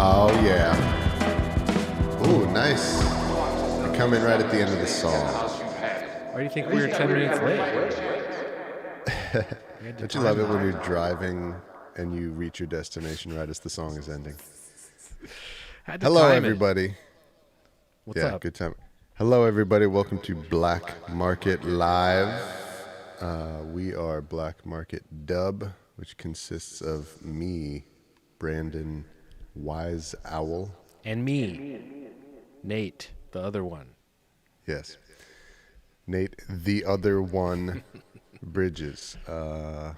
Oh, yeah. Ooh, nice. You come in right at the end of the song. Why do you think we were 10 minutes late? Don't you love it when you're driving and you reach your destination right as the song is ending? Had to Hello, time it. everybody. What's Yeah, up? good time. Hello, everybody. Welcome to Black Market Live. We are Black Market Dub, which consists of me, Brandon Wise Owl. And me, Nate, the other one. Yes. Nate, the other one, Bridges. I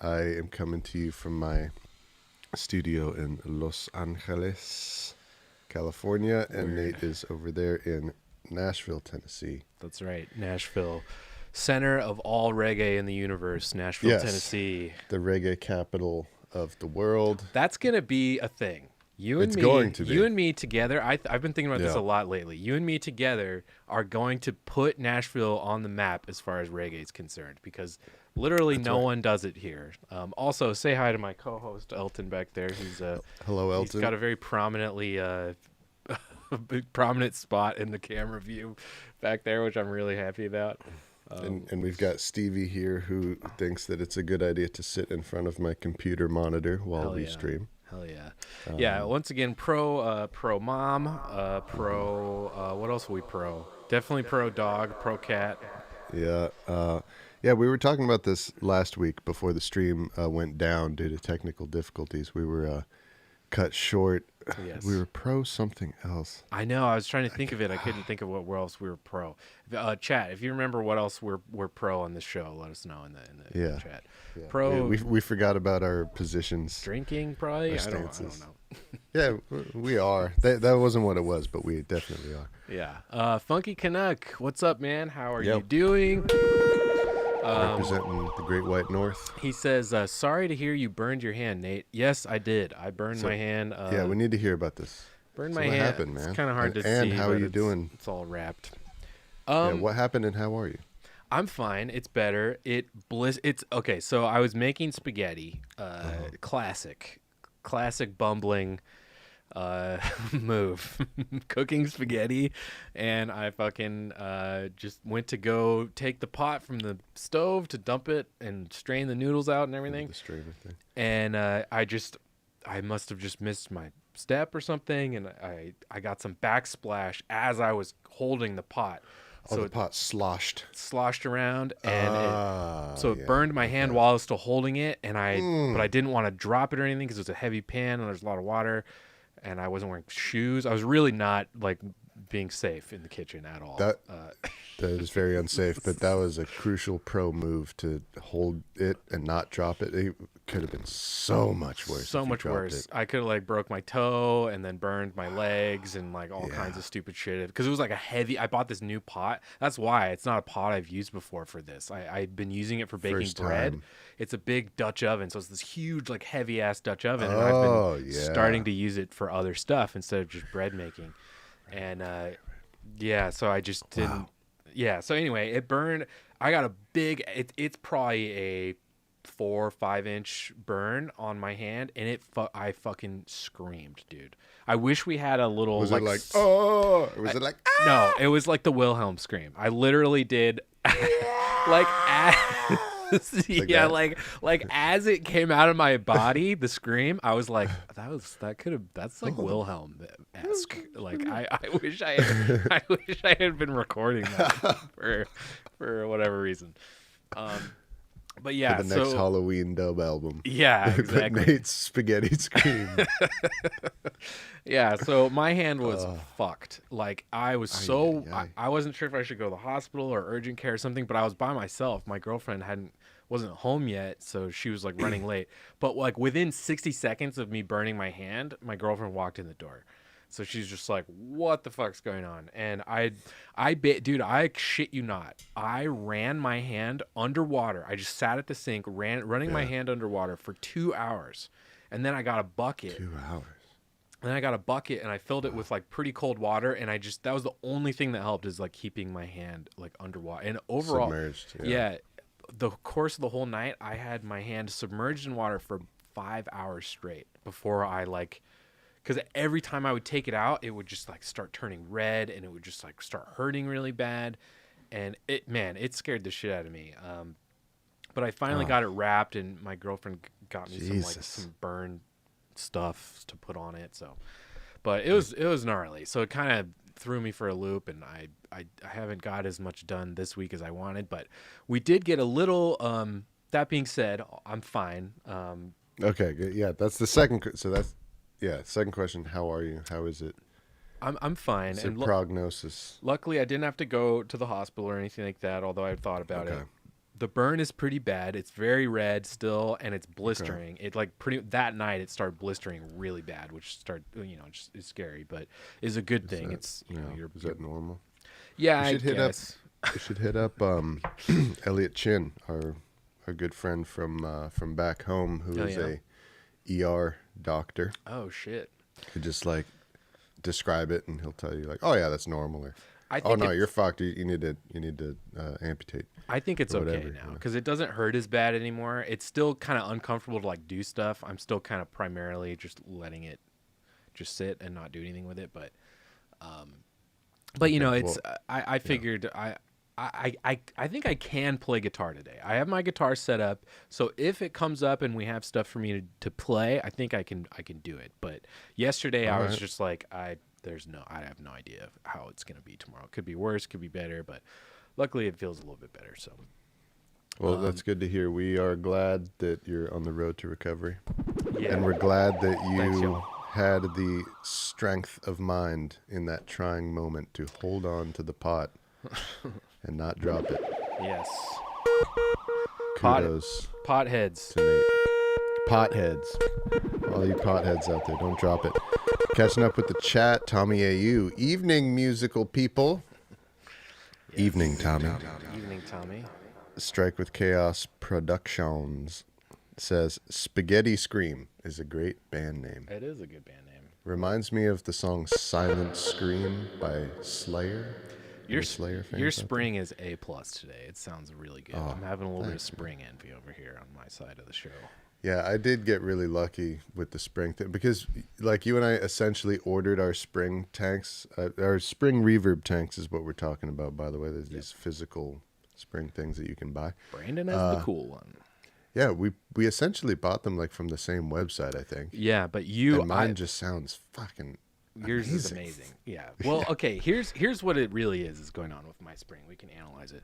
am coming to you from my studio in Los Angeles, California, and Nate is over there in Nashville, Tennessee. That's right, Nashville. Center of all reggae in the universe, Nashville, Yes. Tennessee. The reggae capital of the world. That's going to be a thing. You and It's me, going to be. You and me together, I've been thinking about this Yeah. a lot lately. You and me together are going to put Nashville on the map as far as reggae is concerned because literally no one does it here. Also, say hi to my co-host Elton back there. He's Hello, Elton. He's got a very prominently prominent spot in the camera view back there, which I'm really happy about. And we've got Stevie here who thinks that it's a good idea to sit in front of my computer monitor while Hell we yeah. stream. Hell yeah. Yeah, once again, pro mom, what else are we pro? Definitely pro dog, pro cat. Yeah. Yeah, we were talking about this last week before the stream went down due to technical difficulties. We were cut short. Yes. We were pro something else. I know, I was trying to think of it. I couldn't think of what else we were pro. Chat, if you remember what else we're pro on this show, let us know in the chat. Yeah. Pro we forgot about our positions. drinking, probably? Our I don't stances. know. Yeah, we are. That wasn't what it was, but we definitely are. Yeah. Funky Canuck, what's up, man? How are you Yep. doing? Representing the Great White North. He says, sorry to hear you burned your hand, Nate. Yes, I did. I burned my hand. Yeah, we need to hear about this. Burned So my what hand. happened, man? It's kind of hard to see. And how are but you it's- doing? It's all wrapped. Yeah, what happened and how are you? I'm fine. It's better. It's okay. So I was making spaghetti. Classic bumbling move. Cooking spaghetti, and I fucking just went to go take the pot from the stove to dump it and strain the noodles out and everything. The strainer thing. And I must have just missed my step or something, and I got some backsplash as I was holding the pot. So the pot sloshed around, and it yeah. burned my hand while I was still holding it, and but I didn't want to drop it or anything because it was a heavy pan and there's a lot of water, and I wasn't wearing shoes. I was really not like being safe in the kitchen at all. That is very unsafe, but that was a crucial pro move to hold it and not drop it. It could have been so much worse. So if you much dropped worse. it. I could have like broke my toe and then burned my legs and like all kinds of stupid shit because it was like a heavy. I bought this new pot. That's why it's not a pot I've used before for this. I've been using it for baking First bread. time. It's a big Dutch oven, so it's this huge like heavy ass Dutch oven, and Oh, I've been yeah. starting to use it for other stuff instead of just bread making. And yeah, so I just didn't. Wow. Yeah, so anyway, it burned. I got a big. It's probably a 4 or 5 inch burn on my hand, and I fucking screamed, dude. I wish we had a little. Was it like oh? Or was it like ah? No, it was like the Wilhelm scream. I literally did like yeah, that? like as it came out of my body, the scream. I was like, that's like Wilhelm-esque. Like I wish I wish I had been recording that for whatever reason. But yeah, For the next so Halloween dub album. yeah, Put exactly. Nate's spaghetti scream. Yeah, so my hand was fucked. Like I was Ay. I wasn't sure if I should go to the hospital or urgent care or something, but I was by myself. My girlfriend wasn't home yet, so she was like running late. But like within 60 seconds of me burning my hand, my girlfriend walked in the door. So she's just like, "What the fuck's going on?" And dude, I shit you not, I ran my hand underwater. I just sat at the sink, running my hand underwater for 2 hours, and then I got a bucket. 2 hours. And I got a bucket and I filled it with like pretty cold water, and that was the only thing that helped, is like keeping my hand like underwater. And overall, Submerged. yeah, the course of the whole night, I had my hand submerged in water for 5 hours straight before I like, because every time I would take it out, it would just like start turning red and it would just like start hurting really bad. And it scared the shit out of me. But I finally got it wrapped, and my girlfriend got me some burn stuff to put on it. So, but it was gnarly. So it kind of threw me for a loop, and I haven't got as much done this week as I wanted. But we did get a little. That being said, I'm fine. Okay, good. Yeah, that's the second. So that's second question. How are you? How is it? I'm fine. What's your prognosis? Luckily, I didn't have to go to the hospital or anything like that. Although I thought about it. The burn is pretty bad. It's very red still, and it's blistering. Okay. It like that night it started blistering really bad, which just is scary, but is a good thing. It's is that normal? Yeah, I guess. We should hit up Elliot Chin, our good friend from back home, who is a ER doctor. Oh shit! Could just like describe it, and he'll tell you like, oh yeah, that's normal, or oh no, you're fucked. You need to amputate. I think it's okay now because it doesn't hurt as bad anymore. It's still kind of uncomfortable to like do stuff. I'm still kind of primarily just letting it just sit and not do anything with it. But it's I figured I think I can play guitar today. I have my guitar set up, so if it comes up and we have stuff for me to play, I think I can do it. But yesterday I was just like I have no idea how it's gonna be tomorrow. It could be worse, could be better, but luckily it feels a little bit better. So, well, that's good to hear. We are glad that you're on the road to recovery, and we're glad that you had the strength of mind in that trying moment to hold on to the pot and not drop it. Yes. Kudos. Potheads. To Nate. Potheads. All you potheads out there, don't drop it. Catching up with the chat, Tommy AU. Evening, musical people. Yes. Evening, Tommy. Evening, Tommy. Strike with Chaos Productions says Spaghetti Scream is a great band name. It is a good band name. Reminds me of the song Silent Scream by Slayer. Your spring is A+ today. It sounds really good. I'm having a little bit of spring envy over here on my side of the show. Yeah, I did get really lucky with the spring thing because, like, you and I essentially ordered our spring tanks. Our spring reverb tanks is what we're talking about, by the way. There's these physical spring things that you can buy. Brandon has the cool one. Yeah, we essentially bought them like from the same website, I think. Yeah, but mine just sounds fucking. Yours is amazing. Yeah. Well, okay. Here's what it really is going on with my spring. We can analyze it.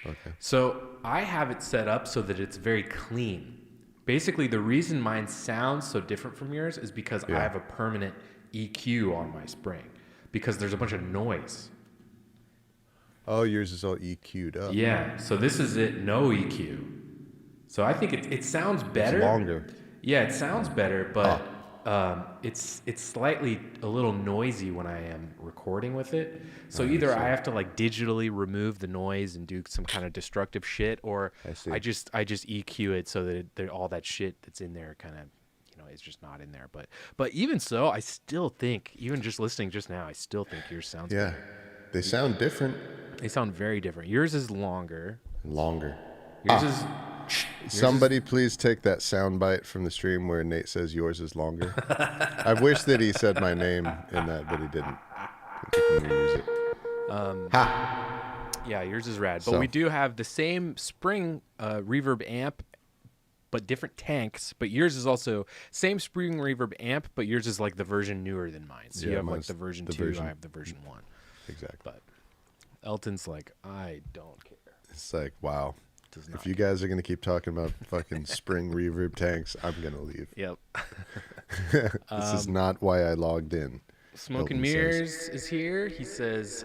Okay. So I have it set up so that it's very clean. Basically, the reason mine sounds so different from yours is because I have a permanent EQ on my spring because there's a bunch of noise. Oh, yours is all EQ'd up. Yeah. So this is it, no EQ. So I think it sounds better. It's longer. Yeah, it sounds better, but it's slightly a little noisy when I am recording with it. So either I have to like digitally remove the noise and do some kind of destructive shit, or I just EQ it so that all that shit that's in there kind of is just not in there. But even so, I still think, even just listening just now, I still think yours sounds better. They sound different. They sound very different. Yours is longer. Yours is. Somebody please take that sound bite from the stream where Nate says yours is longer. I wish that he said my name in that, but he didn't. He can use it. Yeah, yours is rad. But we do have the same spring reverb amp, but different tanks. But yours is also same spring reverb amp, but yours is like the version newer than mine. So you have like the version 2, I have the version 1. Exactly. But Elton's like, I don't care. It's like, wow. If you guys are going to keep talking about fucking spring reverb tanks, I'm going to leave. Yep. This is not why I logged in. Smoke and Mirrors is here. He says,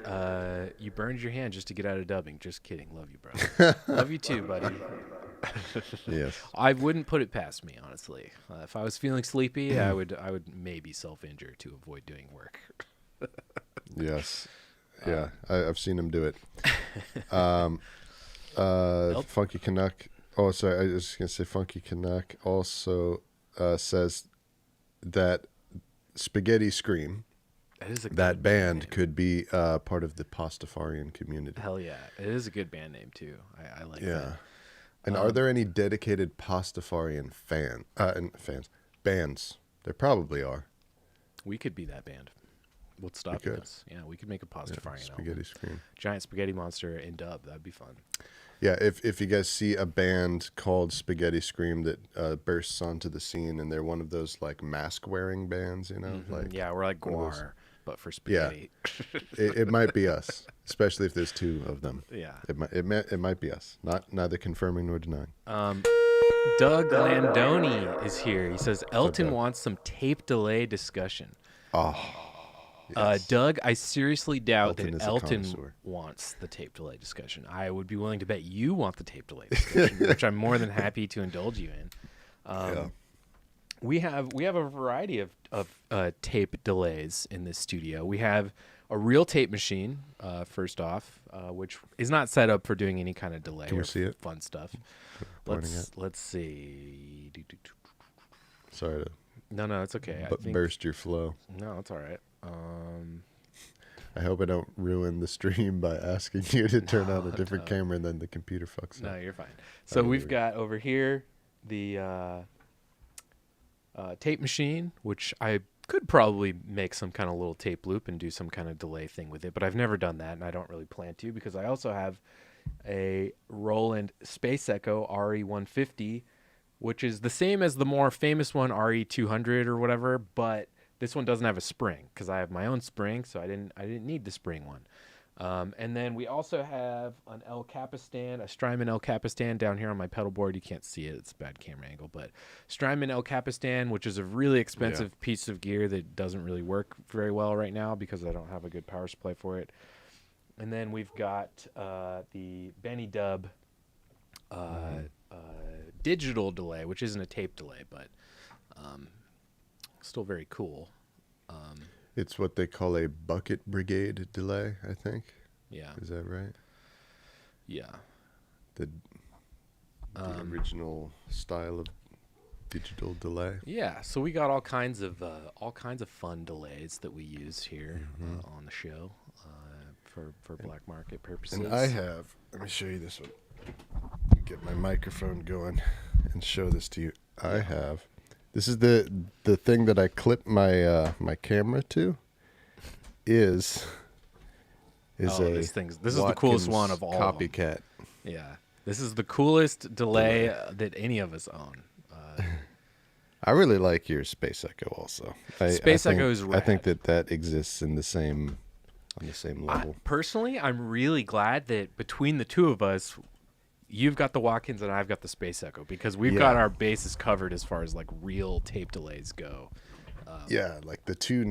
you burned your hand just to get out of dubbing. Just kidding. Love you, bro. Love you too, buddy. Yes. I wouldn't put it past me, honestly. If I was feeling sleepy, I would maybe self-injure to avoid doing work. Yes. Yeah, I've seen him do it. Funky Canuck. Oh, sorry. I was going to say Funky Canuck also says that Spaghetti Scream, that band, could be part of the Pastafarian community. Hell yeah. It is a good band name, too. I like that. And are there any dedicated Pastafarian bands? There probably are. We could be that band. What's stopping us? Yeah, we could make a Pastafarian Spaghetti album. Scream. Giant spaghetti monster in dub. That'd be fun. Yeah, if you guys see a band called Spaghetti Scream that bursts onto the scene, and they're one of those like mask wearing bands, you know, like Yeah, we're like Guar, but for spaghetti. it might be us, especially if there's two of them. Yeah. It might be us. Neither confirming nor denying. Doug Landoni is here. He says Elton wants some tape delay discussion. Oh. Yes. Doug, I seriously doubt Elton is that a Elton connoisseur. wants the tape delay discussion. I would be willing to bet you want the tape delay discussion, which I'm more than happy to indulge you in. Yeah. We have a variety of tape delays in this studio. We have a real tape machine, first off, which is not set up for doing any kind of delay Can we or see it? fun stuff. Pointing Let's see. Sorry to No, it's okay. burst your flow. No, it's all right. I hope I don't ruin the stream by asking you to turn on a different camera and then the computer fucks No, up. you're fine. So we've got over here the tape machine, which I could probably make some kind of little tape loop and do some kind of delay thing with it, but I've never done that, and I don't really plan to because I also have a Roland Space Echo RE150, which is the same as the more famous one RE200 or whatever, but this one doesn't have a spring because I have my own spring, so I didn't need the spring one. And then we also have an El Capistan, a Strymon El Capistan down here on my pedal board. You can't see it; it's a bad camera angle. But Strymon El Capistan, which is a really expensive piece of gear that doesn't really work very well right now because I don't have a good power supply for it. And then we've got the Benny Dub digital delay, which isn't a tape delay, but still very cool. It's what they call a bucket brigade delay, I think. Yeah. Is that right? Yeah. The original style of digital delay. Yeah, so we got all kinds of fun delays that we use here on the show for black market purposes. And I have. Let me show you this one. Get my microphone going and show this to you. I have. This is the thing that I clip my my camera to. Is this is the coolest one of all. Copycat. Yeah, this is the coolest delay that any of us own. I really like your Space Echo also. Space Echo is rad. I think that exists in the same on the same level. Personally, I'm really glad that between the two of us, you've got the Watkins and I've got the Space Echo because we've got our bases covered as far as like real tape delays go. Like the two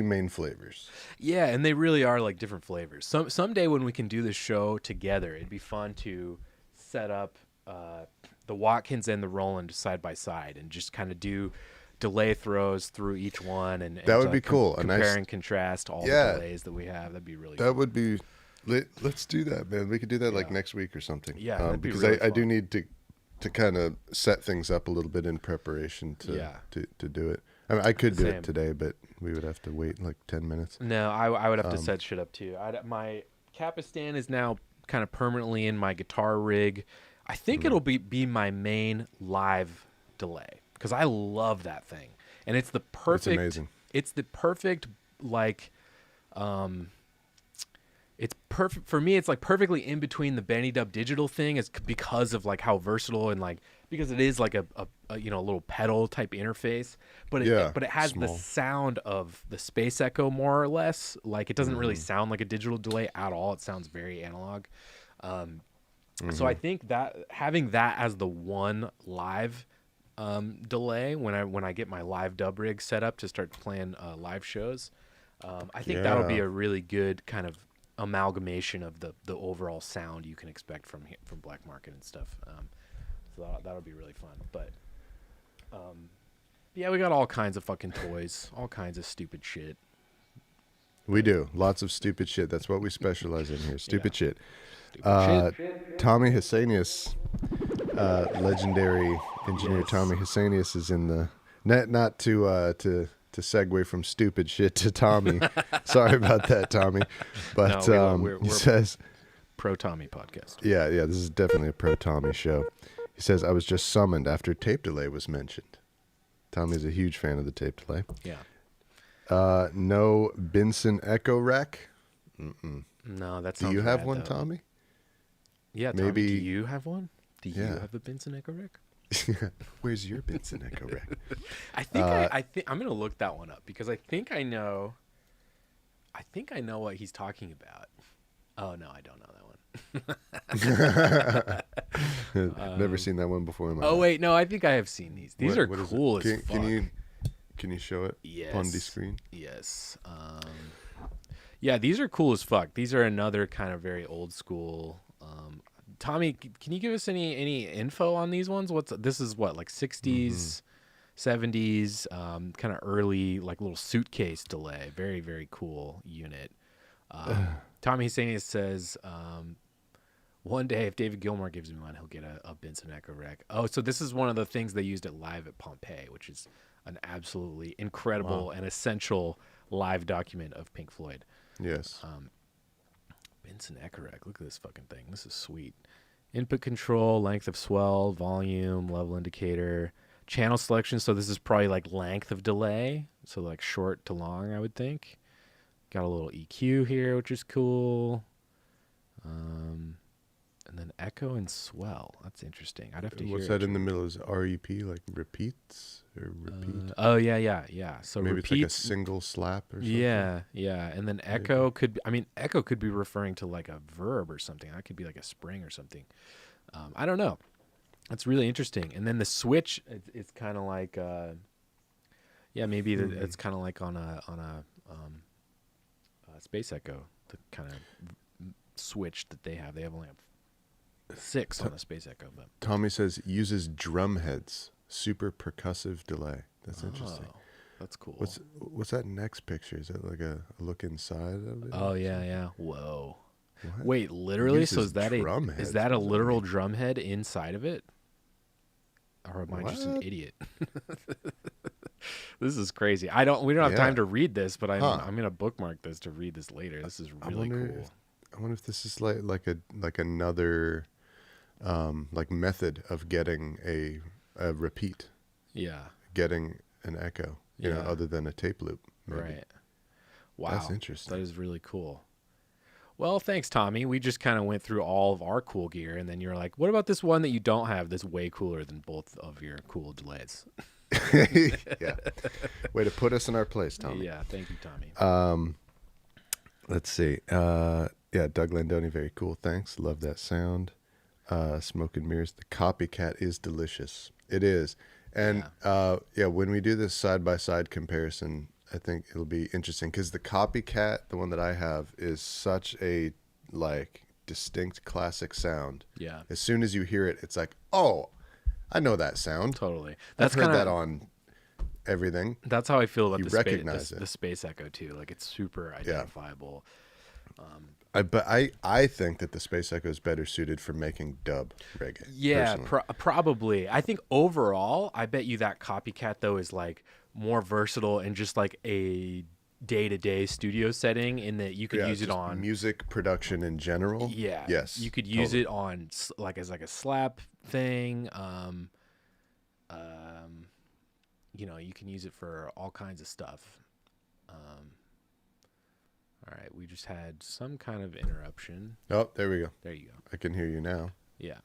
main flavors. Yeah, and they really are like different flavors. Someday when we can do this show together, it'd be fun to set up the Watkins and the Roland side by side and just kind of do delay throws through each one and that would be cool. Compare and contrast all the delays that we have. That'd be really cool. That would be. Let's do that, man. We could do that like next week or something. Yeah, that'd be because really I do fun. need to kind of set things up a little bit in preparation to do it. I mean, I could do it today, but we would have to wait like 10 minutes. No, I would have to set shit up too. My Capistan is now kind of permanently in my guitar rig. I think it'll be my main live delay because I love that thing, and it's the perfect. It's amazing. It's the perfect like. It's perfect for me. It's like perfectly in between the Benny Dub digital thing, is because of like how versatile and like because it is like a little pedal type interface, but it has small. the sound of the Space Echo more or less. Like it doesn't really sound like a digital delay at all. It sounds very analog. So I think that having that as the one live delay when I get my live dub rig set up to start playing live shows, I think that'll be a really good kind of amalgamation of the overall sound you can expect from Black Market and stuff. So that'll be really fun. But yeah, we got all kinds of fucking toys, all kinds of stupid shit. We do lots of stupid shit. That's what we specialize in here. Stupid shit. Shit. Tommy Hysanius, legendary engineer Tommy Hysanius is in the net. Not to segue from stupid shit to Tommy. Sorry about that, Tommy. But No, he says, pro Tommy podcast. Yeah, this is definitely a pro Tommy show. He says, I was just summoned after tape delay was mentioned. Tommy's a huge fan of the tape delay. Yeah. No Benson Echo Rec. No, that's. Do you have one, Tommy? Yeah, Tommy, Maybe. do you have one? Do you Yeah. have a Benson Echo Rec? Where's your Benson Echo Rec? I think I'm gonna look that one up because I think I know what he's talking about. Oh no, I don't know that one. Never seen that one before in my Oh life. wait, no, I think I have seen these. These are What is it? cool as fuck. Can you show it Yes. on the screen? Yes. Yeah, these are cool as fuck. These are another kind of very old school. Tommy, can you give us any info on these ones? This is what, like 60s, 70s, kind of early, like little suitcase delay. Very, very cool unit. Tommy Husseini says, one day if David Gilmour gives me one, he'll get a Benson Echo Rec. Oh, so this is one of the things they used at Live at Pompeii, which is an absolutely incredible and essential live document of Pink Floyd. Yes. Benson Echo Rec. Look at this fucking thing. This is sweet. Input control, length of swell, volume, level indicator, channel selection. So this is probably like length of delay. So like short to long, I would think. Got a little EQ here, which is cool. And then echo and swell. That's interesting. I'd have to hear. What's that in the middle? Is REP, like repeats or repeat? Oh yeah. So Maybe repeats, it's like a single slap or something. Yeah. And then echo echo could be referring to like a verb or something. That could be like a spring or something. I don't know. That's really interesting. And then the switch, it's kind of like, maybe it's kind of like on a Space Echo, the kind of switch that they have. They have only 6 on the Space Echo. But Tommy says uses drum heads, super percussive delay. That's interesting. That's cool. What's that next picture? Is that like a look inside of it? Oh yeah. Whoa. What? Wait, literally? Uses So is that drum a heads? literal What does that mean? drum head inside of it? Or am I just an What? idiot? This is crazy. We don't have time Yeah. to read this, but I'm Huh. gonna bookmark this to read this later. This is I really wonder cool. I wonder if this is like another like method of getting a repeat, Yeah. getting an echo, you know, Yeah. other than a tape loop. Maybe. Right. Wow. That's interesting. That is really cool. Well, thanks, Tommy. We just kind of went through all of our cool gear, and then you're like, what about this one that you don't have that's way cooler than both of your cool delays? Yeah. Way to put us in our place, Tommy. Yeah, thank you, Tommy. Let's see. Yeah, Doug Landoni, very cool. Thanks. Love that sound. Smoke and Mirrors. The copycat is delicious. It is. And when we do this side-by-side comparison, I think it'll be interesting because the copycat, the one that I have, is such a like distinct classic sound. Yeah. As soon as you hear it, it's like, oh, I know that sound. Totally. I've heard that on everything. That's how I feel about You the recognize it. the Space Echo too. Like it's super identifiable. But I think that the Space Echo is better suited for making dub reggae. Yeah, personally. probably. I think overall, I bet you that copycat though is like more versatile and just like a day-to-day studio setting in that you could use it just on music production in general. Yeah. Yes. You could use it on like as like a slap thing. You know, you can use it for all kinds of stuff. All right, we just had some kind of interruption. Oh, there we go. There you go. I can hear you now. Yeah,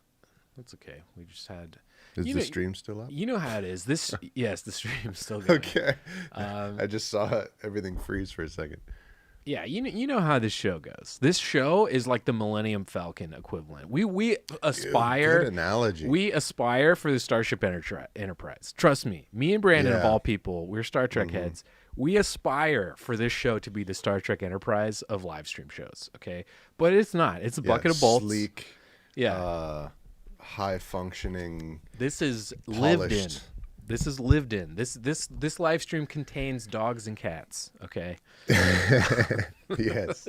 that's okay. We just had. Is You the know- stream still up? You know how it is. This yes, the stream's still going. Okay. I just saw everything freeze for a second. Yeah, you know how this show goes. This show is like the Millennium Falcon equivalent. We aspire. Good analogy. We aspire for the Starship Enterprise. Trust me. Me and Brandon, of Yeah. all people, we're Star Trek heads. We aspire for this show to be the Star Trek Enterprise of live stream shows. Okay, but it's not. It's a bucket of bolts. Sleek, Yeah, high functioning. this is lived in. polished. This is lived in. This live stream contains dogs and cats. Okay. Yes.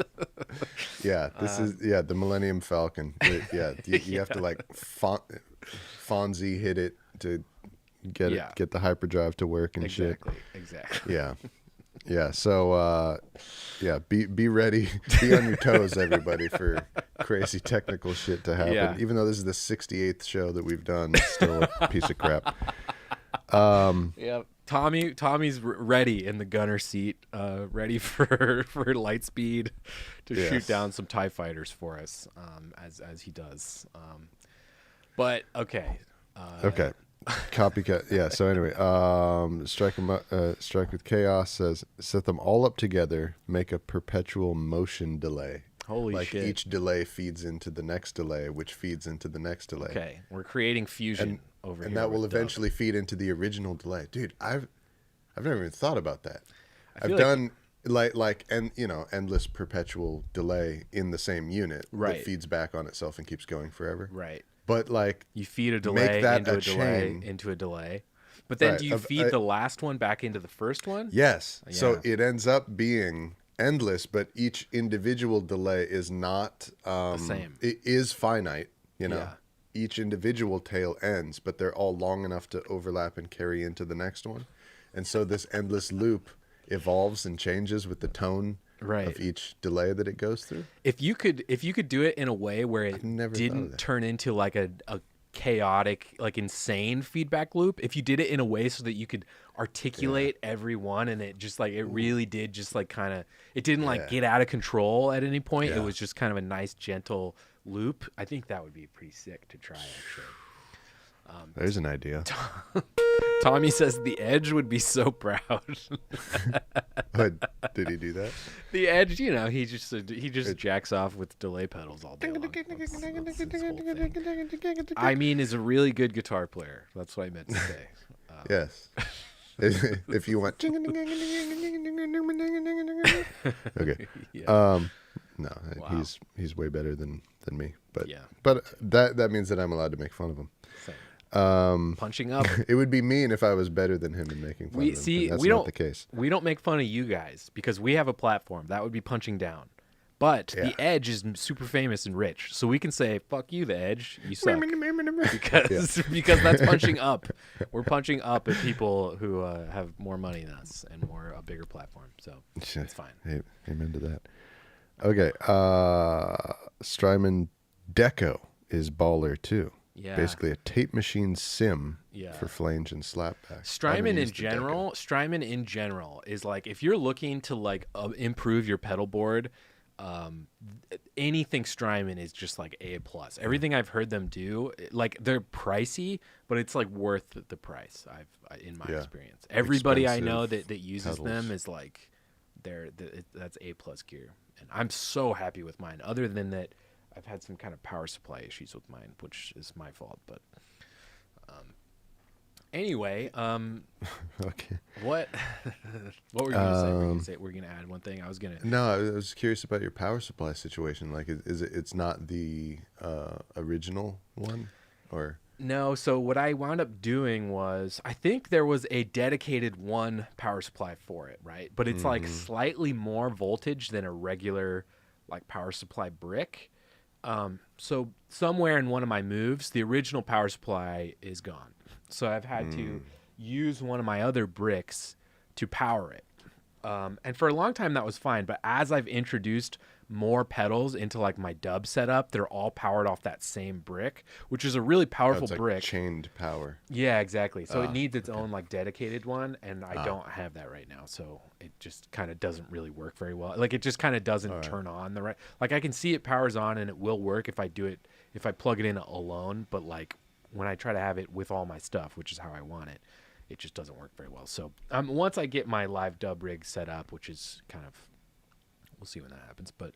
Yeah. This is the Millennium Falcon. You have to like Fonzie hit it to get Yeah. it, get the hyperdrive to work and shit. Exactly. Yeah. So be ready. Be on your toes, everybody, for crazy technical shit to happen. Yeah. Even though this is the 68th show that we've done, it's still a piece of crap. Yeah. Tommy's ready in the gunner seat, ready for light speed to shoot down some TIE fighters for us, as he does. But okay. Okay. Copycat. Yeah. So anyway, Strike with Chaos says, set them all up together, make a perpetual motion delay. Holy like shit. Each delay feeds into the next delay, which feeds into the next delay. Okay. We're creating fusion over here. And that will with eventually feed into the original delay. Dude, I've never even thought about that. I've like done endless perpetual delay in the same unit that feeds back on itself and keeps going forever. Right. But like you feed a delay into a delay chain. into a delay. But then do you feed the last one back into the first one? Yes. Yeah. So it ends up being endless, but each individual delay is not the same. It is finite, you know. Yeah. Each individual tail ends, but they're all long enough to overlap and carry into the next one. And so this endless loop evolves and changes with the tone of each delay that it goes through. If you could do it in a way where it didn't turn into like a chaotic, like insane feedback loop, if you did it in a way so that you could articulate every one and it just like it really did just like kind of it didn't like get out of control at any point. It was just kind of a nice gentle loop. I think that would be pretty sick to try actually. There's an idea. Tommy says the Edge would be so proud. Did he do that? The Edge, you know, he just jacks off with delay pedals all day long. That's his whole thing. I mean, is a really good guitar player. That's what I meant to say. Yes. If you want. Okay. Yeah. No, Wow. he's way better than me. But Yeah. but that means that I'm allowed to make fun of him. Same. Punching up. It would be mean if I was better than him in making fun of him. That's not the case. We don't make fun of you guys because we have a platform. That would be punching down. But the Edge is super famous and rich, so we can say, "Fuck you, the Edge. You suck." because that's punching up. We're punching up at people who have more money than us and a bigger platform. So it's fine. Amen to that. Okay. Strymon Deco is baller too. Yeah. Basically a tape machine sim for flange and slapback. Strymon in general is like if you're looking to like improve your pedal board, anything Strymon is just like A+. Everything I've heard them do, like they're pricey, but it's like worth the price. In my experience, everybody I know that uses them is like that's A+ gear, and I'm so happy with mine. Other than that, I've had some kind of power supply issues with mine, which is my fault. But anyway, okay. What were you going to say? We're going to add one thing. No, I was curious about your power supply situation. Like, it's not the original one, or no? So what I wound up doing was, I think there was a dedicated one power supply for it, right? But it's like slightly more voltage than a regular like power supply brick. So somewhere in one of my moves, the original power supply is gone. So I've had to use one of my other bricks to power it. And for a long time that was fine. But as I've introduced more pedals into like my dub setup, they're all powered off that same brick, which is a really powerful brick. Chained power. Yeah, exactly. So it needs its own like dedicated one, and I don't have that right now. So it just kind of doesn't really work very well. Like it just kind of doesn't turn on the right. Like I can see it powers on and it will work if I plug it in alone. But like when I try to have it with all my stuff, which is how I want it, it just doesn't work very well. So once I get my live dub rig set up, which is kind of, we'll see when that happens. But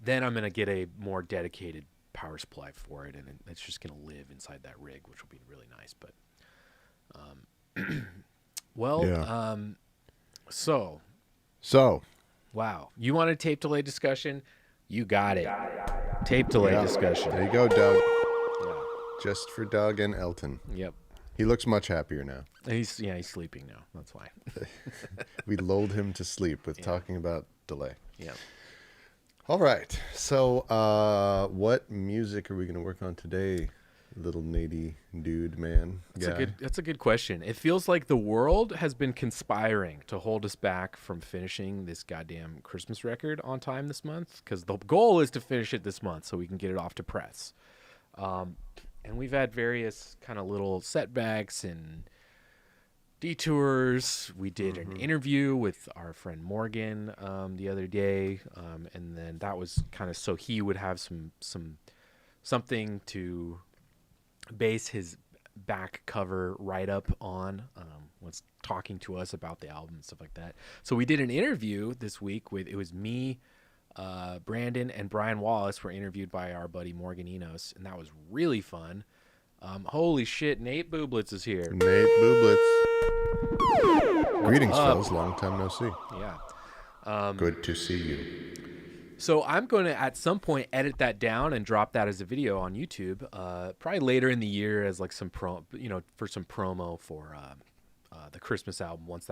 then I'm going to get a more dedicated power supply for it, and it's just going to live inside that rig, which will be really nice. But, So, wow. You want a tape delay discussion? You got it. Tape delay discussion. There you go, Doug. Yeah. Just for Doug and Elton. Yep. He looks much happier now. He's sleeping now. That's why. We lulled him to sleep with talking about delay. Yeah. All right. So, what music are we going to work on today, little Nady dude man guy? That's a good question. It feels like the world has been conspiring to hold us back from finishing this goddamn Christmas record on time this month, because the goal is to finish it this month so we can get it off to press. And we've had various kind of little setbacks and detours. We did an interview with our friend Morgan the other day, and then that was kind of so he would have something to base his back cover write-up on, was talking to us about the album and stuff like that. So we did an interview this week it was me, Brandon, and Brian Wallace were interviewed by our buddy Morgan Enos, and that was really fun. Holy shit, Nate Bublitz is here. Nate Bublitz. Greetings, fellas. Long time no see. Yeah. Good to see you. So I'm going to, at some point, edit that down and drop that as a video on YouTube, probably later in the year as like some for some promo for the Christmas album once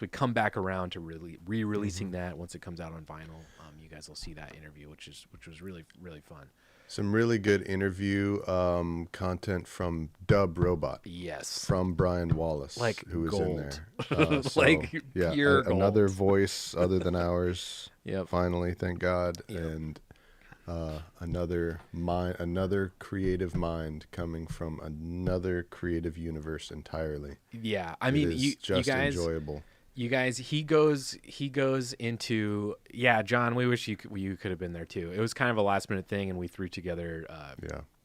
we come back around to really re-releasing that. Once it comes out on vinyl, you guys will see that interview, which was really, really fun. Some really good interview content from Dub Robot. Yes. From Brian Wallace, like who was gold. in there. Like pure gold. Another voice other than ours. Yep. Finally, thank God. Yep. And another creative mind coming from another creative universe entirely. Yeah, I mean, you guys, enjoyable. You guys, he goes into, yeah, John, we wish you could have been there too. It was kind of a last minute thing, and we threw together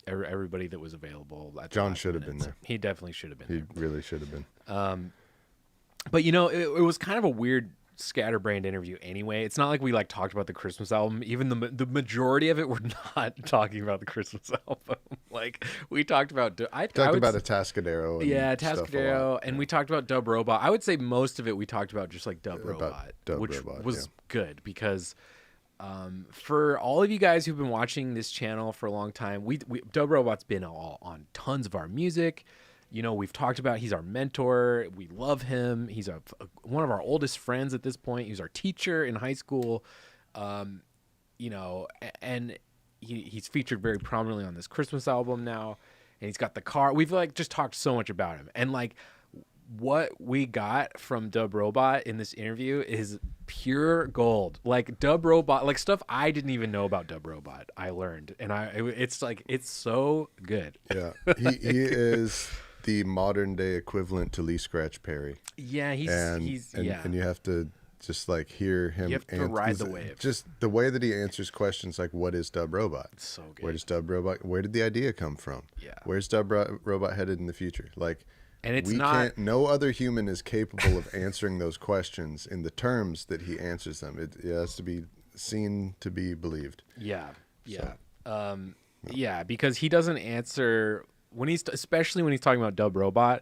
everybody that was available. John should have been there. He definitely should have been there. He really should have been. But it was kind of a weird scatterbrained interview anyway. It's not like we like talked about the Christmas album. Even the majority of it, we're not talking about the Christmas album. Like we talked about, I talked about Atascadero. Atascadero, and we talked about Dub Robot. I would say most of it we talked about just like Dub Robot, which was good because for all of you guys who've been watching this channel for a long time, we Dub Robot's been on tons of our music. We've talked about he's our mentor. We love him. He's one of our oldest friends at this point. He was our teacher in high school, and he's featured very prominently on this Christmas album now. And he's got the car. We've just talked so much about him. And what we got from Dub Robot in this interview is pure gold. Like Dub Robot, stuff I didn't even know about Dub Robot. I learned, and it's so good. Yeah, he is the modern day equivalent to Lee Scratch Perry. Yeah, he's and you have to just hear him. You have to ride the wave. Just the way that he answers questions like, "What is Dub Robot? It's so good. Where does Dub Robot? Where did the idea come from? Yeah. Where's Dub Robot headed in the future? And it's not. No other human is capable of answering those questions in the terms that he answers them. It has to be seen to be believed. Yeah. Yeah, because he doesn't answer especially when he's talking about Dub Robot.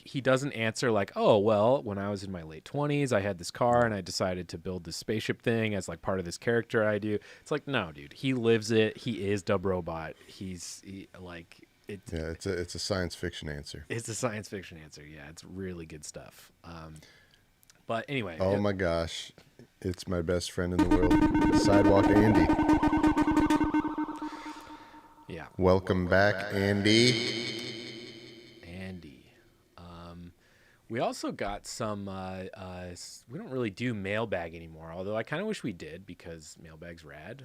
He doesn't answer oh, well, when I was in my late 20s, I had this car and I decided to build this spaceship thing as part of this character I do. It's no, dude, he lives it. He is Dub Robot. It's a science fiction answer. It's a science fiction answer. Yeah, it's really good stuff. But anyway. Oh my gosh, it's my best friend in the world, Sidewalk Andy. Yeah. Welcome back, Andy. We also got some. We don't really do mailbag anymore, although I kind of wish we did because mailbag's rad.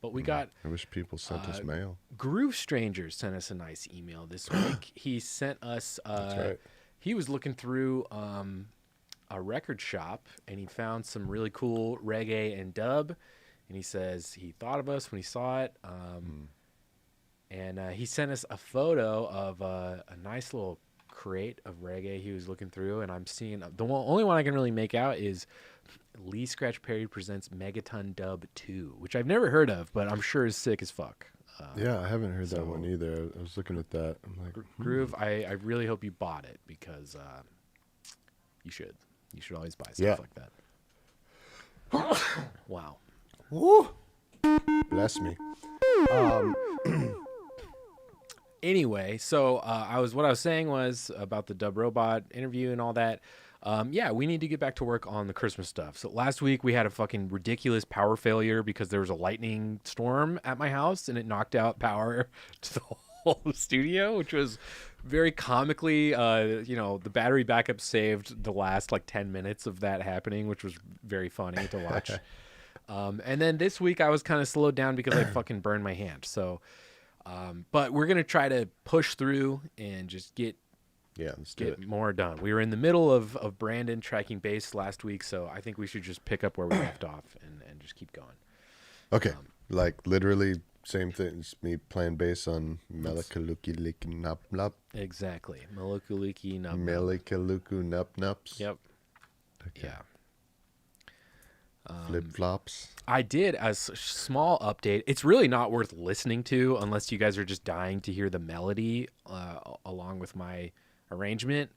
But we got. I wish people sent us mail. Groove Strangers sent us a nice email this week. He sent us. That's right. He was looking through a record shop and he found some really cool reggae and dub, and he says he thought of us when he saw it. And he sent us a photo of a nice little crate of reggae he was looking through, and I'm seeing only one I can really make out is Lee Scratch Perry Presents Megaton Dub 2, which I've never heard of, but I'm sure is sick as fuck. Yeah, I haven't heard that one either. I was looking at that. I'm like, Groove, I really hope you bought it because you should. You should always buy stuff like that. Wow. Woo! Bless me. Anyway, so what I was saying was about the Dub Robot interview and all that. Yeah, we need to get back to work on the Christmas stuff. So last week we had a fucking ridiculous power failure because there was a lightning storm at my house and it knocked out power to the whole studio, which was very comically, the battery backup saved the last like 10 minutes of that happening, which was very funny to watch. And then this week I was kind of slowed down because I fucking burned my hand. So, but we're going to try to push through and just get let's do it. more done. We were in the middle of Brandon tracking bass last week, so I think we should just pick up where we left off and just keep going. Okay, like literally same thing. It's me playing bass on Melikaluki Nup Nup. Exactly. Melikaluki Nup Nup. Melikaluku Nup Nups. Yep. Okay. Yeah. Flip flops. I did a small update. It's really not worth listening to unless you guys are just dying to hear the melody along with my arrangement.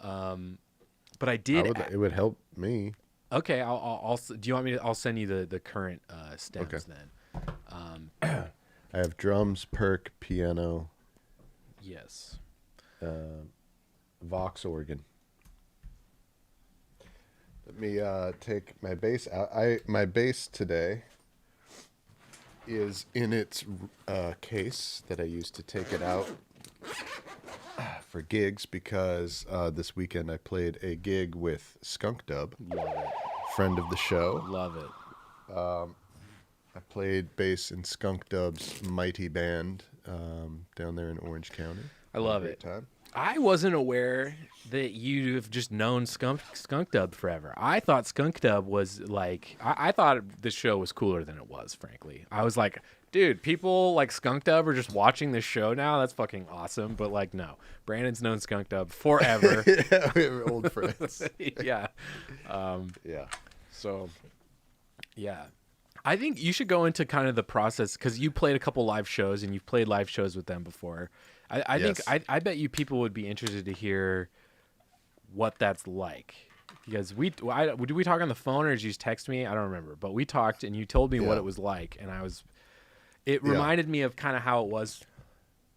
But I did. It would help me. Okay, I'll. Do you want me to? I'll send you the current stems then. I have drums, perk, piano. Yes. Vox organ. Let me take my bass out. My bass today is in its case that I used to take it out for gigs because this weekend I played a gig with Skunk Dub, Love it. friend of the show. Love it. I played bass in Skunk Dub's mighty band down there in Orange County. I love Great it. time. I wasn't aware that you have just known Skunk Dub forever. I thought Skunk Dub was like, I thought the show was cooler than it was, frankly. I was like, dude, people like Skunk Dub are just watching this show now. That's fucking awesome. But like, no, Brandon's known Skunk Dub forever. Yeah, we were old friends. Yeah. Yeah. So, yeah. I think you should go into kind of the process because you played a couple live shows and you've played live shows with them before. I think I bet you people would be interested to hear what that's like because did we talk on the phone or did you just text me? I don't remember, but we talked and you told me what it was like, and it reminded me of kind of how it was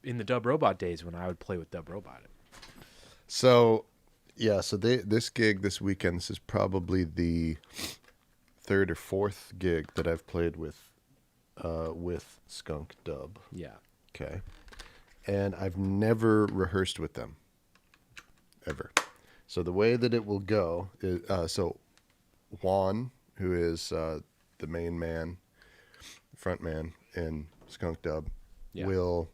in the Dub Robot days when I would play with Dub Robot. So, this gig this weekend, this is probably the third or fourth gig that I've played with Skunk Dub. Yeah. Okay. And I've never rehearsed with them, ever. So the way that it will go is, so Juan, who is the main man, front man in Skunk Dub, he'll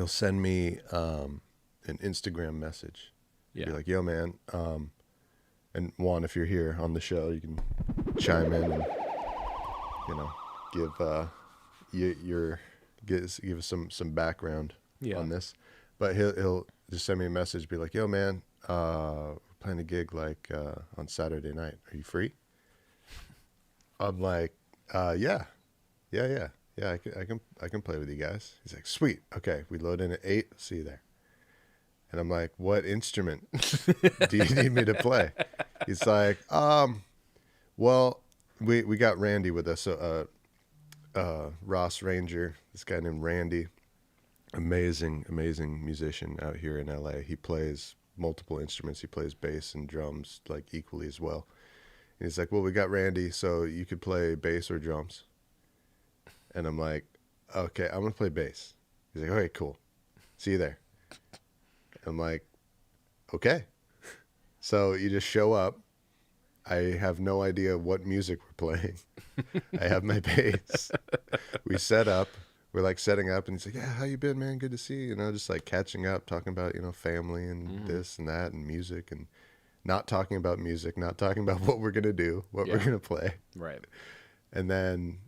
send me an Instagram message. Be like, yo, man, and Juan, if you're here on the show, you can chime in and, give us some background on this. But he'll just send me a message, be like, yo, man, we're playing a gig like on Saturday night. Are you free? I'm like, yeah, I can play with you guys. He's like, sweet. Okay, we load in at 8. See you there. And I'm like, what instrument do you need me to play? He's like, well, we got Randy with us, Ross Ranger, this guy named Randy, amazing musician out here in LA. He plays multiple instruments. He plays bass and drums like equally as well. And he's like, well, we got Randy, so you could play bass or drums. And I'm like, okay, I'm going to play bass. He's like, okay, cool. See you there. I'm like, okay. So you just show up. I have no idea what music we're playing. I have my bass. We set up. We're like setting up, and he's like, yeah, how you been, man? Good to see you. Just like catching up, talking about, family and this and that and music, and not talking about music, not talking about what we're going to do, what we're going to play. Right. And then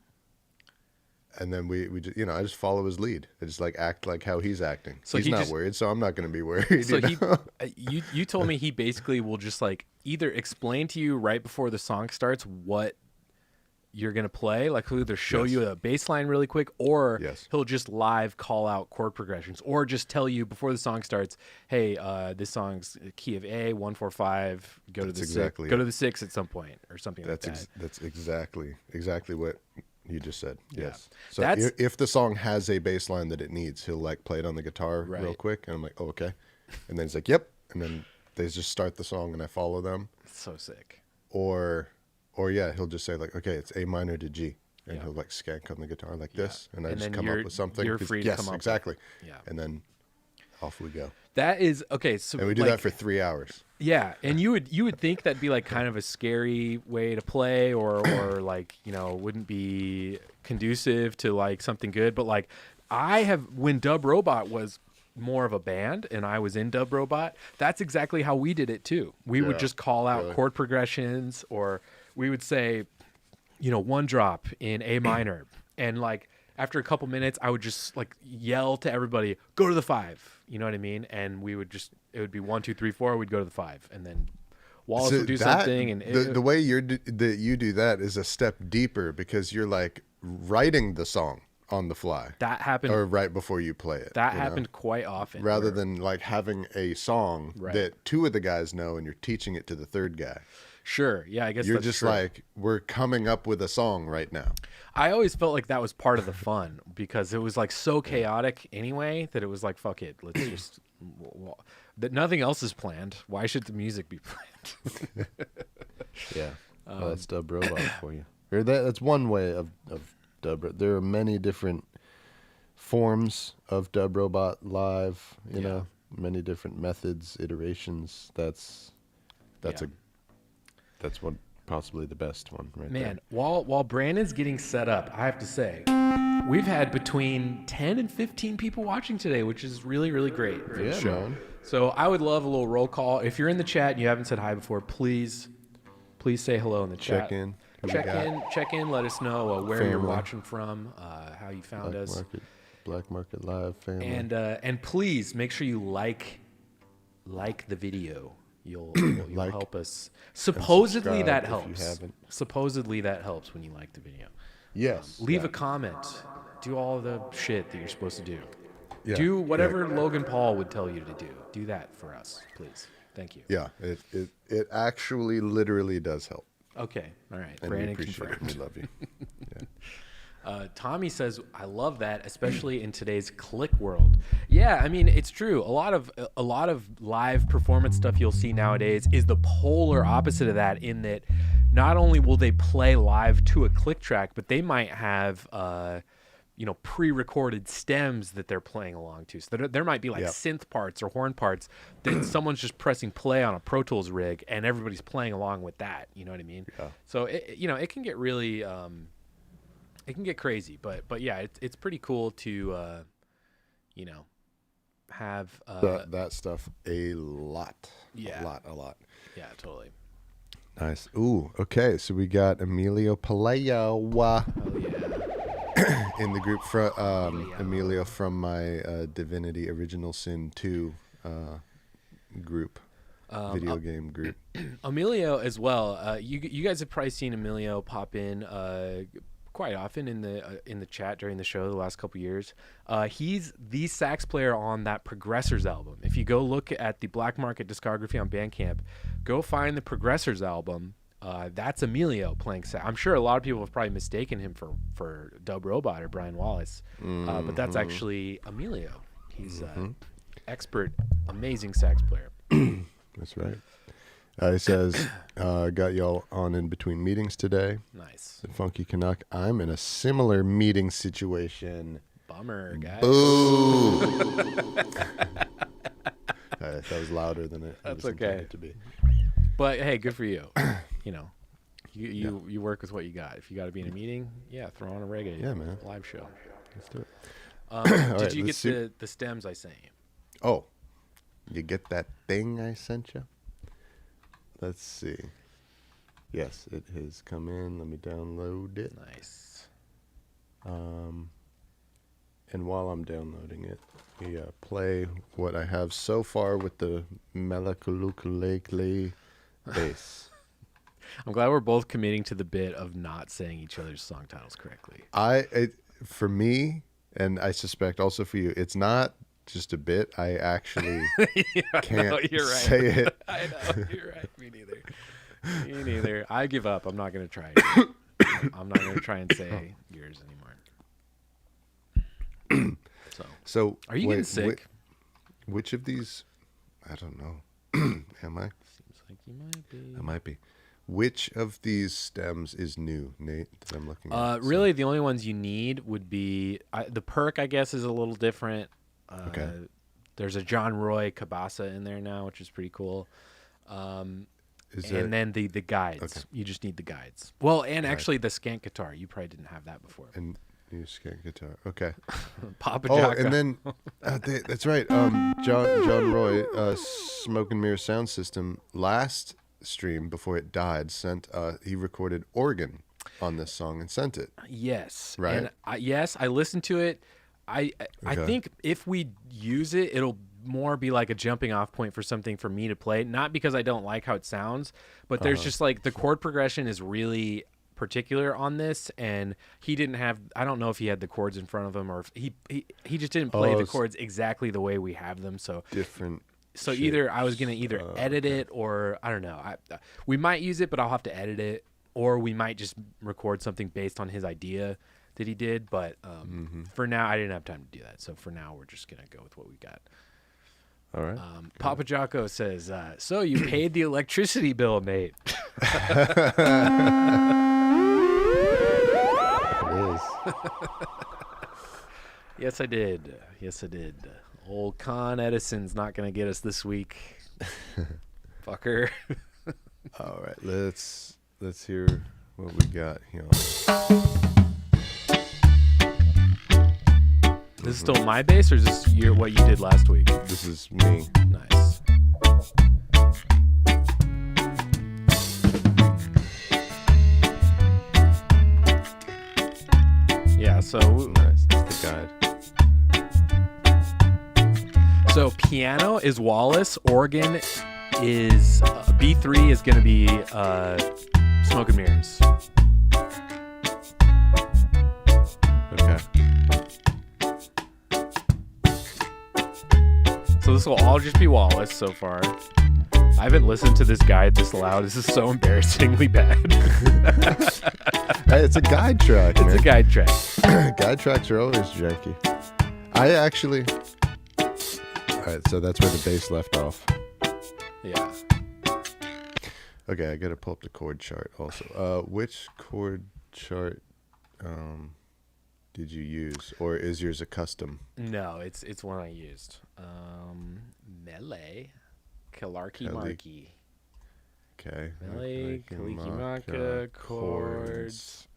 we just, I just follow his lead. I just like act like how he's acting. So he's not worried, so I'm not going to be worried. So you told me he basically will just like either explain to you right before the song starts what you're going to play, like he'll either show you a bass line really quick, or he'll just live call out chord progressions, or just tell you before the song starts, hey, this song's key of A, 145, go to the 6 at some point, or something like that. That's exactly what you just said. Yeah. Yes. So if the song has a bass line that it needs, he'll like play it on the guitar real quick, and I'm like, oh, okay. And then he's like, yep. And then they just start the song and I follow them. So sick. Or yeah, he'll just say like, okay, it's A minor to G, and Yeah. he'll like skank on the guitar like this, and I And just then come up with something. you're 'cause- free to yes, come up with- exactly. Yeah. And then off we go. That is okay. So And we do like, that for 3 hours. Yeah, and you would think that'd be like kind of a scary way to play, or like, you know, wouldn't be conducive to like something good. But like when Dub Robot was more of a band and I was in Dub Robot, that's exactly how we did it too. We would Yeah, just call out really. chord progressions, or we would say, you know, one drop in A minor, and like after a couple minutes, I would just like yell to everybody, "Go to the 5." You know what I mean? And we would it would be 1, 2, 3, 4. We'd go to the 5, and then Wallace So would do that- something, and the way that you do that is a step deeper, because you're like writing the song on the fly, that happened. or right before you play it. that you know? happened quite often. Rather where- than like having a song Right. that 2 of the guys know and you're teaching it to the 3rd guy. sure, yeah, I guess You're that's just true. like, we're coming up with a song right now. I always felt like that was part of the fun, because it was like so chaotic anyway that it was like, fuck it, let's just that nothing else is planned. Why should the music be planned? Yeah. Well, that's Dub Robot for you. Or that's one way of Dub. There are many different forms of Dub Robot live, you Yeah. know, many different methods, iterations. That's Yeah. that's one, possibly the best one right Man, while Brandon's getting set up, I have to say, we've had between 10 and 15 people watching today, which is really, really great for the Yeah, show. man. So I would love a little roll call. If you're in the chat and you haven't said hi before, please say hello in the chat. Check in. Who we Check got? in. Let us know where you're Family. watching from, how you found us. Black Market Live family. And please make sure you like the video. You'll Like help us. Supposedly subscribe that if you helps. haven't. Supposedly that helps when you like the video. Yes. Leave yeah. a comment. Do all the shit that you're supposed to do. Yeah, Do whatever yeah. Logan Paul would tell you to do. Do that for us, please. Thank you. Yeah, it actually literally does help. Okay. All right. And Brandon we appreciate confirmed. it. We love you. Yeah. Tommy says, "I love that, especially in today's click world." Yeah, I mean, it's true. A lot of live performance stuff you'll see nowadays is the polar opposite of that. In that, not only will they play live to a click track, but they might have pre-recorded stems that they're playing along to. So there might be like Yep. synth parts or horn parts that someone's just pressing play on a Pro Tools rig, and everybody's playing along with that. You know what I mean? Yeah. So it can get really it can get crazy, but yeah, it's pretty cool to have That stuff a lot. Yeah. A lot. yeah, totally. Nice. Ooh, okay. So we got Emilio Palayo Oh yeah. in the group from Emilio from my Divinity Original Sin 2 group, video game group. Emilio as well. You guys have probably seen Emilio pop in quite often in the chat during the show the last couple years. He's the sax player on that Progressors album. If you go look at the Black Market discography on Bandcamp, go find the Progressors album. That's Emilio playing sax. I'm sure a lot of people have probably mistaken him for Dub Robot or Brian Wallace, but that's actually Emilio. He's expert, amazing sax player. That's right. He says, got y'all on in between meetings today. Nice. The Funky Canuck, I'm in a similar meeting situation. Bummer, guys. Ooh. That was louder than it That's was okay. intended to be. But hey, good for you. You work with what you got. If you got to be in a meeting, yeah, throw on a reggae live show. Let's do it. Did right, you get let's see. the stems I sent you? Oh, you get that thing I sent you? Let's see. Yes, it has come in. Let me download it. Nice. And while I'm downloading it, we play what I have so far with the Melakulukulekle bass. I'm glad we're both committing to the bit of not saying each other's song titles correctly. For me, and I suspect also for you, it's not just a bit. I actually can't you're right. say it. I know, you're right. Me neither. I give up. I'm not going to try. I'm not going to try and say yours anymore. So, So are you getting sick? Which of these? I don't know. Am I? Seems like you might be. I might be. Which of these stems is new, Nate, that I'm looking at? Really, the only ones you need would be the perk, I guess, is a little different. Okay. There's a John Roy Cabasa in there now, which is pretty cool. And then the guides. Okay. You just need the guides. Well, and actually the skank guitar. You probably didn't have that before. And you skank guitar. Okay. Papa Oh, Jocko. and then that's right. John Roy, Smoke and Mirror Sound System, last stream before it died, sent he recorded organ on this song and sent it. Yes. Right. And yes, I listened to it. I think if we use it, it'll more be like a jumping off point for something for me to play. Not because I don't like how it sounds, but there's just like the chord progression is really particular on this, and he didn't have, I don't know if he had the chords in front of him, or if he just didn't play the chords exactly the way we have them. So different. So either I was gonna edit it, or I don't know. We might use it, but I'll have to edit it, or we might just record something based on his idea that he did. But for now, I didn't have time to do that. So for now, we're just gonna go with what we got. All right. Papa Jocko says, "So you paid the electricity bill, Nate?" It is. Yes, I did. Yes, I did. Old Con Edison's not gonna get us this week, fucker. All right. Let's hear what we got here. This is still my bass, or is this what you did last week? This is me. Nice. Yeah, so Nice. That's the guide. So piano is Wallace, organ is B3 is going to be Smoke and Mirrors. Okay. So this will all just be Wallace so far. I haven't listened to this guide this loud. This is so embarrassingly bad. Hey, it's a guide track, man. It's a guide track. Guide tracks are always janky. I actually... All right, so that's where the bass left off. Yeah. Okay, I got to pull up the chord chart also. Which chord chart did you use? Or is yours a custom? No, it's one I used. Melee, Kalarki Marky. Okay. Melee, Kalikimaka, chords.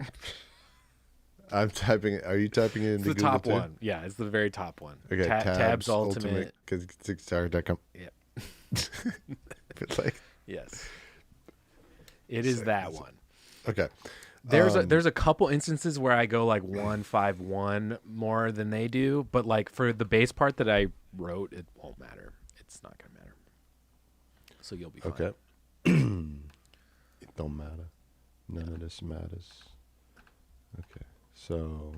I'm typing it. Are you typing it in It's the the Google top too? one. Yeah, it's the very top one. Okay, tabs Ultimate. Guitar.com. Yep. But like, Yes. It is that one. okay. There's a couple instances where I go like 1-5-1 more than they do, but like for the bass part that I wrote, it won't matter. It's not gonna matter. So you'll be fine. Okay. It don't matter. None of this matters. Okay. So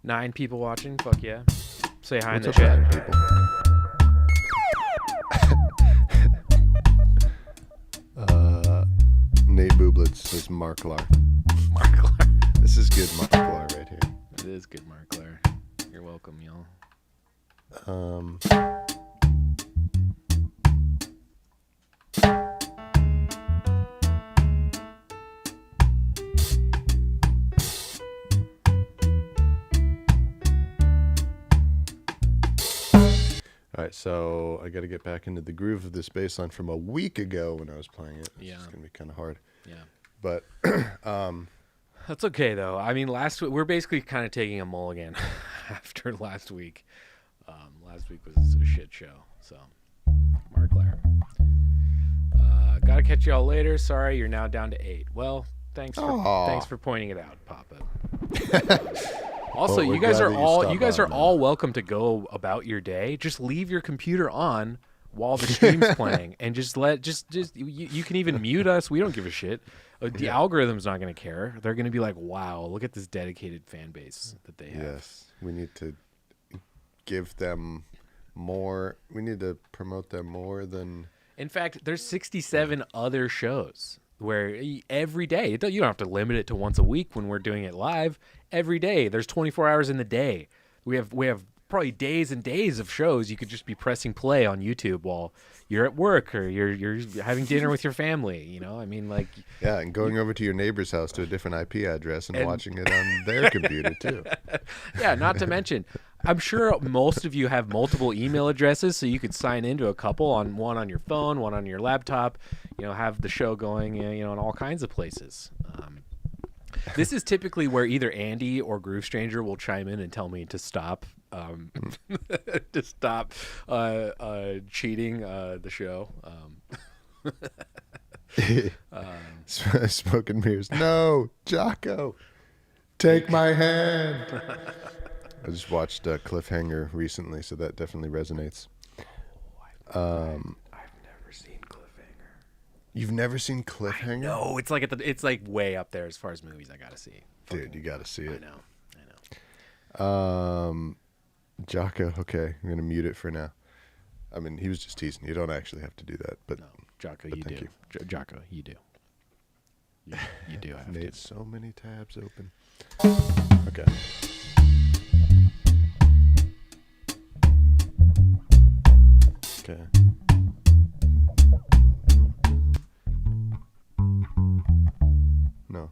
9 people watching. Fuck yeah. Say hi in what's the up, chat. people? Nate Bublitz says Marklar. Marklar. This is good Marklar right here. It is good, Marklar. You're welcome, y'all. All right, so I got to get back into the groove of this bass line from a week ago when I was playing it. Yeah. It's going to be kind of hard. Yeah. But That's okay though. I mean, last week we're basically kind of taking a mulligan after last week. Last week was a shit show. So, Marklar. Gotta catch y'all later. Sorry, you're now down to 8. Well, thanks for pointing it out, Papa. Also, Well, we're you guys glad are that you all stopped you guys by, are man. all welcome to go about your day. Just leave your computer on while the stream's playing, and just you can even mute us. We don't give a shit. The algorithm's not going to care. They're going to be like, "Wow, look at this dedicated fan base that they have." yes, we need to give them more. We need to promote them more than... In fact, there's 67 other shows where every day, you don't have to limit it to once a week when we're doing it live. Every day, there's 24 hours in the day. We have probably days and days of shows you could just be pressing play on YouTube while you're at work or you're having dinner with your family. You know, I mean, like, Yeah, and going over to your neighbor's house to a different IP address and watching it on their computer too. yeah. Not to mention, I'm sure most of you have multiple email addresses, so you could sign into a couple on one on your phone, one on your laptop. You know, have the show going. You know, in all kinds of places. This is typically where either Andy or Groove Stranger will chime in and tell me to stop, to stop cheating the show. Smoke and mirrors. No, Jocko, take my hand. I just watched Cliffhanger recently, so that definitely resonates. I've never seen Cliffhanger. You've never seen Cliffhanger? No, it's like it's like way up there as far as movies I gotta see. Dude, you gotta see it. I know. Jocko, okay, I'm gonna mute it for now. I mean, he was just teasing. You don't actually have to do that, but No, Jocko, but you thank do. Jocko, you do. You do have Nate, to. so many tabs open. Okay. Okay. No.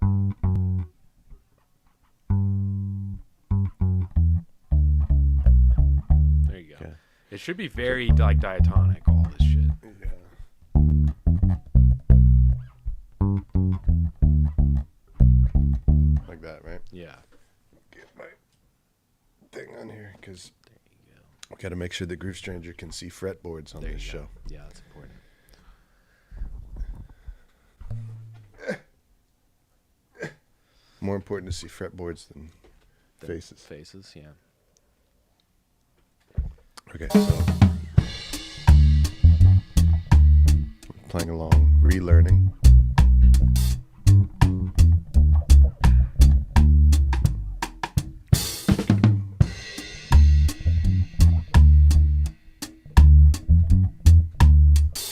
There you go. Okay. It should be very like diatonic. All this shit. Like that, right? Yeah. Get my thing on here because There you go. we got to make sure that Groove Stranger can see fretboards on There this you show. go. Yeah, that's important. More important to see fretboards than faces. Faces, yeah. Okay, so playing along, relearning.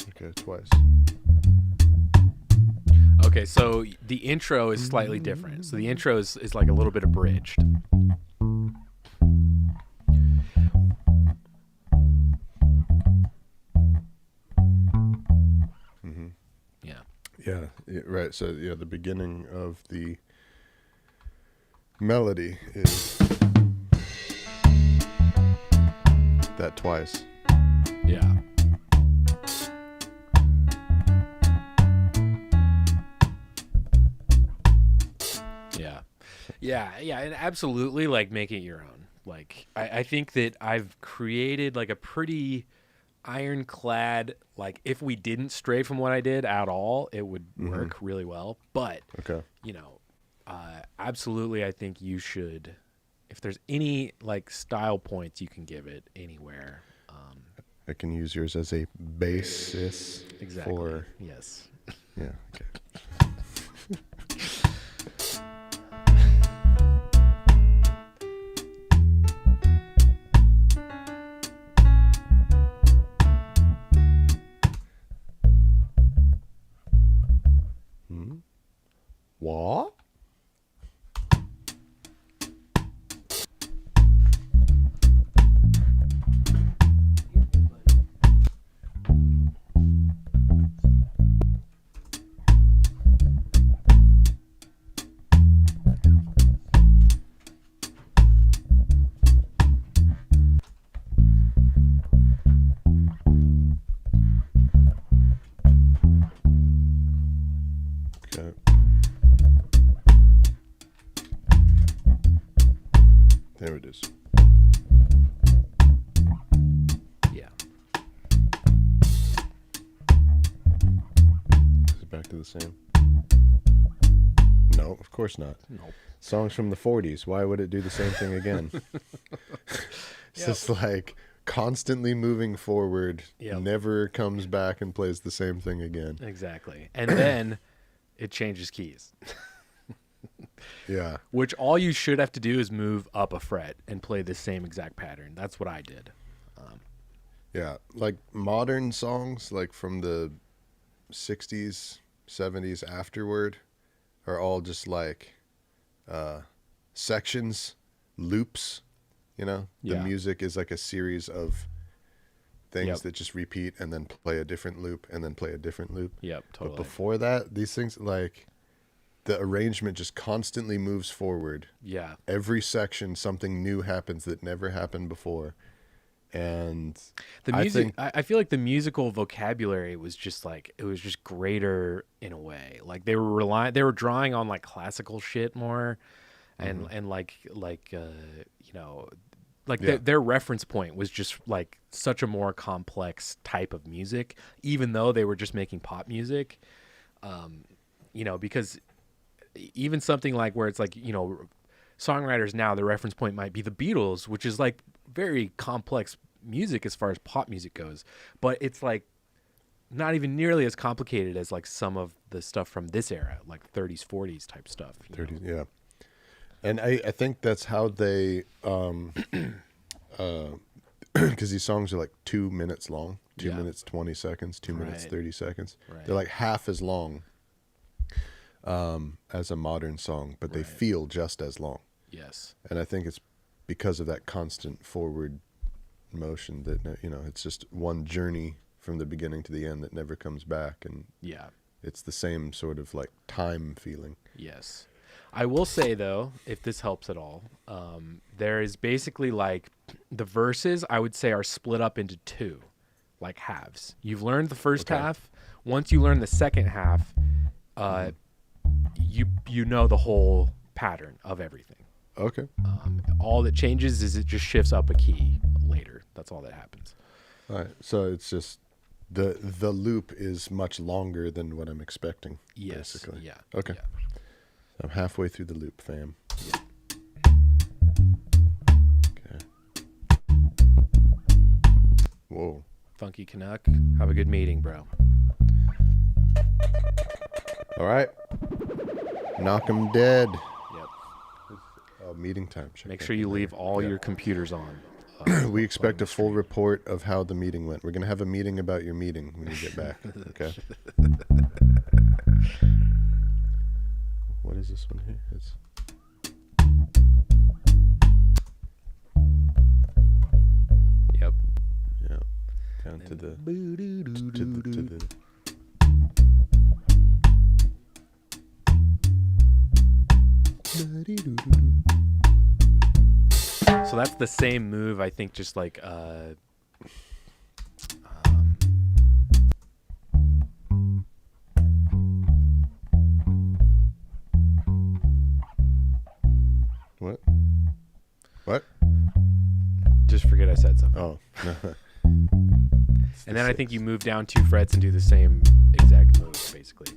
Okay, twice. Okay, so the intro is slightly different. So the intro is like a little bit abridged. Yeah. Yeah, right. So yeah, the beginning of the melody is that twice. Yeah. Yeah. Yeah, and absolutely like make it your own. Like I think that I've created like a pretty ironclad, like if we didn't stray from what I did at all, it would work really well. But Okay. you know, absolutely I think you should, if there's any like style points you can give it anywhere. I can use yours as a basis Exactly. for Yes. yeah. Okay. What? Okay. There it is. Yeah. Is it back to the same? No, of course not. Nope. Songs from the 40s. Why would it do the same thing again? It's just like constantly moving forward, Yep. never comes back and plays the same thing again. Exactly. And then it changes keys. Yeah. Which all you should have to do is move up a fret and play the same exact pattern. That's what I did. Yeah. Like modern songs, like from the 60s, 70s afterward, are all just like sections, loops You know, the Yeah. music is like a series of things Yep. that just repeat and then play a different loop and then play a different loop. Yep, But totally. before that, these things like the arrangement just constantly moves forward. Yeah. Every section, something new happens that never happened before. And The I music, think, I feel like the musical vocabulary was just like, it was just greater in a way. Like they were drawing on like classical shit more, and you know, like Yeah. their reference point was just like such a more complex type of music, even though they were just making pop music. You know, because even something like where it's like, you know, songwriters now, the reference point might be the Beatles, which is like very complex music as far as pop music goes, but it's like not even nearly as complicated as like some of the stuff from this era, like 30s 40s type stuff, you 30s, know? yeah. And I think that's how they, because these songs are like 2 minutes long, 2 Yeah. minutes 20 seconds, 2 minutes Right. 30 seconds. Right. They're like half as long as a modern song, but they Right. feel just as long. Yes. And I think it's because of that constant forward motion that, you know, it's just one journey from the beginning to the end that never comes back, and Yeah. it's the same sort of like time feeling. Yes. I will say though, if this helps at all, there is basically like the verses I would say are split up into two, like halves. You've learned the first Okay. half. Once you learn the second half, you know the whole pattern of everything. Okay. All that changes is it just shifts up a key later. That's all that happens. All right. So it's just the loop is much longer than what I'm expecting. Yes. Basically. Yeah. Okay. Yeah. I'm halfway through the loop, fam. Yeah. Okay. Whoa. Funky Canuck. Have a good meeting, bro. All right. Knock 'em dead. Yep. Oh, meeting time. Check Make back sure you in leave later. all Yeah. your computers on. We expect a full report of how the meeting went. We're going to have a meeting about your meeting when you get back. Okay. What is this one here? It's Yep. yeah. Down to the to the So that's the same move, I think, just like what? What? just forget I said something. Oh. And then I think you move down 2 frets and do the same exact move, basically.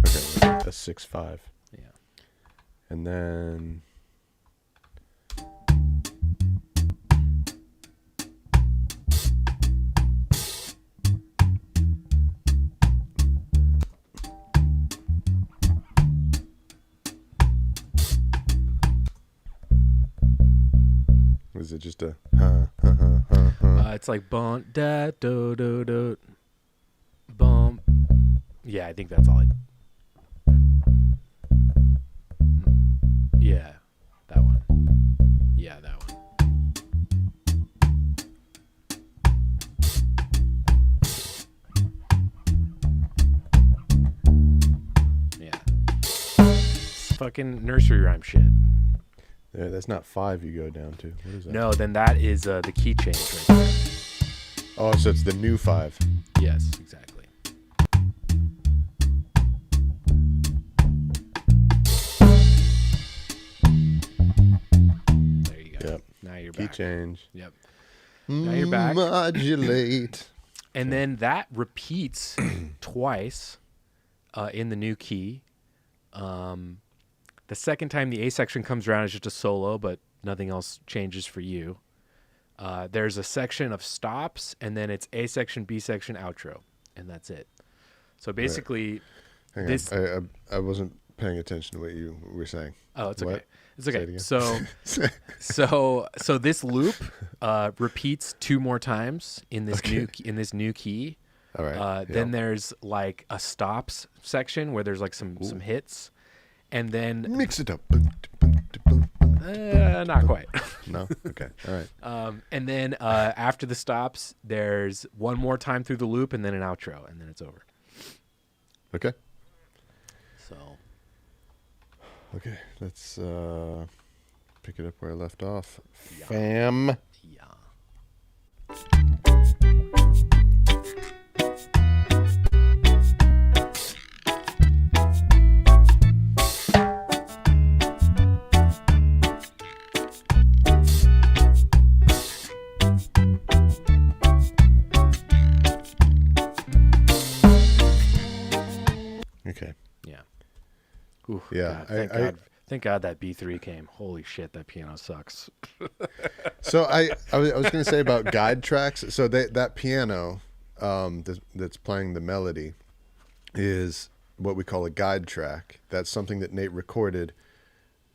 Okay, a 6/5. Yeah. And then was it just a It's like bum da do do do bum. Yeah, I think that's all. Yeah, that one. Yeah, that one. Yeah. It's fucking nursery rhyme shit. yeah, that's not 5 you go down to. What is that? No, then that is the key change right there. Oh, so it's the new 5. Yes, exactly. There you go. Yep. Now you're Key back. change. Yep. Now you're back. Modulate. And then that repeats twice in the new key. The second time the A section comes around is just a solo, but nothing else changes for you. There's a section of stops, and then it's A section, B section, outro, and that's it. So basically, Hang This- on. I wasn't paying attention to what you were saying. oh, it's What? okay. It's Say it okay. again. So this loop repeats 2 more times in this new key. All right. Then there's like a stops section where there's like some hits, and then mix it up. Not quite. No? Okay. All right. And then after the stops, there's one more time through the loop and then an outro, and then it's over. Okay. So. Okay. Let's pick it up where I left off. Yeah. Fam. Yeah. Okay. Yeah. Ooh, Yeah, God, thank God that B3 came. Holy shit, that piano sucks. So I was going to say about guide tracks. So that piano that's playing the melody is what we call a guide track. That's something that Nate recorded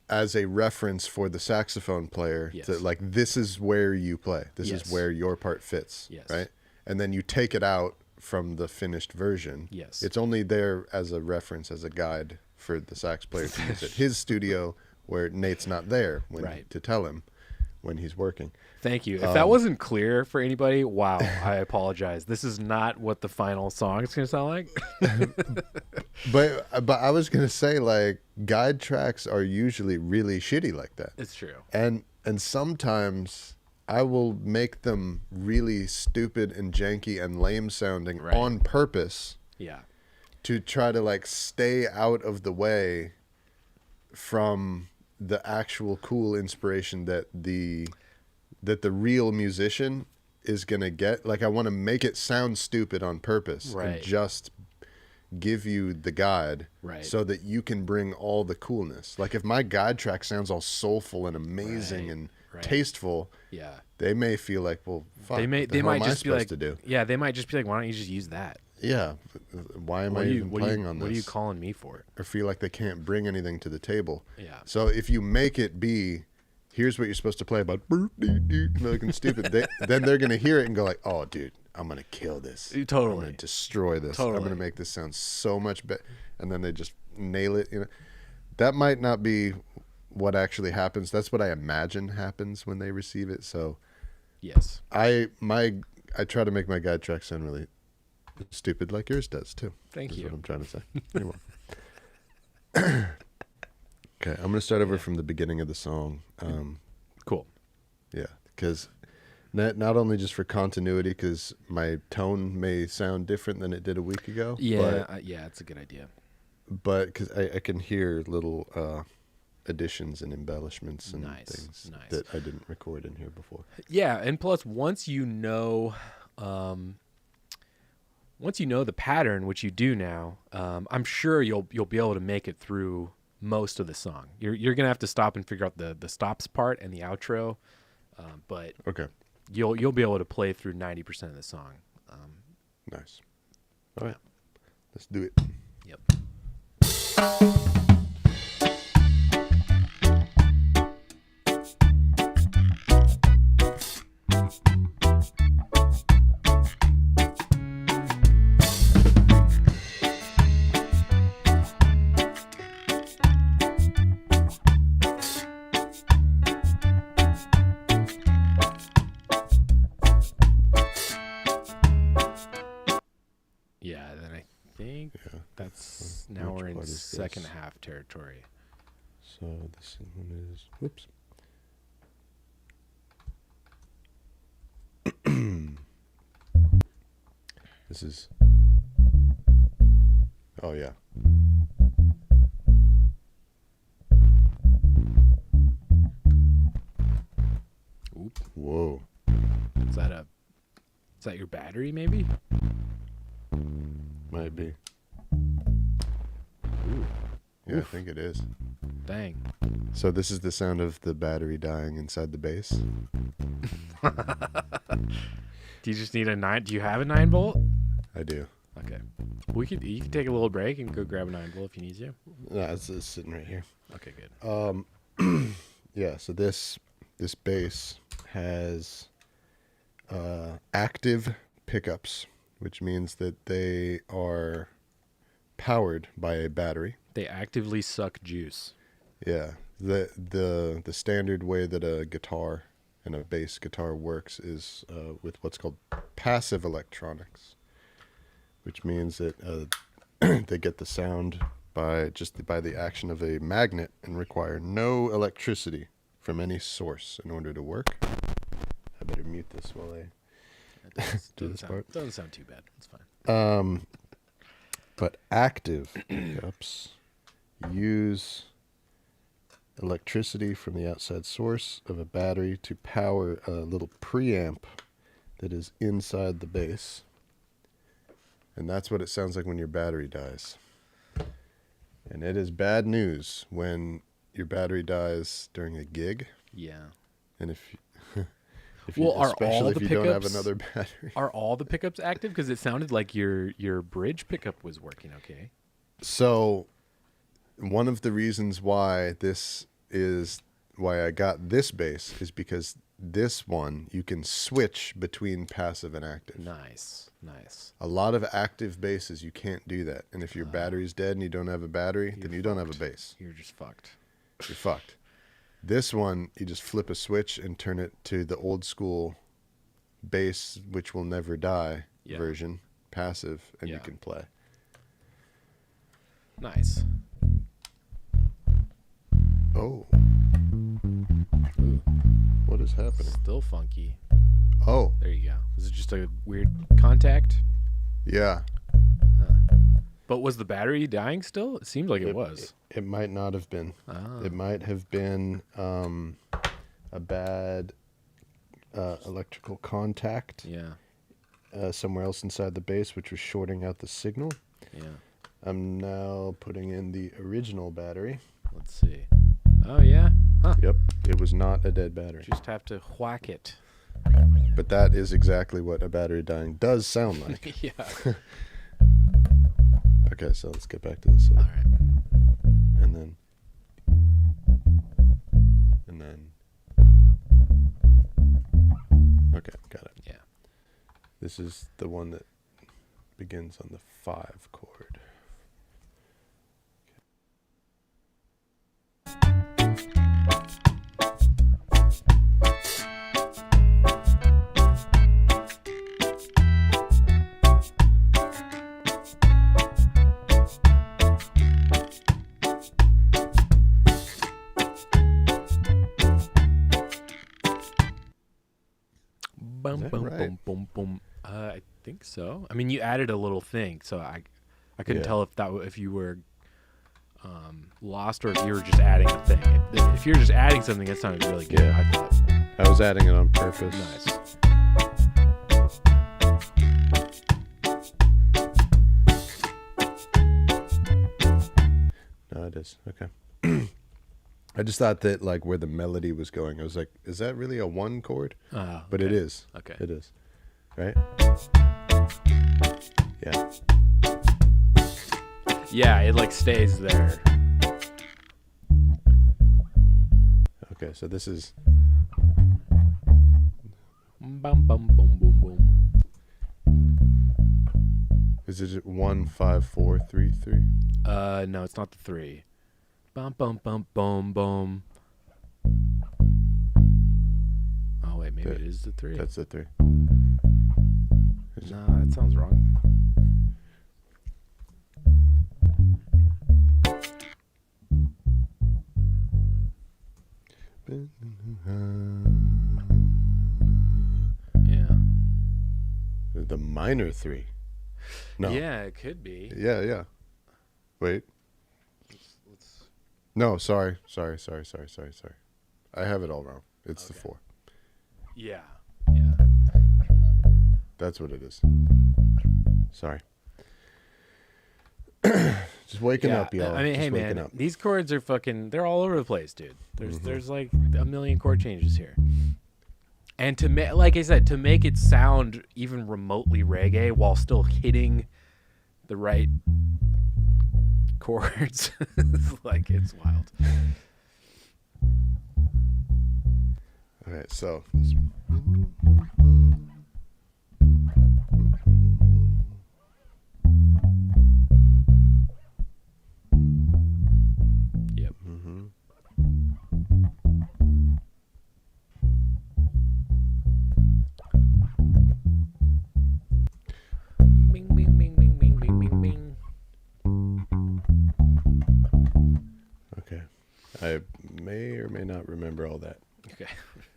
as a reference for the saxophone player. Yes. To, like, this is where you play. This Yes. is where your part fits. Yes. Right? And then you take it out from the finished version. Yes. It's only there as a reference, as a guide for the sax player to use at his studio where Nate's not there to tell him when he's working. Thank you. If that wasn't clear for anybody, wow, I apologize. This is not what the final song is going to sound like. But I was going to say, like, guide tracks are usually really shitty like that. It's true. And sometimes I will make them really stupid and janky and lame sounding on purpose. Yeah. To try to, like, stay out of the way from the actual cool inspiration that the real musician is going to get. Like, I want to make it sound stupid on purpose and just give you the guide so that you can bring all the coolness. Like, if my guide track sounds all soulful and amazing and tasteful, they may feel like, well, fuck, they what the hell might am I just be supposed like, to do? Yeah, they might just be like, why don't you just use that? Yeah, why am I even playing on this? What are you calling me for it? Or feel like they can't bring anything to the table. Yeah. So if you make it be, here's what you're supposed to play about, looking stupid, then they're going to hear it and go like, oh, dude, I'm going to kill this. Totally. I'm going to destroy this. Totally. I'm going to make this sound so much better. And then they just nail it. You know, that might not be what actually happens. That's what I imagine happens when they receive it. So yes, I try to make my guide track sound really stupid like yours does too. Thank you. That's what I'm trying to say. You're welcome. Okay, I'm going to start over from the beginning of the song. Cool. Yeah, because not only just for continuity, because my tone may sound different than it did a week ago. Yeah, yeah, it's a good idea. But because I can hear little additions and embellishments and things that I didn't record in here before. Yeah, and plus once you know the pattern, which you do now, I'm sure you'll be able to make it through most of the song. You're gonna have to stop and figure out the stops part and the outro, but okay, you'll be able to play through 90% of the song. Nice. All right, let's do it. Yep. Yeah, then I think that's now we're in second half territory. So this one is, whoops. This is, oh yeah. Oop. Whoa. Is that your battery maybe? Might be. Ooh. Yeah, I think it is. Dang. So this is the sound of the battery dying inside the bass. Do you just need a 9? Do you have a 9-volt? I do. Okay. You can take a little break and go grab a 9-volt if you need to. No, it's sitting right here. Okay, good. Yeah, so this bass has active pickups, which means that they are powered by a battery. They actively suck juice. Yeah, The standard way that a guitar and a bass guitar works is with what's called passive electronics, which means that they get the sound by the action of a magnet and require no electricity from any source in order to work. I better mute this while I do this part. Doesn't sound too bad. It's fine. But active pickups use electricity from the outside source of a battery to power a little preamp that is inside the bass. And that's what it sounds like when your battery dies. And it is bad news when your battery dies during a gig. Yeah. And if especially if you don't have another battery. Are all the pickups active? Because it sounded like your bridge pickup was working okay. So one of the reasons why I got this bass is because this one you can switch between passive and active. Nice. A lot of active basses you can't do that. And if your battery's dead and you don't have a battery, then you don't have a bass. You're just fucked. You're fucked. This one, you just flip a switch and turn it to the old school bass, which will never die version, passive, and you can play. Nice. Oh. Ooh. What is happening? Still funky. Oh. There you go. Is it just a weird contact? Yeah. But was the battery dying still? It seemed like it was. It might not have been. Oh. It might have been a bad electrical contact. Yeah. Somewhere else inside the bass, which was shorting out the signal. Yeah. I'm now putting in the original battery. Let's see. Oh, yeah. Huh. Yep. It was not a dead battery. Just have to whack it. But that is exactly what a battery dying does sound like. Yeah. Okay, so let's get back to this. All right. And then. Okay, got it. Yeah. This is the one that begins on the 5 chord. Boom, boom, right? boom, boom, boom. I think so. I mean, you added a little thing, so I couldn't tell if you were lost or if you were just adding a thing. If you're just adding something, that sounded really good. Yeah. I thought. I was adding it on purpose. Nice. No, it is. Okay. I just thought that like where the melody was going, I was like, is that really a 1 chord? But it is. Okay. It is. Right? Yeah. Yeah, it like stays there. Okay, so this is Bum, bum, boom, boom, boom. is it 1 5 4 3 3? No, it's not the 3. Bum, bum, bum, boom, boom. Oh wait, maybe it is the 3. That's the 3. No, that sounds wrong. Yeah. The minor 3. No. Yeah, it could be. Yeah. Wait. Let's No, sorry. I have it all wrong. It's the 4. Yeah. That's what it is. Sorry. Just waking up, y'all. I mean, Just hey waking man, up. these chords are they're all over the place, dude. There's like a million chord changes here. And like I said, to make it sound even remotely reggae while still hitting the right chords, it's wild. All right, so Yep.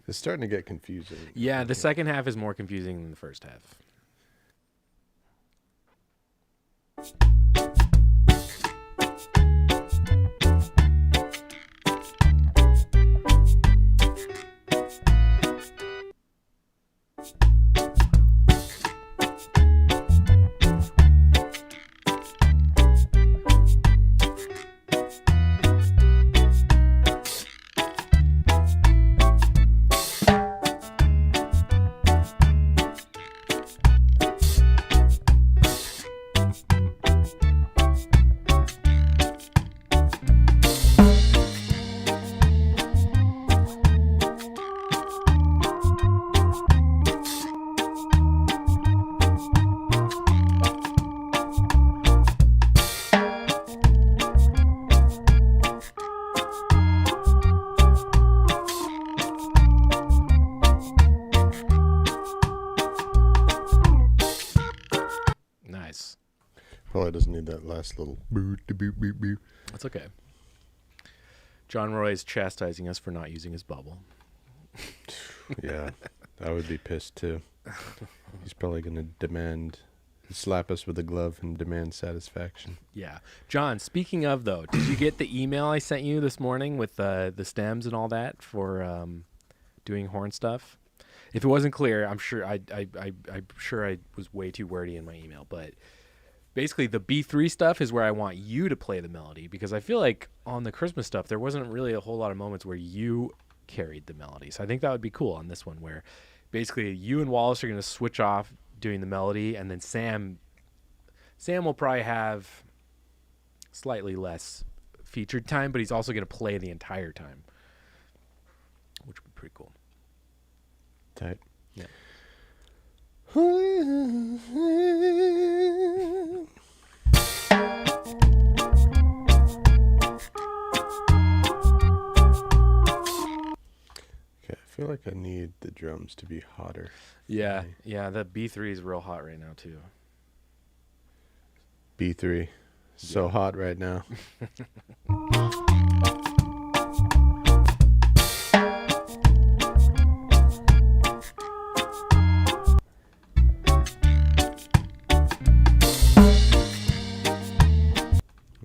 It's starting to get confusing. Yeah, the second half is more confusing than the first half. Nice. Probably doesn't need that last little boot, boot, boot, boot. That's okay. John Roy's chastising us for not using his bubble. Yeah, I would be pissed too. He's probably going to slap us with a glove and demand satisfaction. Yeah. John, speaking of, though, did you get the email I sent you this morning with the stems and all that for doing horn stuff? If it wasn't clear, I'm sure I was way too wordy in my email, but basically the B3 stuff is where I want you to play the melody, because I feel like on the Christmas stuff there wasn't really a whole lot of moments where you carried the melody. So I think that would be cool on this one, where basically you and Wallace are going to switch off doing the melody, and then Sam will probably have slightly less featured time, but he's also going to play the entire time, which would be pretty cool. Tight. Yeah. Okay, I feel like I need the drums to be hotter. Yeah, the B3 is real hot right now too. B3, so hot right now.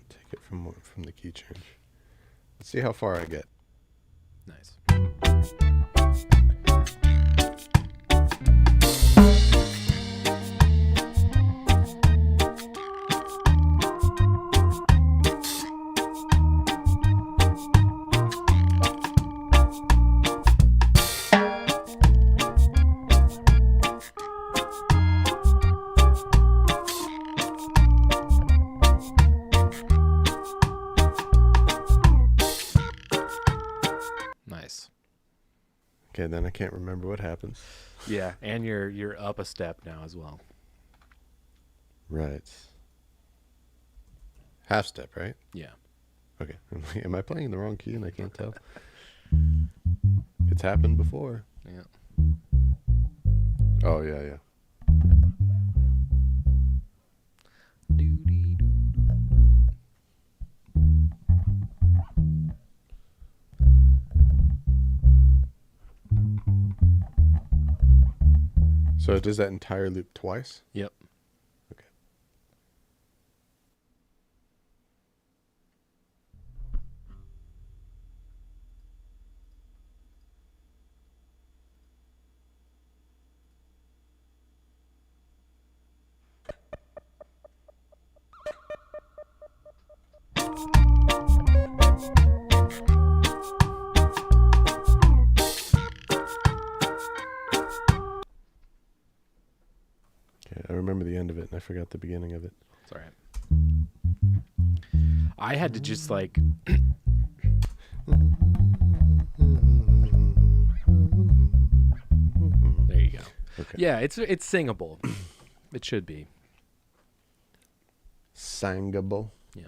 Take it from the key change. Let's see how far I get. Nice. Nice. Okay, then I can't remember what happens. Yeah, and you're up a step now as well. Right. Half step, right? Yeah. Okay. Am I playing in the wrong key and I can't tell? It's happened before. Yeah. Oh, yeah. So it does that entire loop twice? Yep. Okay. I remember the end of it, and I forgot the beginning of it. It's all right. I had to just like... There you go. Okay. Yeah, it's singable. It should be. Sangable. Yeah.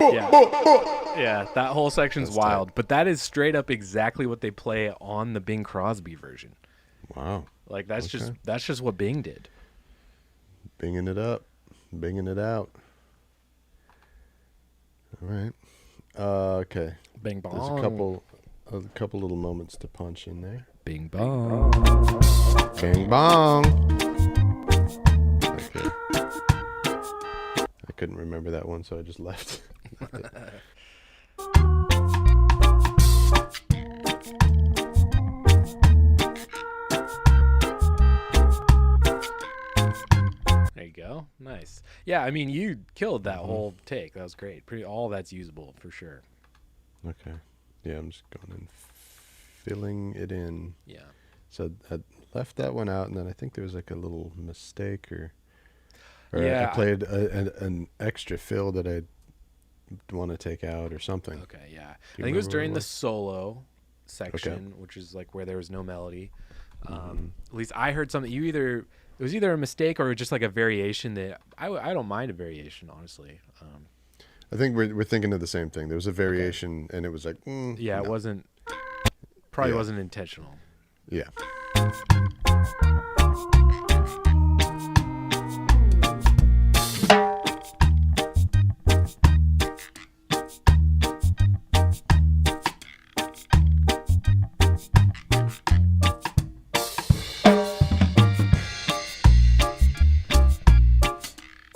Yeah, that whole section's That's wild. tight. But that is straight up exactly what they play on the Bing Crosby version. Wow. Like that's Okay. just what Bing did. Binging it up. Binging it out. All right. Okay. Bing bong. There's a couple little moments to punch in there. Bing bong. Bing bong. Okay. I couldn't remember that one, so I just left. There you go. Nice. Yeah, I mean, you killed that whole take. That was great. All that's usable for sure. Okay. Yeah, I'm just going and filling it in. Yeah. So I left that one out, and then I think there was like a little mistake, or Yeah. I played an extra fill that I want to take out or something. Okay, yeah. Do you I think it was remember what during it the was? solo section, which is like where there was no melody. Mm-hmm. At least I heard something. It was either a mistake or just like a variation that I don't mind a variation, honestly. I think we're thinking of the same thing. There was a variation, and it was like, Yeah, no. it wasn't. Probably Yeah. wasn't intentional. Yeah.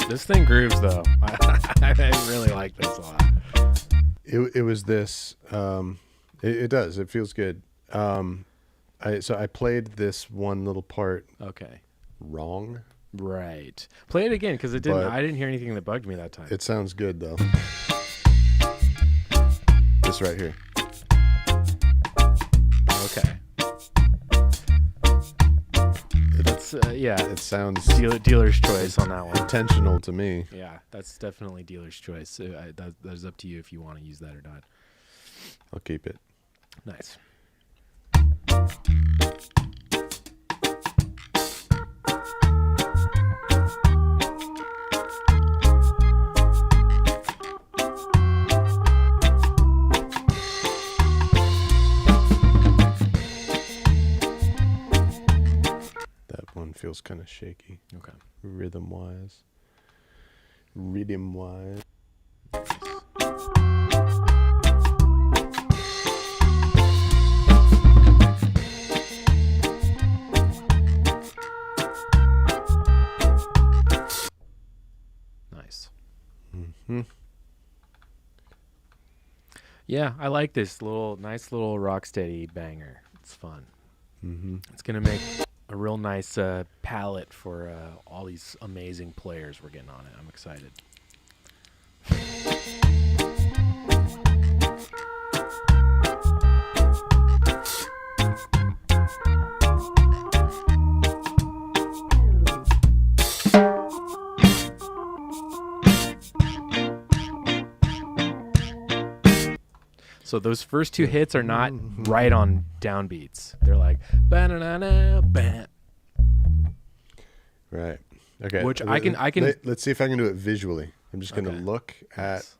This thing grooves though. I really like this a lot. It was this. It does. It feels good. I played this one little part Okay. wrong. Right. Play it again because it didn't. But- I didn't hear anything that bugged me that time. It sounds good though. This right here. Okay. That's yeah. It sounds Dealer's choice on that one. intentional to me. Yeah, that's definitely dealer's choice. That's up to you if you want to use that or not. I'll keep it. Nice. That one feels kind of shaky, Okay. rhythm wise. Rhythm wise. Nice. Mm-hmm. Yeah, I like this nice little rocksteady banger. It's fun. Mm-hmm. It's gonna make a real nice palette for all these amazing players we're getting on it. I'm excited. So those first two hits are not right on downbeats. They're like ba-na-na-na, ba. Right. Okay. Which I can- Let's see if I can do it visually. I'm just gonna Okay. look Nice.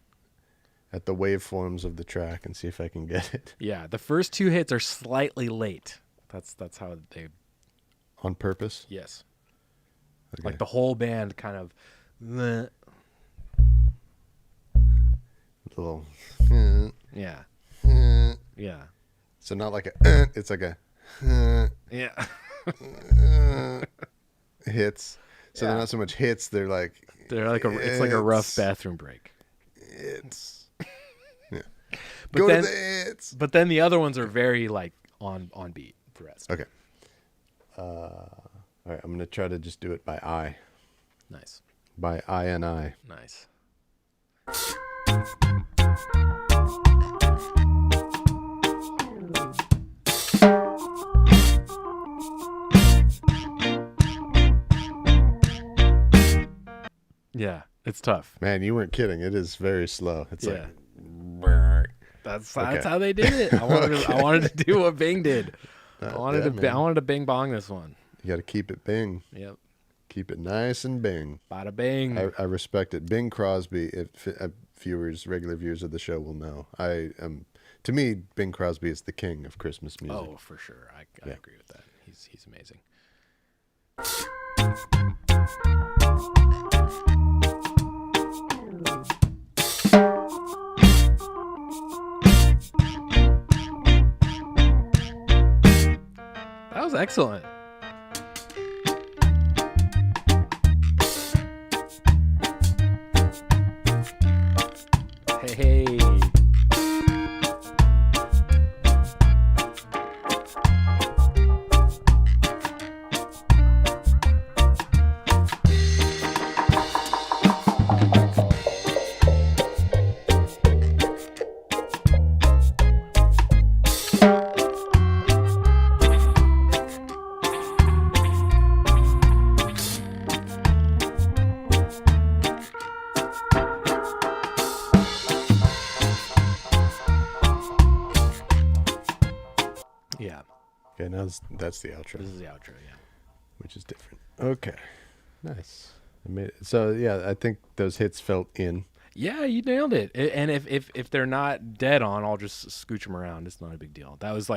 at the waveforms of the track and see if I can get it Yeah, the first two hits are slightly late. That's how they. on purpose. Yes. Okay. Like the whole band kind of. little. Yeah. Yeah. So not like a. It's like a. Yeah. Hits. So Yeah. they're not so much hits. They're like. They're like it's like a rough It's- bathroom break. It's. Yeah. But Go then, to the hits. but then the other ones are very like on beat. The rest. Okay. All right. I'm gonna try to just do it by eye. Nice. By eye and eye. Nice. Yeah, it's tough. Man, you weren't kidding. It is very slow. It's Yeah. like. That's Okay. how they did it. I wanted to do what Bing did. I wanted yeah, to man. I wanted to Bing bong this one. You got to keep it bing. Yep. Keep it nice and Bing. Bada bing. I respect it. Bing Crosby, if regular viewers of the show will know. To me, Bing Crosby is the king of Christmas music. Oh, for sure. I agree with that. He's amazing. That was excellent. Hey. Yeah. Okay, now that's the outro. This is the outro, yeah. Which is different. Okay. Nice. So, yeah, I think those hits felt in. Yeah, you nailed it. And if they're not dead on, I'll just scooch them around. It's not a big deal. That was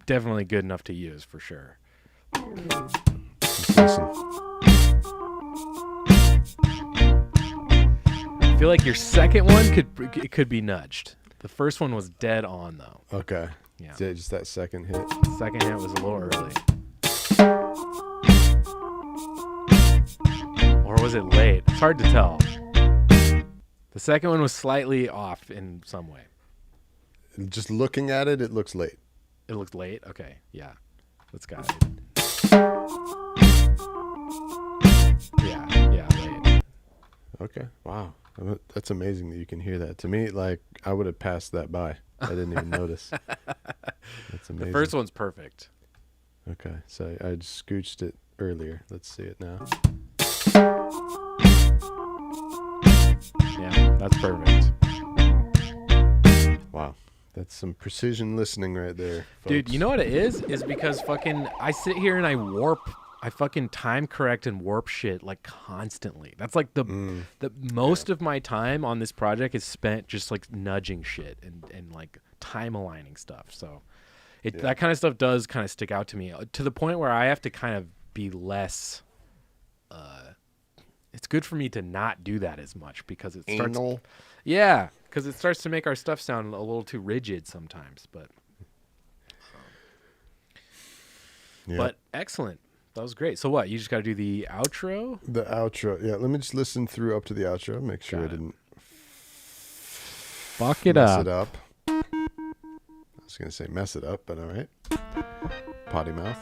definitely good enough to use for sure. Let's listen. I feel like your second one could be nudged. The first one was dead on though. Okay. Yeah. Just that second hit. Second hit was a little early. Or was it late? It's hard to tell. The second one was slightly off in some way. Just looking at it, it looks late. It looked late? Okay. Yeah. Let's go. Yeah, late. Okay. Wow. That's amazing that you can hear that. To me, like, I would have passed that by. I didn't even notice. That's amazing. The first one's perfect. Okay. So I just scooched it earlier. Let's see it now. Yeah, that's perfect. Wow. That's some precision listening right there, folks. Dude, you know what it is? Is because fucking I sit here and I fucking time correct and warp shit like constantly. That's like the most of my time on this project is spent just like nudging shit and like time aligning stuff. So that kind of stuff does kind of stick out to me to the point where I have to kind of be less it's good for me to not do that as much because it starts Anal. Yeah, because it starts to make our stuff sound a little too rigid sometimes, but but excellent. That was great. So what? You just got to do the outro? The outro. Yeah, let me just listen through up to the outro. Make sure I didn't fuck it mess up. it up. I was going to say mess it up, but all right. Potty mouth.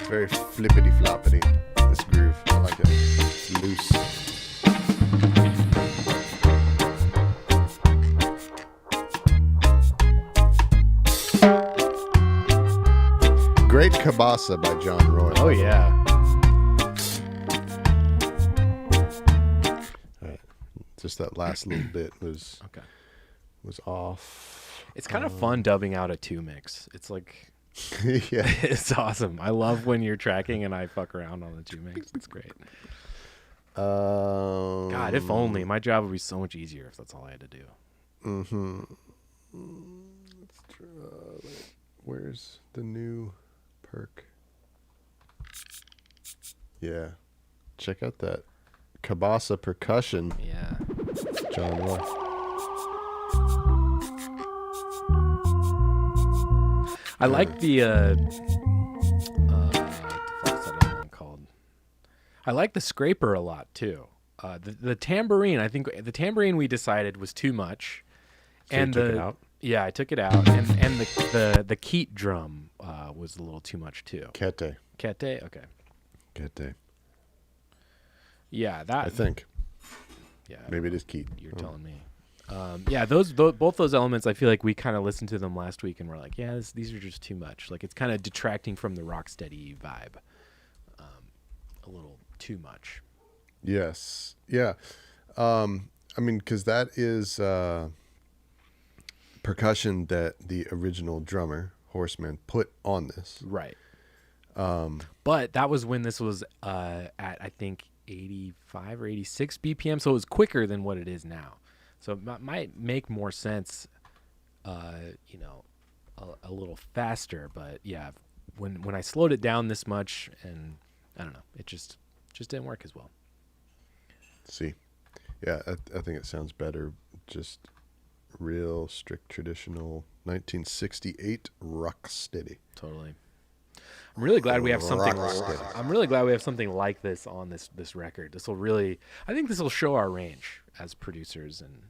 Very flippity floppity, this groove. I like it. It's loose. Great Kabasa by John Roy. Oh, yeah. All right. Just that last little bit was off. It's kind of fun dubbing out a 2 mix. It's like... Yeah. It's awesome. I love when you're tracking and I fuck around on the 2 mix. It's great. God, if only. My job would be so much easier if that's all I had to do. Mm-hmm. Let's try, where's the new perk? Yeah. Check out that Kabasa percussion. Yeah. John Roy. I like the what the fuck's that other one called? I like the scraper a lot too. The tambourine, I think the tambourine we decided was too much. So and you took it out? Yeah, I took it out. And the keat drum was a little too much too. Kete. Kete? Okay. Kete. Yeah, that I think. Yeah. Maybe it is Keat. You're telling me. Yeah, both those elements, I feel like we kind of listened to them last week and we're like, yeah, these are just too much. Like it's kind of detracting from the rocksteady vibe, a little too much. Yes. Yeah. I mean, because that is percussion that the original drummer, Horseman, put on this. Right. But that was when this was at, I think, 85 or 86 BPM, so it was quicker than what it is now. So it might make more sense, you know, a little faster. But yeah, when I slowed it down this much, and I don't know, it just didn't work as well. See, yeah, I think it sounds better. Just real strict traditional 1968 rock steady. Totally. I'm really glad we have something. I'm really glad we have something like this on this record. This will really, I think, this will show our range as producers and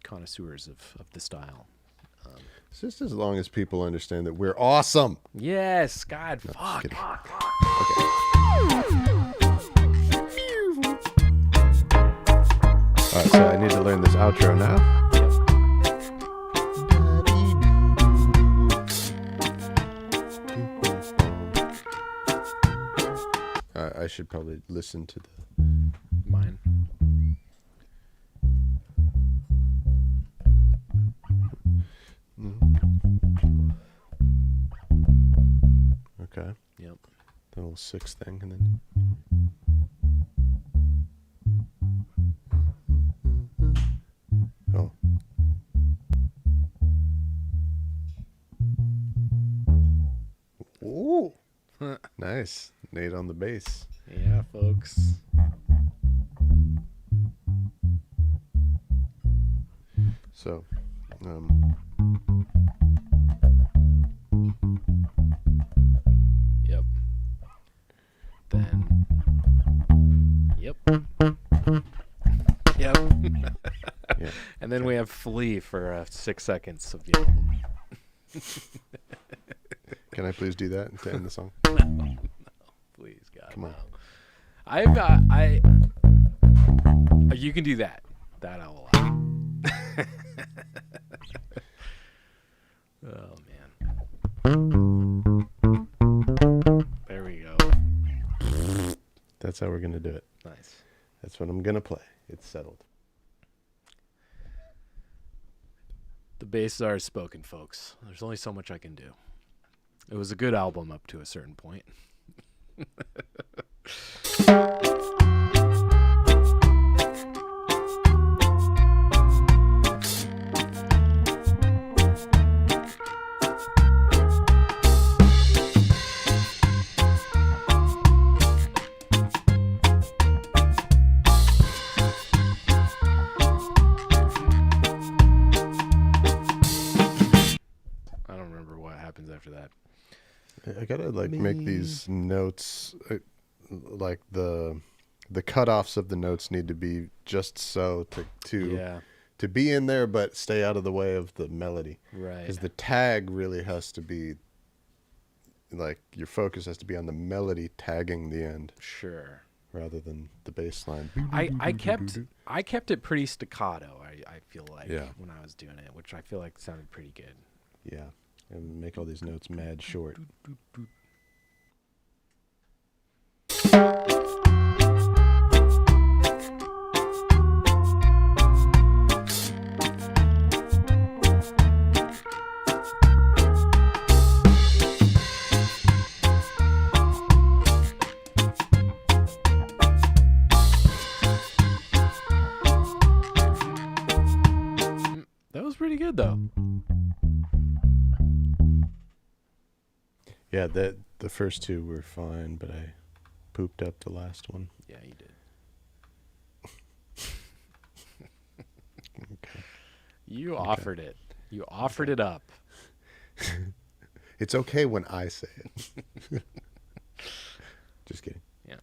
connoisseurs of the style. It's just as long as people understand that we're awesome. Yes, God, No, fuck. just kidding. Okay. All right, so I need to learn this outro now. I should probably listen to the Mine. Okay. Yep. The little sixth thing, and then. Oh. Ooh. Nice. Nate on the bass. Yeah, folks. So, Yep. Then. Yep. Yep. yeah. And then we have Flea for 6 seconds of the album. Can I please do that to end the song? No, please, God. Come on. No. You can do that. That I'll allow. Oh man. There we go. That's how we're going to do it. Nice. That's what I'm going to play. It's settled. The bass are spoken, folks. There's only so much I can do. It was a good album up to a certain point. I don't remember what happens after that. I gotta make these notes like the cutoffs of the notes need to be just so to be in there, but stay out of the way of the melody. Right. Because the tag really has to be like your focus has to be on the melody tagging the end Sure. rather than the bass line. I kept it pretty staccato. I feel like Yeah. when I was doing it, which I feel like sounded pretty good. Yeah, and make all these notes mad short. That was pretty good though. Yeah, the first two were fine, but I pooped up the last one. Yeah, you did. Okay. You offered it. You offered it up. It's okay when I say it. Just kidding. Yeah.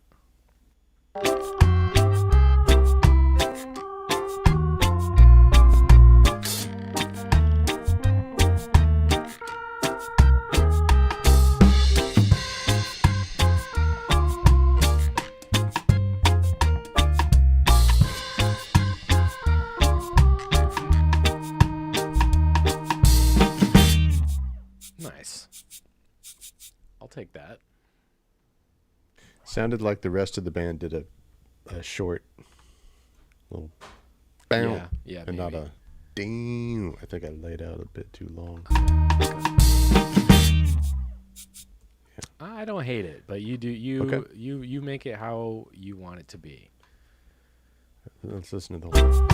Nice. I'll take that. Sounded like the rest of the band did a short little bam, Yeah, and not maybe. a ding. I think I laid out a bit too long. I don't hate it, but you do you make it how you want it to be. Let's listen to the whole one.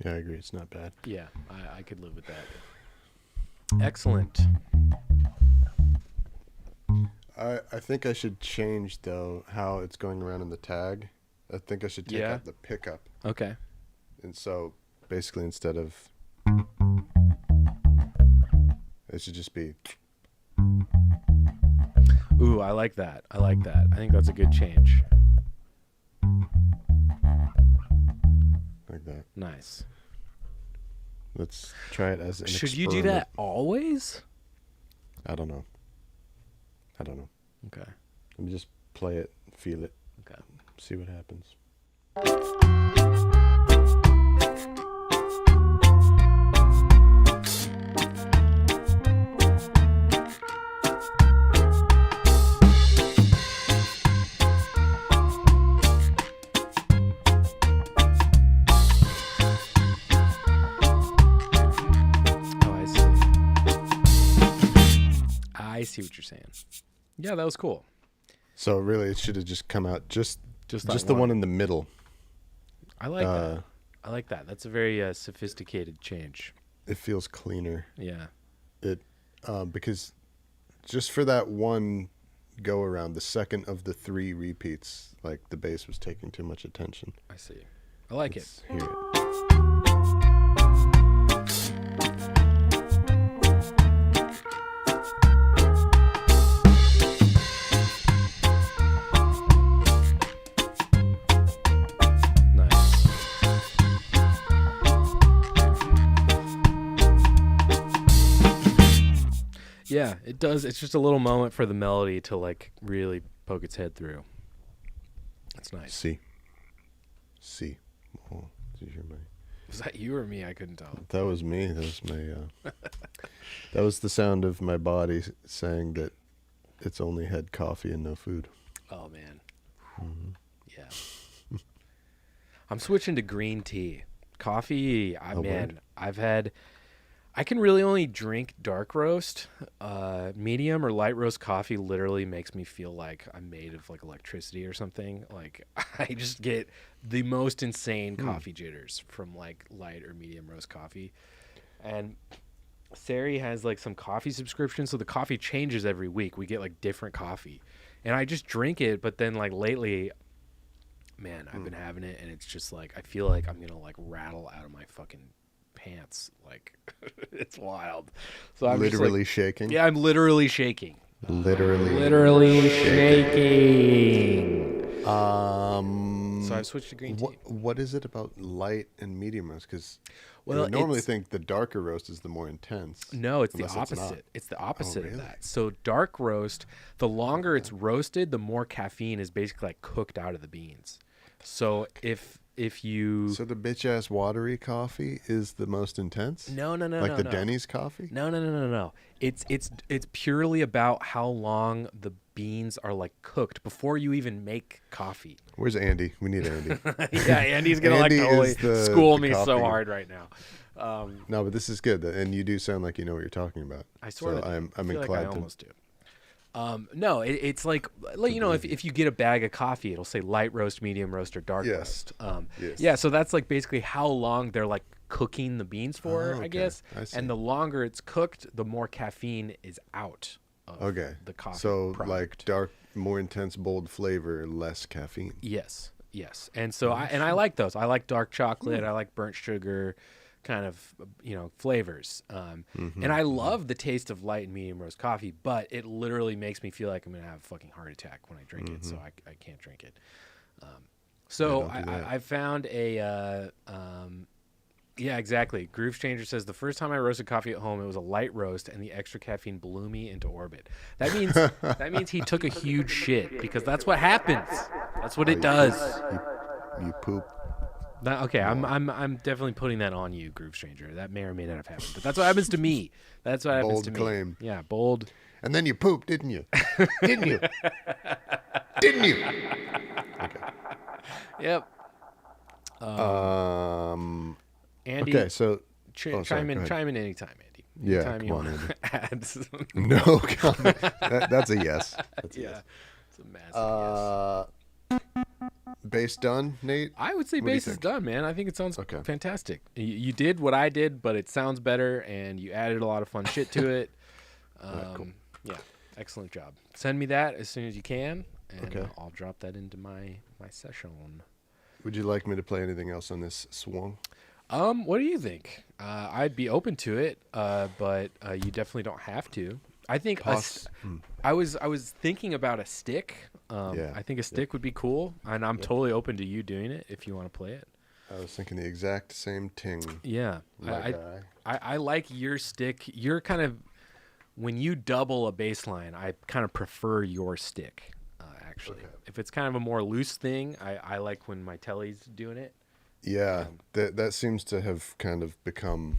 Yeah, I agree. It's not bad. Yeah, I could live with that. Excellent. I think I should change, though, how it's going around in the tag. I think I should take out the pickup. Okay. And so, basically, instead of... it should just be... Ooh, I like that. I like that. I think that's a good change. like that. Nice. Let's try it as an Should you do that always? I don't know. Okay. Let me just play it, feel it, Okay. see what happens. I see what you're saying. Yeah, that was cool. So really, it should have just come out just that the one in the middle. I like that. I like that. That's a very sophisticated change. It feels cleaner. Yeah. It because just for that one go around, the second of the 3 repeats, like the bass was taking too much attention. I see. I like Let's it. hear it. Yeah, it does. It's just a little moment for the melody to like really poke its head through. That's nice. C. Oh, did you hear my... Was that you or me? I couldn't tell. That was me. That was my... that was the sound of my body saying that it's only had coffee and no food. Oh, man. Mm-hmm. Yeah. I'm switching to green tea. Coffee, man, I can really only drink dark roast. Medium or light roast coffee literally makes me feel like I'm made of like electricity or something. Like I just get the most insane coffee jitters from like light or medium roast coffee. And Sari has like some coffee subscriptions, so the coffee changes every week. We get like different coffee. And I just drink it, but then like lately, man, I've been having it and it's just like I feel like I'm gonna like rattle out of my fucking pants. Like it's wild. So I'm literally just, like, shaking. Yeah, I'm literally shaking. Literally shaking. So I've switched to green tea. What is it about light and medium roast? Because I Well, would normally think the darker roast is the more intense. No, it's the unless it's not. opposite. It's the opposite really? of that. So dark roast, the longer it's roasted, the more caffeine is basically like cooked out of the beans. So if you So the bitch ass watery coffee is the most intense? No, Like the Denny's coffee? No. It's purely about how long the beans are like cooked before you even make coffee. Where's Andy? We need Andy. Yeah, Andy's gonna Andy like totally is the school me coffee. so hard right now. No, but this is good, and you do sound like you know what you're talking about. I sort of. I'm feel inclined like I to. almost do. No, it's like you know, if you get a bag of coffee, it'll say light roast, medium roast, or dark roast. Yes. Yeah, so that's like basically how long they're like cooking the beans for, okay. I guess. I see. And the longer it's cooked, the more caffeine is out of the coffee. So product. like dark, more intense, bold flavor, less caffeine. Yes. And so I like those. I like dark chocolate. I like burnt sugar, kind of flavors. And I love the taste of light and medium roast coffee, but it literally makes me feel like I'm gonna have a fucking heart attack when I drink it. So I can't drink it. So I found Yeah, exactly. Groove Stranger says the first time I roasted coffee at home, it was a light roast, and the extra caffeine blew me into orbit. That means he took a huge shit because that's what happens. That's what it does. You poop. Okay, I'm definitely putting that on you, Groove Stranger. That may or may not have happened, but that's what happens to me. That's what happens to me. Bold claim. Yeah, bold. And then you pooped, didn't you? Didn't you? Didn't you? Okay. Yep. Andy, Okay, so chime in anytime, Andy. Yeah, Anytime come you on, wanna Andy. add. no comment. That's a yes. That's a Yeah, yes. it's a massive yes. Bass done, Nate? I would say What do you bass is think? done, man. I think it sounds Okay. fantastic. You did what I did, but it sounds better, and you added a lot of fun shit to it. Cool. Yeah, excellent job. Send me that as soon as you can, and Okay. I'll drop that into my session. Would you like me to play anything else on this swung? What do you think? I'd be open to it, but you definitely don't have to. I think I was thinking about a stick. Yeah. I think a stick would be cool, and I'm totally open to you doing it if you want to play it. I was thinking the exact same thing. Yeah, My guy. I like your stick. You're kind of when you double a bass line, I kind of prefer your stick. Actually, if it's kind of a more loose thing, I like when my telly's doing it. Yeah, that seems to have kind of become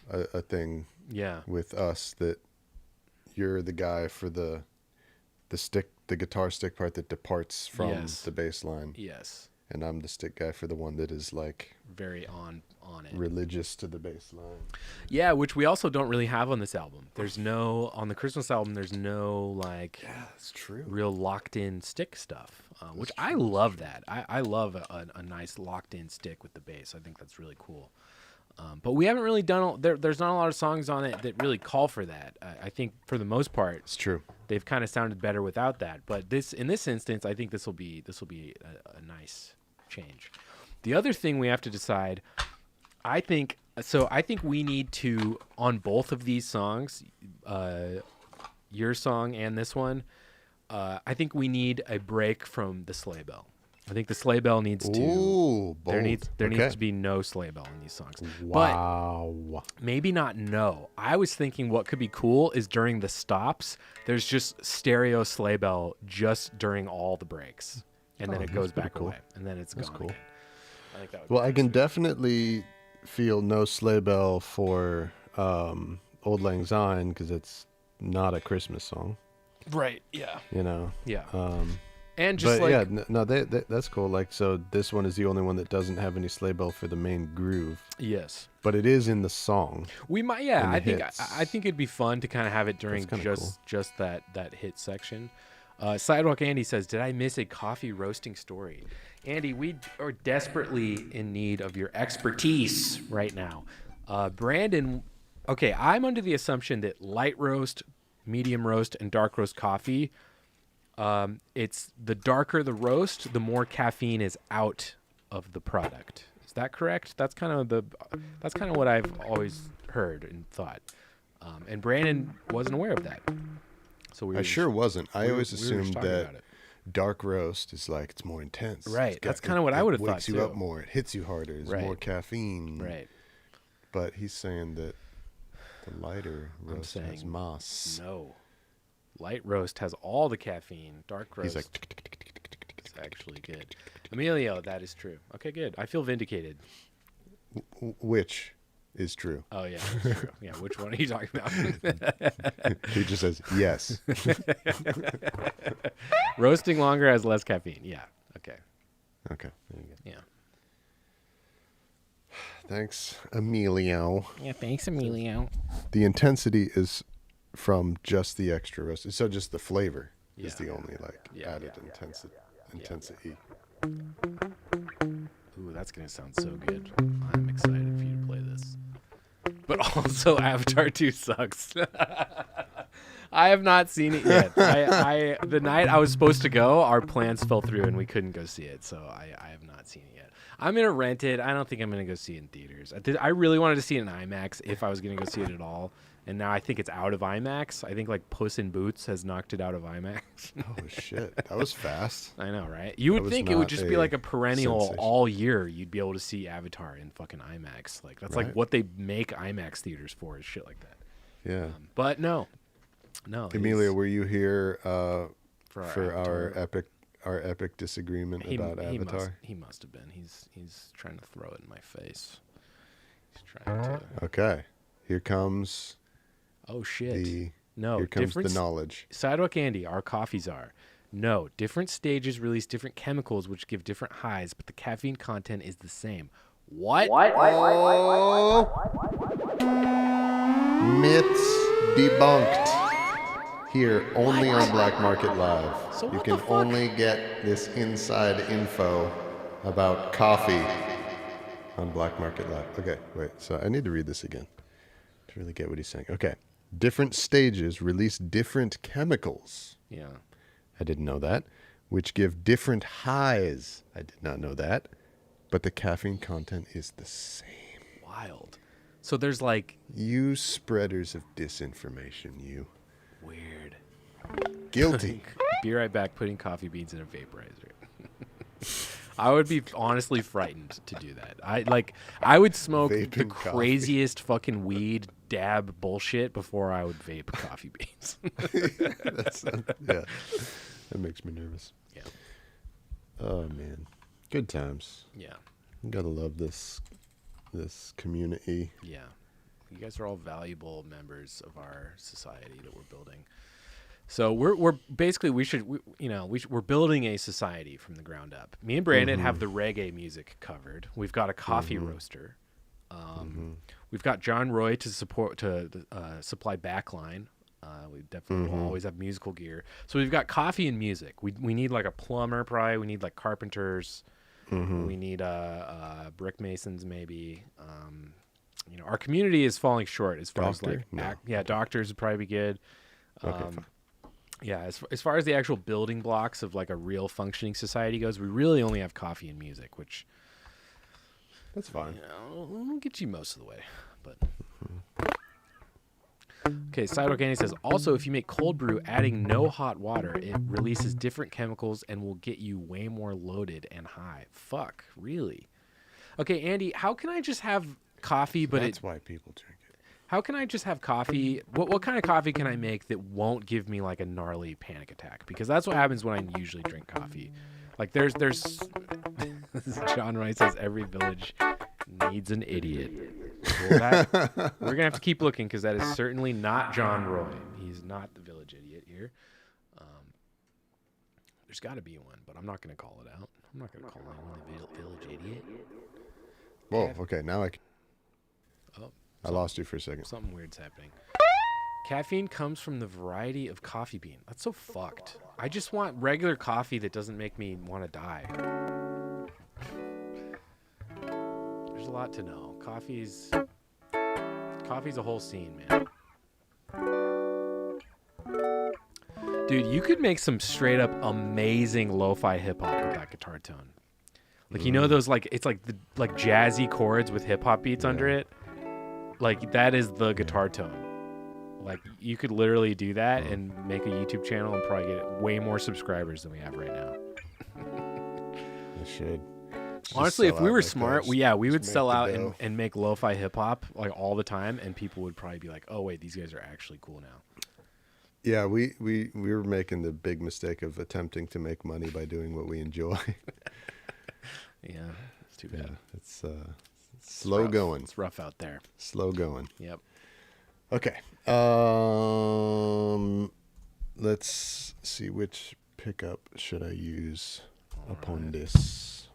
a thing Yeah, with us, that you're the guy for the stick, the guitar stick part that departs from Yes. the bass line, yes, and I'm the stick guy for the one that is like very on it. religious to the bass line. Yeah, which we also don't really have on this album. There's no on the Christmas album. There's no like That's true. real locked in stick stuff, which I love. That I love a nice locked in stick with the bass. I think that's really cool. But we haven't really done. There's not a lot of songs on it that really call for that. I think for the most part, It's true. they've kind of sounded better without that. But in this instance, I think this will be a nice change. The other thing we have to decide, I think we need to, on both of these songs, your song and this one, I think we need a break from the sleigh bell. I think the sleigh bell needs to. Ooh, bold. There needs Okay. to be no sleigh bell in these songs. Wow. But maybe not no. I was thinking what could be cool is during the stops, there's just stereo sleigh bell just during all the breaks. And then it goes pretty back cool. away. And then it's gone cool. again. I think that would Well, be I can definitely feel no sleigh bell for Auld Lang Syne, because it's not a Christmas song, right. Yeah. you know. Yeah. Um, And just but like yeah, no, that's cool. Like, so this one is the only one that doesn't have any sleigh bell for the main groove, yes. but it is in the song. We might, yeah. And the I think hits. I think it'd be fun to kind of have it during That's kinda just that hit section. Sidewalk Andy says, "Did I miss a coffee roasting story?" Andy, we are desperately in need of your expertise right now. Brandon, okay, I'm under the assumption that light roast, medium roast, and dark roast coffee. It's the darker the roast, the more caffeine is out of the product. Is that correct? That's kind of what I've always heard and thought. And Brandon wasn't aware of that. So I sure wasn't. I always we were just assumed talking that about it. dark roast is like, it's more intense. Right, It's that's kinda what I would've thought, wakes you up too. more. It hits you harder. There's Right. more caffeine. Right. But he's saying that the lighter I'm roast has saying moss. No. Light roast has all the caffeine. Dark roast He's like, is actually good. Emilio, that is true. Okay, good. I feel vindicated. which is true. Oh yeah, that's true. Yeah, which one are you talking about? He just says yes. Roasting longer has less caffeine. Yeah. Okay. Okay. There you go. Yeah. Thanks, Emilio. Yeah. Thanks, Emilio. The intensity is from just the extra roast. So just the flavor is Yeah. the only like Yeah. added intensity. Ooh, that's gonna sound so good. I'm excited for you to play this. But also, Avatar 2 sucks. I have not seen it yet. I the night I was supposed to go, our plans fell through and we couldn't go see it. So I have not seen it yet. I'm gonna rent it. I don't think I'm gonna go see it in theaters. I really wanted to see it in IMAX if I was gonna go see it at all, and now I think it's out of IMAX. I think like Puss in Boots has knocked it out of IMAX. Oh shit, that was fast. I know, right? You would think it would just be like a perennial all year. You'd be able to see Avatar in fucking IMAX. Like that's like what they make IMAX theaters for, is shit like that. Yeah, but no. Emilia, were you here for our epic disagreement about Avatar? He must have been. He's trying to throw it in my face. He's trying to. Okay, here comes. Oh shit! Here comes the knowledge. Sidewalk Andy, our coffee czar. No, different stages release different chemicals which give different highs, but the caffeine content is the same. What? Myths debunked. Here, only on Black Market Live. So you can only get this inside info about coffee on Black Market Live. Okay, wait. So I need to read this again to really get what he's saying. Okay. Different stages release different chemicals. Yeah. I didn't know that. Which give different highs. I did not know that. But the caffeine content is the same. Wild. So there's like... You spreaders of disinformation, you. Weird. Guilty. Be right back, putting coffee beans in a vaporizer. I would be honestly frightened to do that. I would smoke the craziest fucking weed dab bullshit before I would vape coffee beans. That makes me nervous. Yeah. Oh man, good times. Yeah. You gotta love this community. Yeah, you guys are all valuable members of our society that we're building. So we're basically we're building a society from the ground up. Me and Brandon have the reggae music covered. We've got a coffee roaster. We've got John Roy to supply backline. We definitely will always have musical gear. So we've got coffee and music. We need like a plumber probably. We need like carpenters. We need brick masons maybe. Our community is falling short as far as like doctors would probably be good. Yeah, as far as the actual building blocks of like a real functioning society goes, we really only have coffee and music, which that's fine. We'll get you most of the way, but okay. Sidewalk Andy says also, if you make cold brew adding no hot water, it releases different chemicals and will get you way more loaded and high. Fuck, really? Okay, Andy, how can I just have coffee? But that's why people drink it. How can I just have coffee? What kind of coffee can I make that won't give me like a gnarly panic attack? Because that's what happens when I usually drink coffee. Like there's John Wright says every village needs an idiot. Well, we're gonna have to keep looking because that is certainly not John Roy. He's not the village idiot here. There's got to be one, but I'm not gonna call it out. I'm not gonna call anyone a village idiot. Whoa. Okay, now I Oh. lost you for a second. Something weird's happening. Caffeine comes from the variety of coffee bean. That's so fucked. I just want regular coffee that doesn't make me want to die. There's a lot to know. Coffee's a whole scene, man. Dude, you could make some straight up amazing lo-fi hip hop with that guitar tone. Like those it's like the jazzy chords with hip hop beats under it. Like that is the guitar tone. Like you could literally do that and make a YouTube channel and probably get way more subscribers than we have right now. I should. Honestly, if we were smart, we would sell out and make lo-fi hip hop like all the time, and people would probably be like, "Oh wait, these guys are actually cool now." Yeah, we were making the big mistake of attempting to make money by doing what we enjoy. Yeah, it's too bad. Yeah, it's slow going. It's rough out there. Slow going. Yep. Okay. Let's see, which pickup should I use upon this?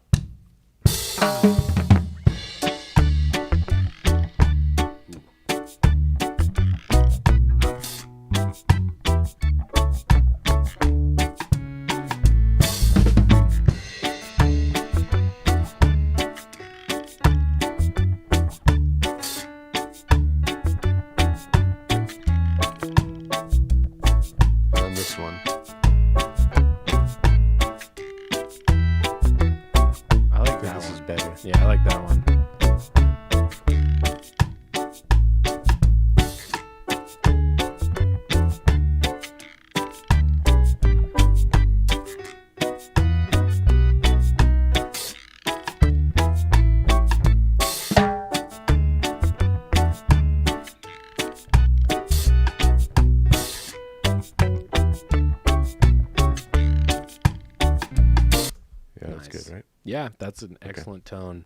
That's good, right? Yeah, that's an excellent tone.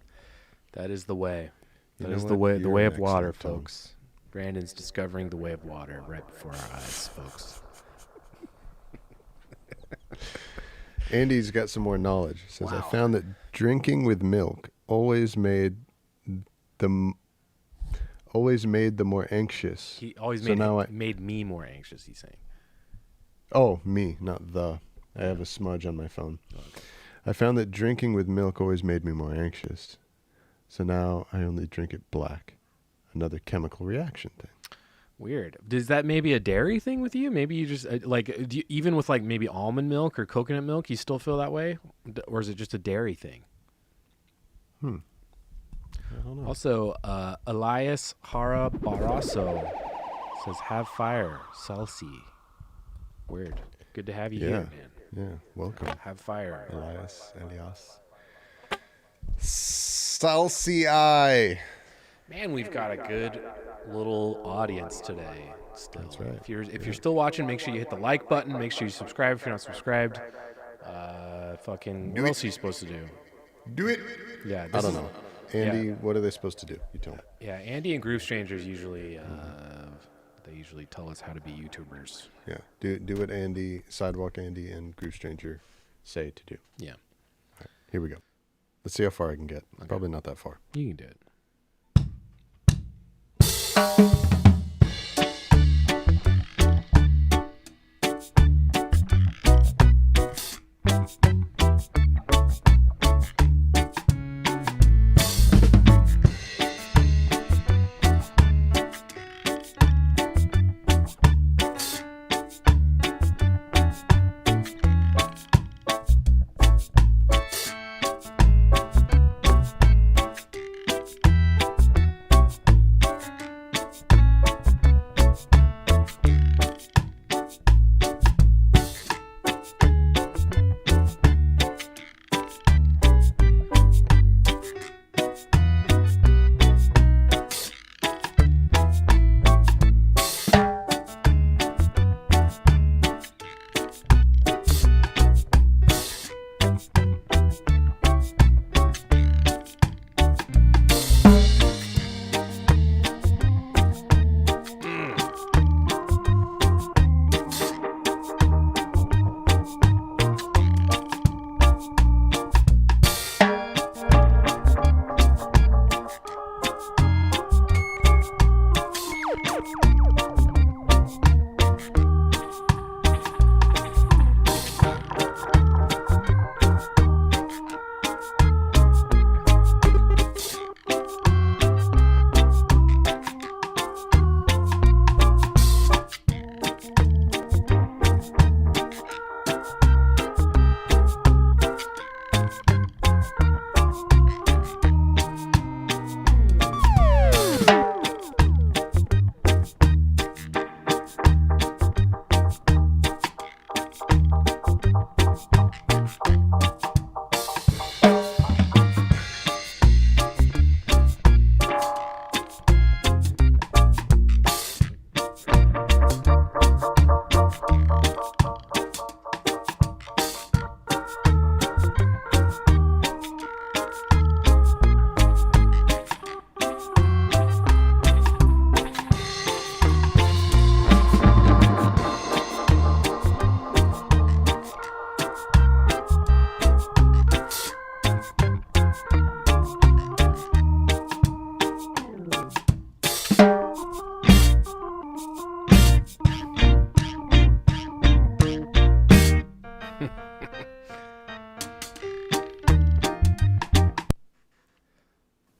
That is the way. You That know is the what? way. The You're way an of water, excellent tone. folks. Brandon's discovering the way of water right before our eyes, folks. Andy's got some more knowledge. He says, I Wow. found that drinking with milk always made the more anxious. He always So now made me more anxious. He's saying. Oh, me, not the. I have a smudge on my phone. Okay. I found that drinking with milk always made me more anxious. So now I only drink it black. Another chemical reaction thing. Weird. Is that maybe a dairy thing with you? Maybe you just even with like maybe almond milk or coconut milk, you still feel that way, or is it just a dairy thing? I don't know. Also, Elias Hara Barrasso says, "Have fire, Salsi." Weird. Good to have you here, man. Yeah, welcome. Have fire. Elias. Salsi. Man, we've got a good little audience today. Still. That's right. If you're still watching, make sure you hit the like button. Make sure you subscribe if you're not subscribed. What else are you supposed to do? Do it. Yeah, I don't know. Andy, what are they supposed to do? You tell me. Yeah, Andy and Groove Strangers usually they usually tell us how to be YouTubers. Yeah. Do what Andy, Sidewalk Andy, and Groove Stranger say to do. Yeah, All right, here we go. Let's see how far I can get. Probably not that far. you can do it.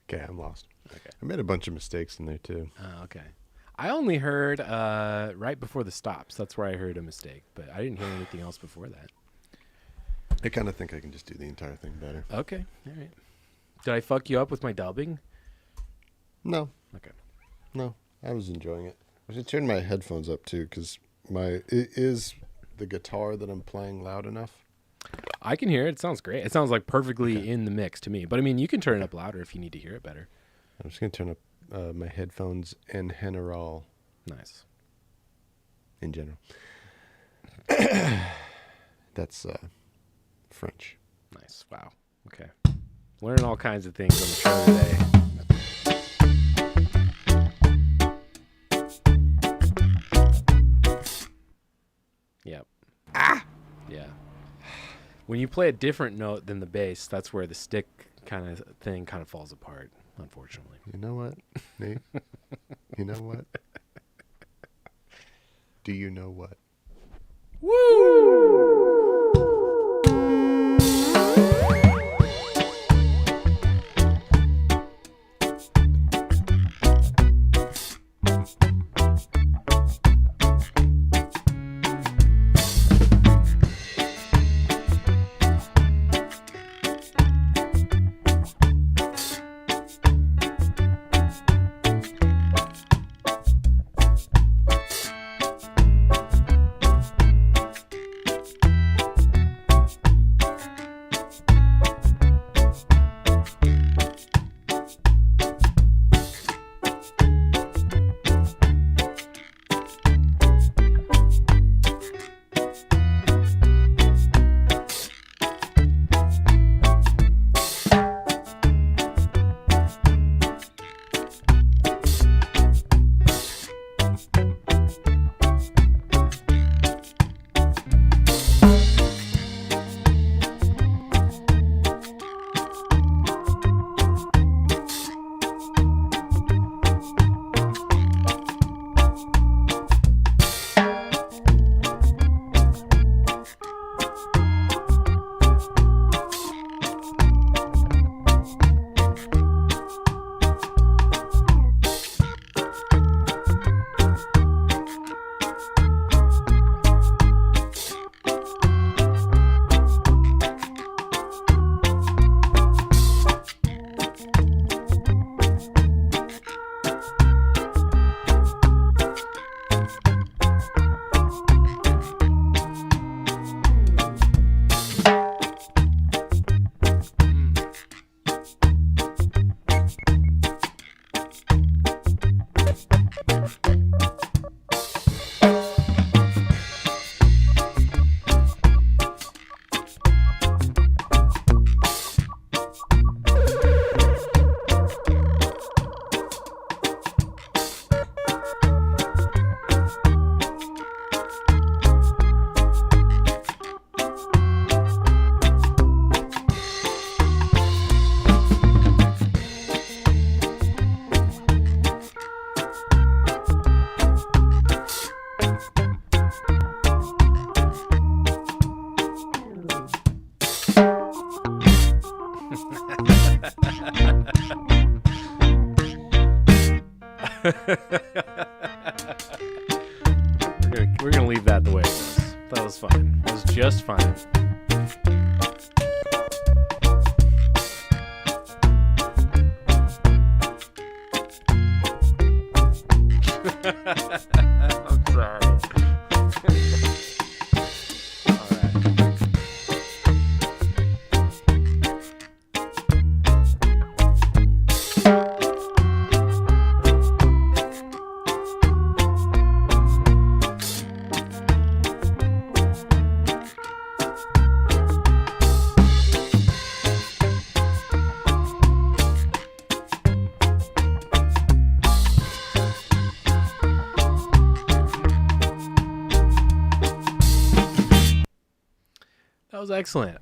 Okay, I'm lost. Okay. I made a bunch of mistakes in there too. Oh, okay. I only heard right before the stops. That's where I heard a mistake, but I didn't hear anything else before that. I kind of think I can just do the entire thing better. Okay, all right. Did I fuck you up with my dubbing? No, Okay. no, I was enjoying it. I should turn my headphones up too, because is the guitar that I'm playing loud enough? I can hear it. It sounds great. It sounds like perfectly in the mix to me. But I mean, you can turn it up louder if you need to hear it better. I'm just gonna turn up my headphones en general. Nice. In general. That's French. Nice. Wow. Okay. Learning all kinds of things on the show today. Yep. Yeah. When you play a different note than the bass, that's where the stick kind of thing kind of falls apart, unfortunately. You know what, Nate? You know what? Do you know what? Woo! We're gonna leave that the way it was. That was fine. It was just fine. I'm sorry. All right. That was excellent.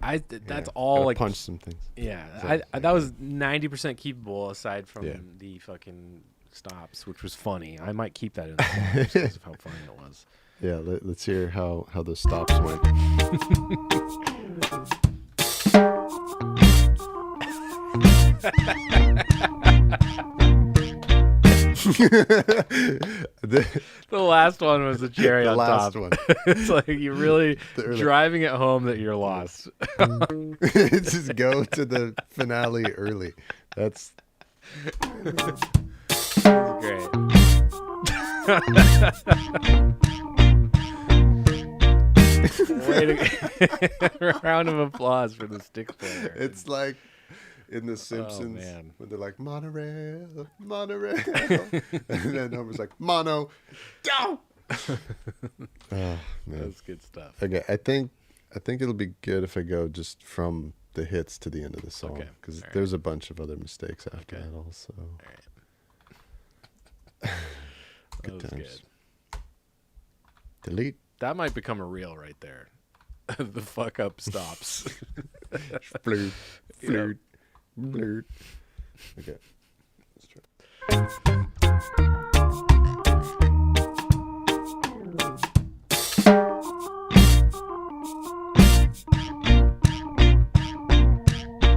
That's all gotta like punch some things. Yeah, that was 90% keepable aside from the fucking stops, which was funny. I might keep that in there because of how funny it was. Yeah, let's hear how those stops went. The last one was the cherry on last top. one. It's like you're really driving it home that you're lost. Just go to the finale early. That's great. Way to round of applause for the stick player. It's like in The Simpsons when they're like monorail, monorail, and then Homer's like mono, down. Oh, man. That's good stuff. Okay, I think it'll be good if I go just from the hits to the end of the song Okay. because All right. there's a bunch of other mistakes after Okay. that also. All right. Good That was times. good. Delete. That might become a reel right there. The fuck up stops. Flirt. Yep. Flirt. Flirt. Okay. Let's try.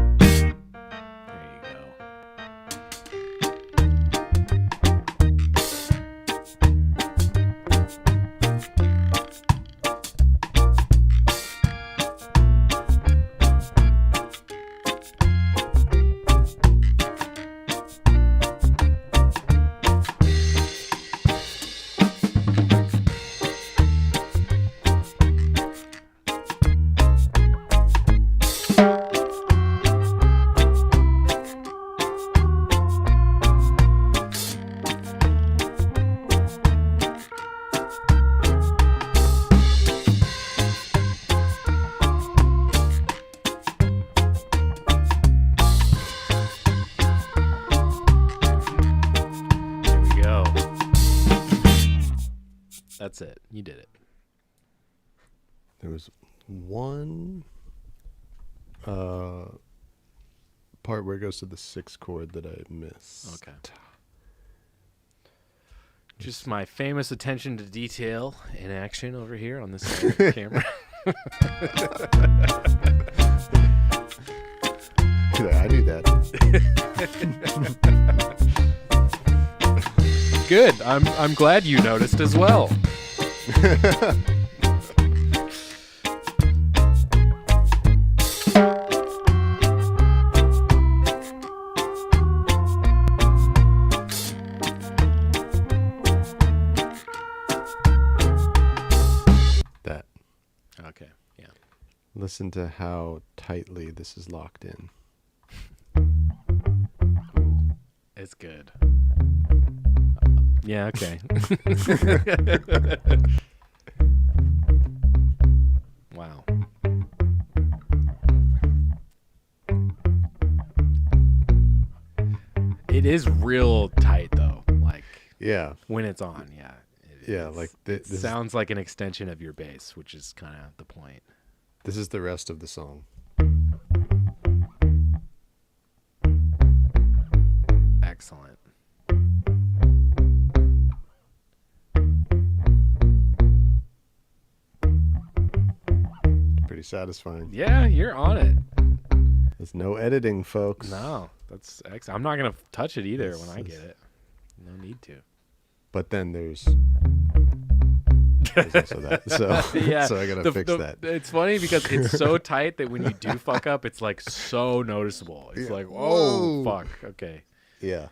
There you go. There we go. That's it. You did it. There was one part where it goes to the 6th chord that I missed. Okay. Just my famous attention to detail in action over here on this side of the camera. Yeah, I knew that. Good. I'm glad you noticed as well. That. Okay. Yeah. Listen to how tightly this is locked in. It's good. Yeah, okay. Wow. It is real tight though. Like Yeah. when it's on, yeah. Yeah, like It sounds like an extension of your bass, which is kind of the point. this is the rest of the song. Excellent. Pretty satisfying. Yeah, you're on it. There's no editing, folks. No, that's excellent. I'm not gonna touch it either This when I is- get it. No need to. But then there's also that. So, Yeah, so I gotta fix that. It's funny because it's so tight that when you do fuck up, it's like so noticeable. It's Yeah. like, whoa, Whoa. fuck. Okay. Yeah.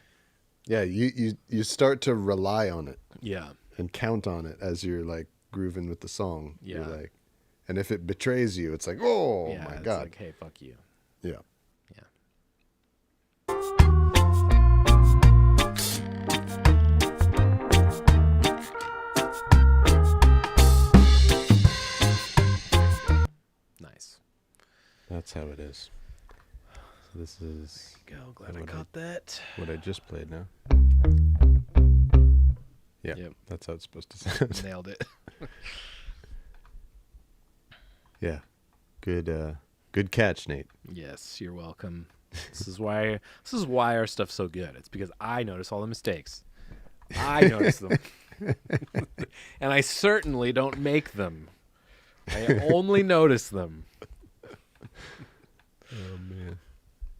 Yeah, you start to rely on it Yeah. and count on it as you're like grooving with the song. You're Yeah. like, and if it betrays you, it's like, oh yeah, my it's God. like, hey, fuck you. Yeah. Yeah. Nice. That's how it is. So this is Go. Glad I What I- caught that. what I just played now. Yeah, Yep. that's how it's supposed to sound. Nailed it. Yeah. Good catch, Nate. Yes, you're welcome. This is why our stuff's so good. It's because I notice all the mistakes. I notice them. And I certainly don't make them. I only notice them. Oh man.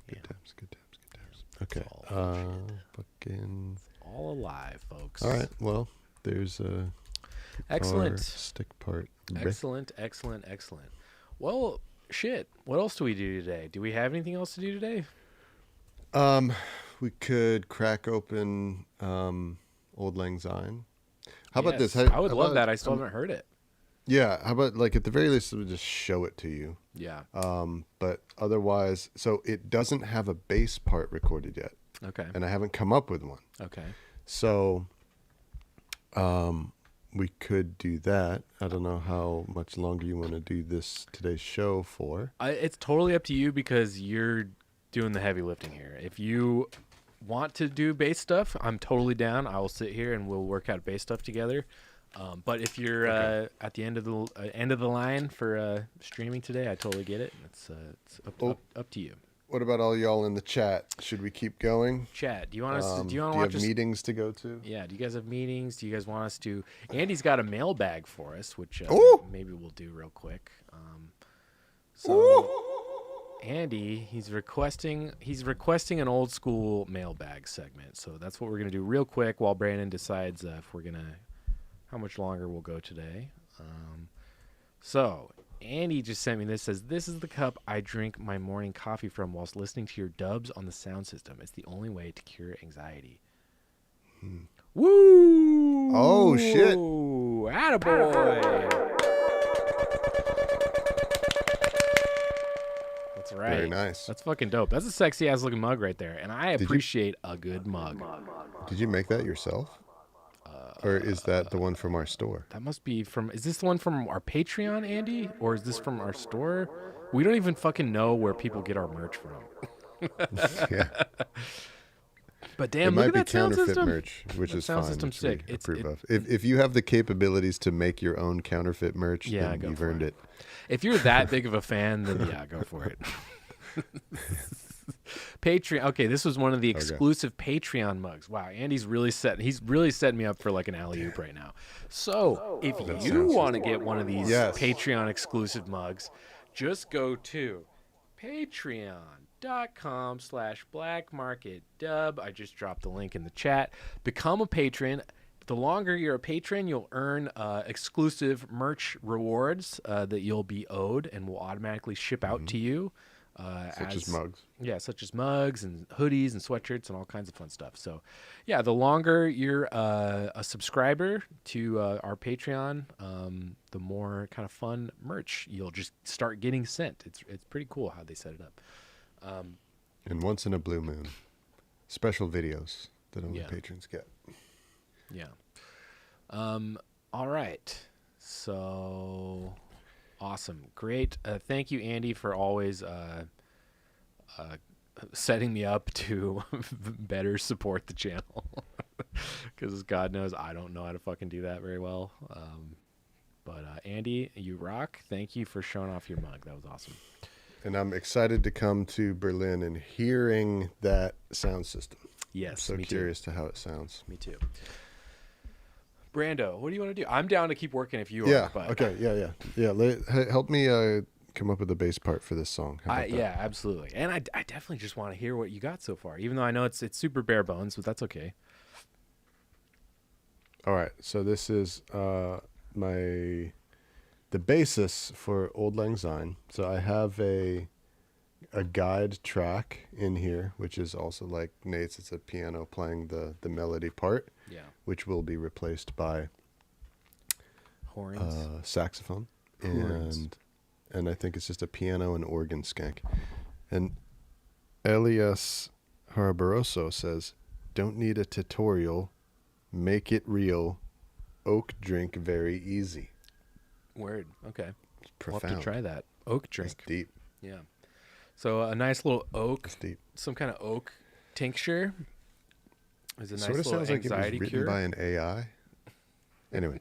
Good Yeah. times, good times, good times. Okay. all Fucking All alive, folks. all right. Well, there's a Excellent. stick part. Excellent. Well, shit. What else do we do today? Do we have anything else to do today? We could crack open Old Lang Syne. How about this? Yes, I would love that. I still haven't heard it. Yeah. How about like at the very least, we'll just show it to you. Yeah. But otherwise, so it doesn't have a bass part recorded yet, Okay. and I haven't come up with one. Okay. So, we could do that. I don't know how much longer you want to do today's show for. It's totally up to you because you're doing the heavy lifting here. If you want to do bass stuff, I'm totally down. I will sit here and we'll work out bass stuff together. But if you're at the end of the line for streaming today, I totally get it. It's up to you. What about all y'all in the chat? Should we keep going? Chat, do you want us? Do you want to do watch? You have meetings to go to? Yeah. Do you guys have meetings? Do you guys want us to? Andy's got a mailbag for us, which maybe we'll do real quick. Andy, he's requesting an old school mailbag segment. So that's what we're gonna do real quick while Brandon decides how much longer we'll go today. So Andy just sent me this. Says, this is the cup I drink my morning coffee from whilst listening to your dubs on the sound system. It's the only way to cure anxiety. Woo! Oh, shit. Attaboy! That's right. Very nice. That's fucking dope. That's a sexy ass looking mug right there. And I appreciate a good mug. Did you make that yourself? Or is that the one from our store? That must be from... Is this the one from our Patreon, Andy? Or is this from our store? We don't even fucking know where people get our merch from. Yeah. But damn, it look might at be that sound counterfeit system. merch, which That is sound fine. system's which sick. we It's- approve of. If you have the capabilities to make your own counterfeit merch, then go you've for earned it. If you're that big of a fan, then yeah, go for it. Patreon. Okay, this was one of the exclusive Patreon mugs. Wow, Andy's really he's really setting me up for like an alley-oop right now. So if you want to get one of these Patreon exclusive mugs, just go to patreon.com/blackmarketdub. I just dropped the link in the chat. Become a patron. The longer you're a patron, you'll earn exclusive merch rewards that you'll be owed and will automatically ship out to you. Such as mugs. Yeah, such as mugs and hoodies and sweatshirts and all kinds of fun stuff. So, yeah, the longer you're a subscriber to our Patreon, the more kind of fun merch you'll just start getting sent. It's pretty cool how they set it up. And once in a blue moon, special videos that only patrons get. Yeah. All right. So... Awesome. Great. Thank you, Andy, for always setting me up to better support the channel. Because God knows I don't know how to fucking do that very well. But Andy, you rock. Thank you for showing off your mug. That was awesome. And I'm excited to come to Berlin and hearing that sound system. Yes, I'm so curious to how it sounds. Me too. Brando, what do you want to do? I'm down to keep working if you are. But... Okay. Yeah. Help me come up with the bass part for this song. How about that? Yeah, absolutely. And I definitely just want to hear what you got so far, even though I know it's super bare bones, but that's okay. All right. So this is the basis for Auld Lang Syne. So I have a guide track in here, which is also like Nate's. It's a piano playing the melody part. Yeah. Which will be replaced by horns, saxophone, horns. and I think it's just a piano and organ skank. And Elias Harabaroso says, "Don't need a tutorial, make it real. Oak drink very easy." Word. Okay. It's profound. We'll have to try that. Oak drink. It's deep. Yeah. So a nice little oak. It's deep. Some kind of oak tincture. Is a nice sort of little sounds like it was anxiety written cure. by an AI. Anyway,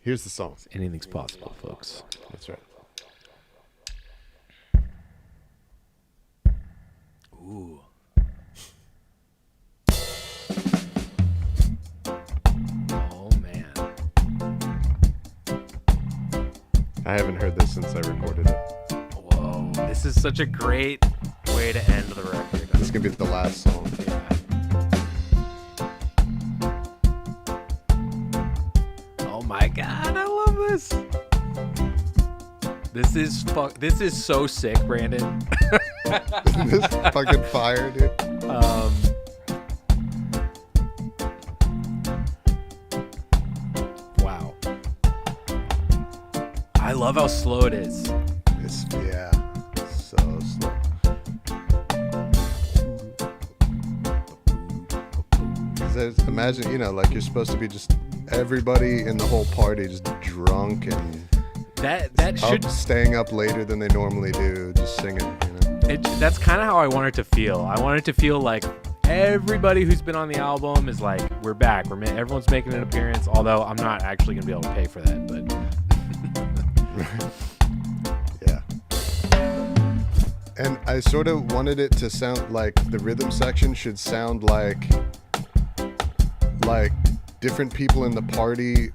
here's the song. Anything's possible, folks. That's right. Ooh. Oh man. I haven't heard this since I recorded it. Whoa. This is such a great way to end the record. This is gonna be the last song. Yeah. Oh my god, I love this. This is so sick, Brandon. This fucking fire, dude. Wow. I love how slow it is. So slow. Imagine, like you're supposed to be just everybody in the whole party just drunk and that should staying up later than they normally do, just singing. You know, that's kind of how I want it to feel. I want it to feel like everybody who's been on the album is like, we're back. Everyone's making an appearance. Although I'm not actually gonna be able to pay for that, but yeah. And I sort of wanted it to sound like the rhythm section should sound like different people in the party.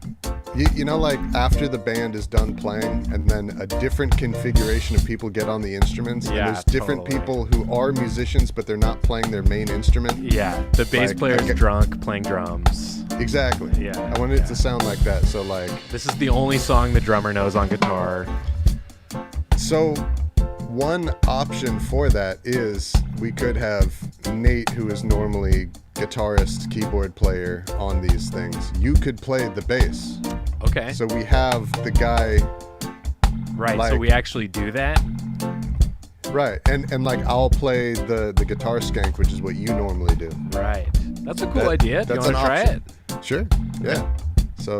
You know, like after the band is done playing and then a different configuration of people get on the instruments. Yeah, and there's different totally. people who are musicians, but they're not playing their main instrument. yeah, the bass Like, player's okay. drunk playing drums. Exactly. Yeah, I wanted yeah. it to sound like that. So like, This is the only song the drummer knows on guitar. so one option for that is we could have Nate, who is normally guitarist, keyboard player on these things. You could play the bass. Okay, So we have the guy, right. So like- we actually do that. right, and like I'll play the guitar skank, which is what you normally do. Right. That's a cool That- idea. Do you that's want to an try option. it? Sure. Yeah. So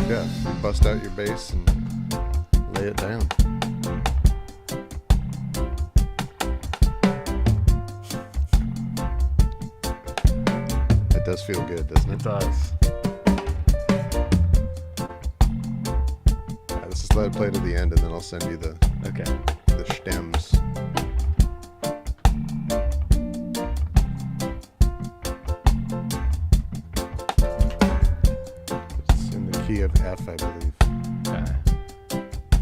yeah, you bust out your bass and lay it down. It does feel good, doesn't It it? does. Yeah, let's just let it play to the end, and then I'll send you the Okay. stems. It's in the key of F, I believe. Okay.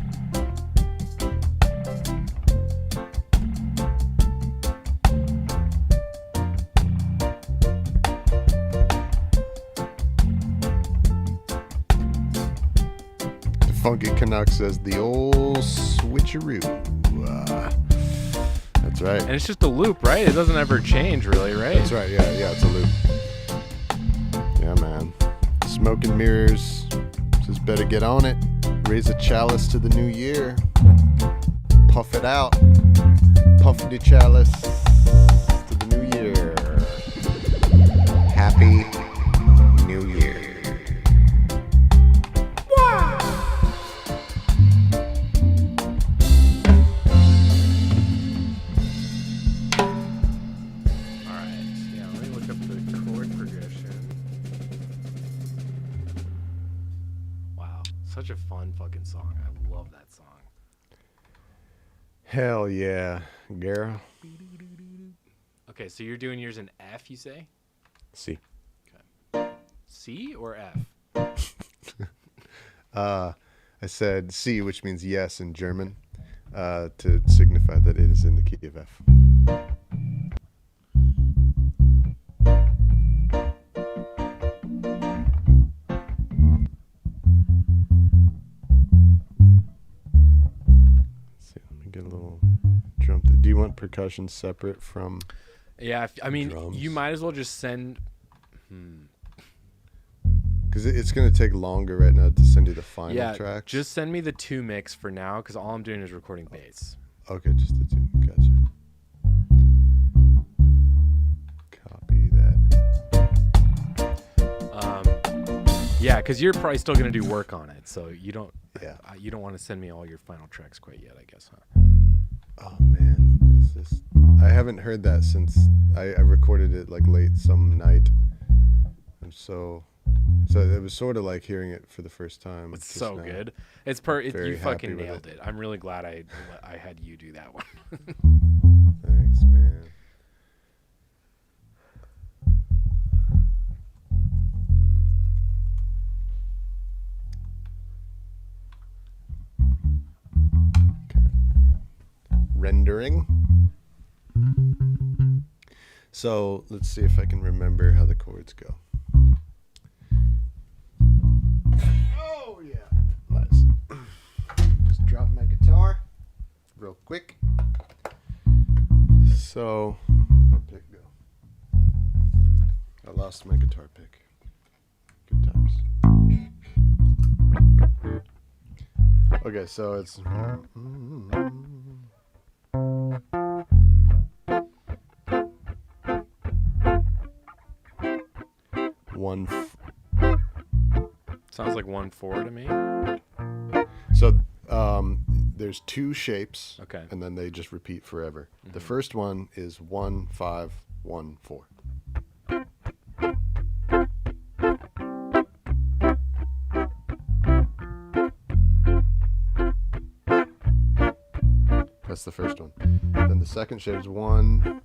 The Funky Canuck says the old switcheroo. That's right. And it's just a loop, right? It doesn't ever change, really, right? That's right. Yeah, it's a loop. Yeah, man. Smoke and Mirrors says better get on it. Raise a chalice to the new year. Puff it out. Puff the chalice to the new year. Happy New Year. All right. Yeah, let me look up the chord progression. Wow. Such a fun fucking song. I love that song. Hell yeah, girl. Okay, so you're doing yours in F, you say? See. C or F? I said C, which means yes in German, to signify that it is in the key of F. Let's see, let me get a little drum. Do you want percussion separate from? Yeah, I mean, Drums. you might as well just send. Because it's going to take longer right now to send you the final Yeah, tracks. just send me the 2 mix for now, because all I'm doing is recording bass. Okay, just the two. Gotcha. Copy that. Yeah, because you're probably still gonna do work on it, so you don't. Yeah. You don't want to send me all your final tracks quite yet, I guess, huh? Oh man, is this? I haven't heard that since I recorded it like late some night. I'm so it was sort of like hearing it for the first time. It's just so now. good. It's Very you happy fucking with nailed it. I'm really glad I had you do that one. Thanks, man. Okay. Rendering. So let's see if I can remember how the chords go. Oh yeah, nice. Just drop my guitar real quick. So, where'd my pick go? I lost my guitar pick. Good times. Okay, so it's. One. Sounds like 1/4 to me. So there's 2 shapes, Okay. and then they just repeat forever. The first one is 1-5-1-4. That's the first one. Then the second shape is 1,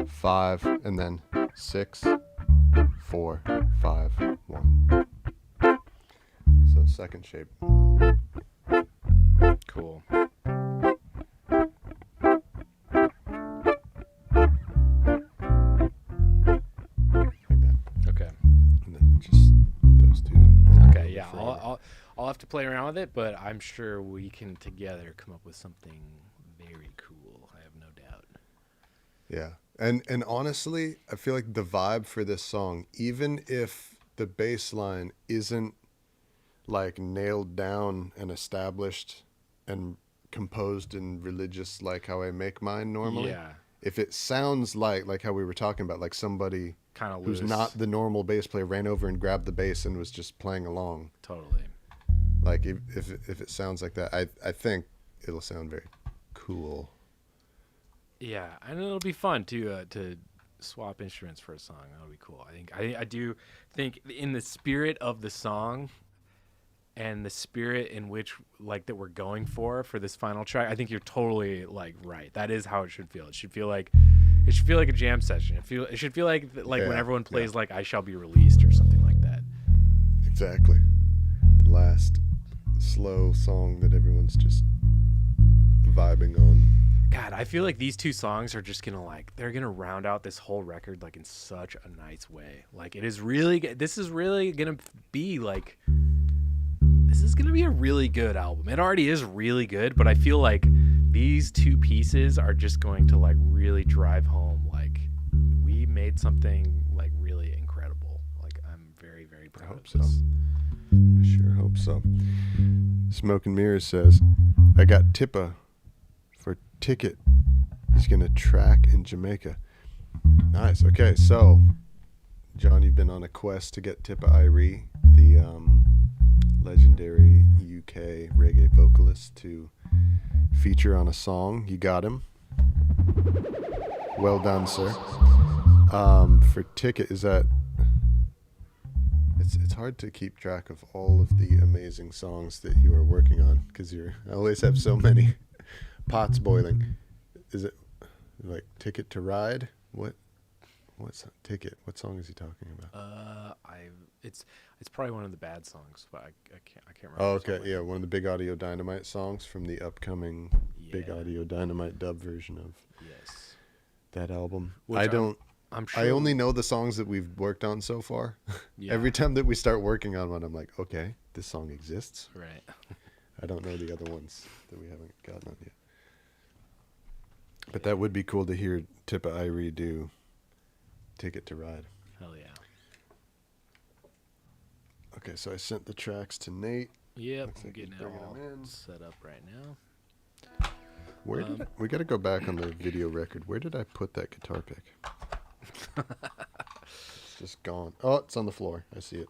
5, and then 6, 4, 5, 1. So second shape. Cool. Like that. Okay. And then just those 2. Okay. Yeah. I'll have to play around with it, but I'm sure we can together come up with something very cool. I have no doubt. Yeah. And honestly, I feel like the vibe for this song, even if the bass line isn't like nailed down and established and composed in religious like how I make mine normally. Yeah. If it sounds like how we were talking about, like somebody Kind of who's loose. not the normal bass player ran over and grabbed the bass and was just playing along. Totally. Like if it sounds like that, I think it'll sound very cool. Yeah, and it'll be fun to swap instruments for a song. That'll be cool. I do think in the spirit of the song and the spirit in which like that we're going for this final track, I think you're totally like right. That is how it should feel. It should feel like a jam session. It should feel like when everyone plays like I Shall Be Released or something like that. Exactly. The last slow song that everyone's just vibing on. God, I feel like these 2 songs are just they're gonna round out this whole record like in such a nice way. Like this is really gonna be like, this is gonna be a really good album. It already is really good, but I feel like these 2 pieces are just going to like really drive home like we made something like really incredible. Like I'm very, very proud of this. I sure hope so. Smoke and Mirrors says, I got Tippa for ticket. He's going to track in Jamaica. Nice. Okay, so, John, you've been on a quest to get Tippa Irie, the legendary UK reggae vocalist, to feature on a song. You got him. Well done, sir. For ticket, is that... It's hard to keep track of all of the amazing songs that you are working on because you always have so many pots boiling. Is it like Ticket to Ride? What's Ticket? What song is he talking about? It's probably one of the bad songs, but I can't remember. Oh, okay, yeah, one of the Big Audio Dynamite songs from the upcoming Big Audio Dynamite dub version of that album. Which I'm sure I only know the songs that we've worked on so far. Yeah. Every time that we start working on one, I'm like, okay, this song exists. Right. I don't know the other ones that we haven't gotten on yet. But that would be cool to hear Tippa Irie do Ticket to Ride. Hell yeah. Okay, so I sent the tracks to Nate. Yep, Looks I'm like getting he's it bringing all them in. set up right now. Where did we got to go back on the video record. Where did I put that guitar pick? It's just gone. Oh, it's on the floor. I see it.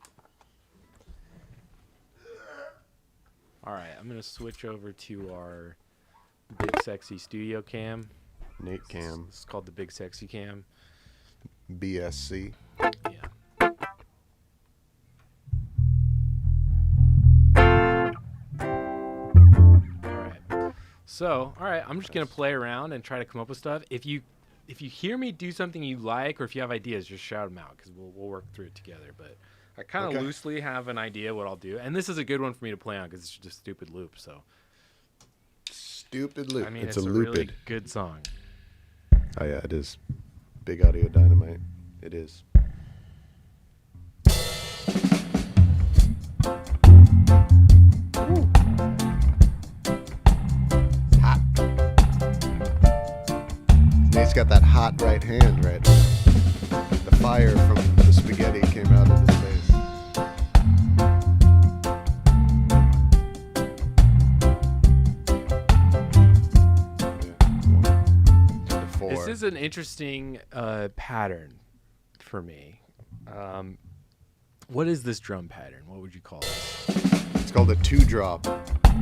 All right, I'm going to switch over to our Big Sexy Studio Cam. Nate Cam, It's called the Big Sexy Cam. BSC. Yeah. So, all right, I'm just gonna play around and try to come up with stuff. If you hear me do something you like, or if you have ideas, just shout them out because we'll work through it together. But I kind of loosely have an idea what I'll do, and this is a good one for me to play on because it's just a stupid loop. So Stupid loop. I mean, it's it's a a looped. really good song. Oh yeah, it is. Big Audio Dynamite. It is. Woo. It's hot. Nate's got that hot right hand right now. The fire from the spaghetti came out of his face. This is an interesting pattern for me. What is this drum pattern? What would you call this? It's called a 2-drop.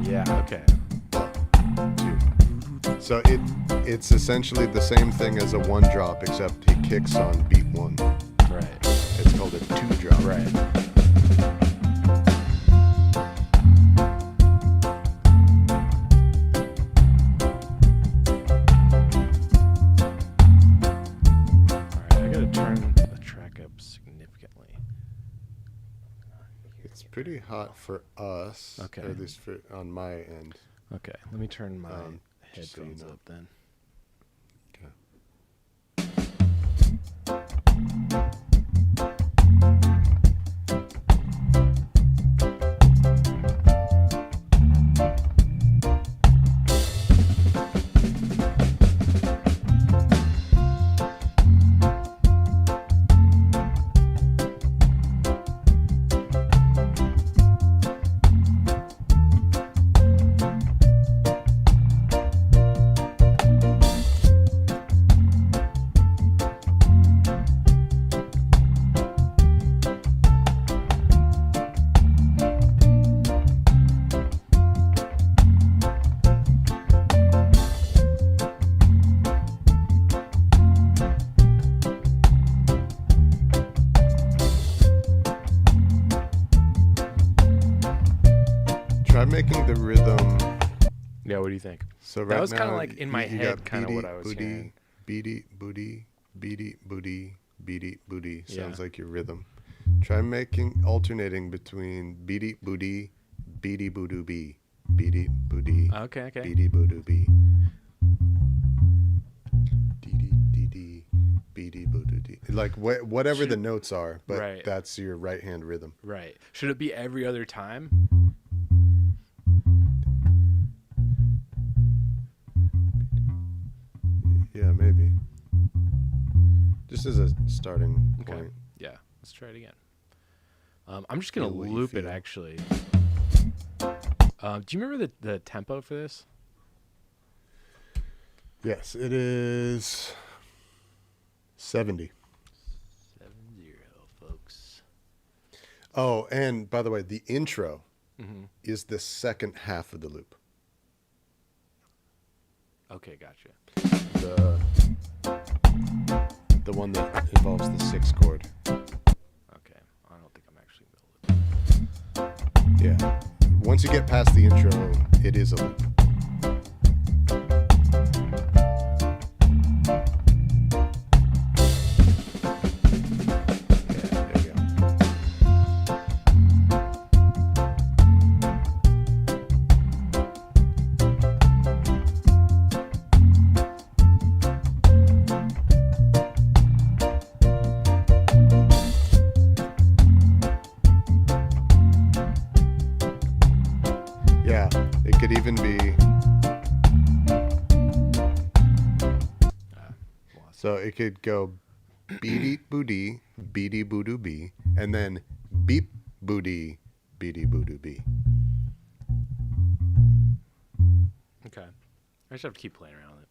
Yeah. Okay. 2. So it's essentially the same thing as a 1-drop, except he kicks on beat 1. Right. It's called a 2-drop. Right. Significantly. It's pretty hot for us. Okay. Or at least on my end. Okay, let me turn my just so you headphones know. up then. Try making the rhythm. Yeah, what do you think? So right That was now, kind of like in my you head, got kind of beady, what I was booty, hearing. beady, booty, beady, booty, beady, booty. Sounds Yeah. like your rhythm. Try alternating between beady, booty, beady, boo doo bee, beady, booty, Okay. beady, boo doo bee. Dee dee dee, beady, boo doo dee. Like whatever the notes are, but Right. that's your right hand rhythm. Right. Should it be every other time? Yeah, maybe. Just as a starting Okay. point. Yeah. Let's try it again. I'm just gonna Feel what you loop it feel. actually. Do you remember the tempo for this? Yes, it is 70. 70, folks. Oh, and by the way, the intro Mm-hmm. is the second half of the loop. Okay, gotcha. The one that involves the 6th chord. Okay, I don't think I'm actually gonna loop. Yeah. Once you get past the intro, it is a loop. Yeah, there you go. Yeah, it could even be. So it could go beady booty, beady boo doo bee, and then beep booty, beady boo doo bee. Okay, I just have to keep playing around with it.